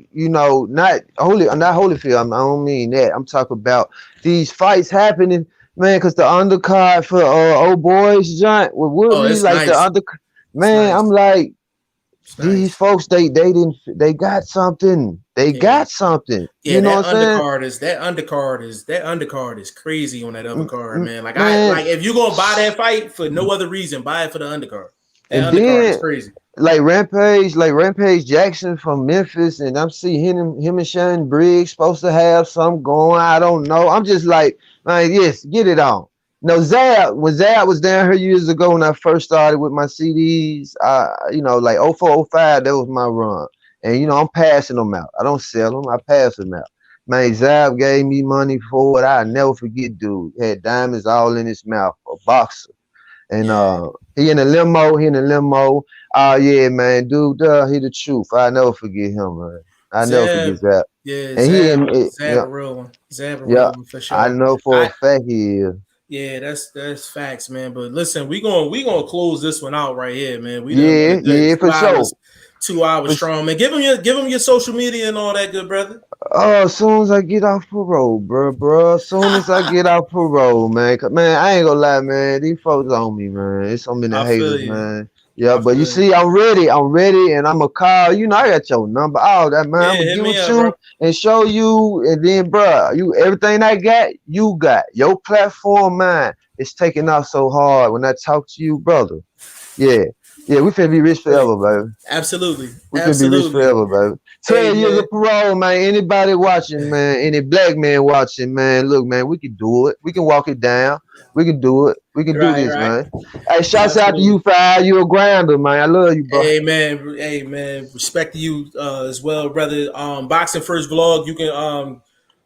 Holyfield. I don't mean that. I'm talking about these fights happening, man. Because the undercard for old boys joint with Oh, Woodley, it's like the nice. undercard, It's man. I'm nice. like It's these nice. folks. They got something. They Yeah. got something. Yeah, You know what I'm saying? that undercard is crazy on that other card, man. Like Man, if you're gonna buy that fight for no other reason, buy it for the undercard. That and undercard is then crazy. Rampage Jackson from Memphis, and I'm seeing him and Shane Briggs supposed to have some going. I don't know. I'm just like, man, yes, get it on. No, when Zab was down here years ago when I first started with my CDs, like 0405, that was my run. And I'm passing them out. I don't sell them, I pass them out. Man, Zab gave me money for it. I'll never forget, dude. Had diamonds all in his mouth, a boxer. And Yeah. he in the limo. Oh yeah, man, dude, he the truth. I never forget him, man. I never forget Zab, that. yeah, And he in it, Zab a real one. Zab a yeah. real one for I sure. know for a fact he is. Yeah, that's facts, man. But listen, we gonna close this one out right here, man. We done went a good Yeah, for sure. 2 hours strong, man. Give him your social media and all that, good brother. As soon as I get off parole, bro. As soon as I get off parole, man. Man, I ain't gonna lie, man. These folks on me, man. It's so many I feel haters, you. man. Yeah, I but you feel you. see, I'm ready, and I'm gonna call. I got your number, all that, man. I'm Yeah, gonna hit get me with up, bro. you and show you, and then, bro, everything I got, you got. Your platform, mine. It's taking off so hard when I talk to you, brother. Yeah, we finna be rich forever, baby. Absolutely. We can be rich forever, baby. Hey, 12 years man. of parole, man. Anybody watching, man, any black man watching, man, look, man, we can do it. We can walk it down. We can do it. We can do this, Right. man. Hey, shouts out to Absolutely. you, Five. You a grinder, man. I love you, bro. Hey man, respect to you as well, brother. Boxing First Vlog, you can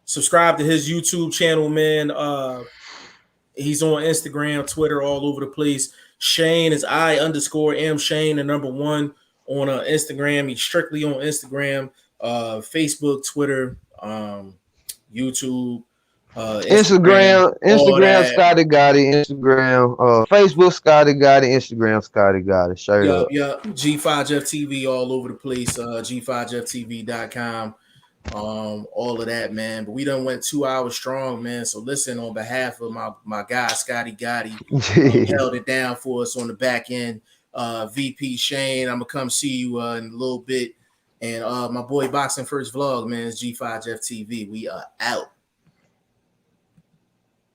subscribe to his YouTube channel, man. He's on Instagram, Twitter, all over the place. Shane is I_am Shane, the #1 on Instagram. He's strictly on Instagram, Facebook, Twitter, YouTube, Instagram, all Instagram, that. Scotty Gotti. Instagram, Facebook, Scotty Gotti. Instagram, Scotty Gotti. Straight up. Yup. G5 Jeff TV all over the place. G5JeffTV.com. All of that, man. But we done went 2 hours strong, man. So listen, on behalf of my guy Scotty Gotti, held it down for us on the back end. VP Shane, I'm gonna come see you in a little bit. And my boy Boxing First Vlog, man, is G5 Jeff TV. We are out.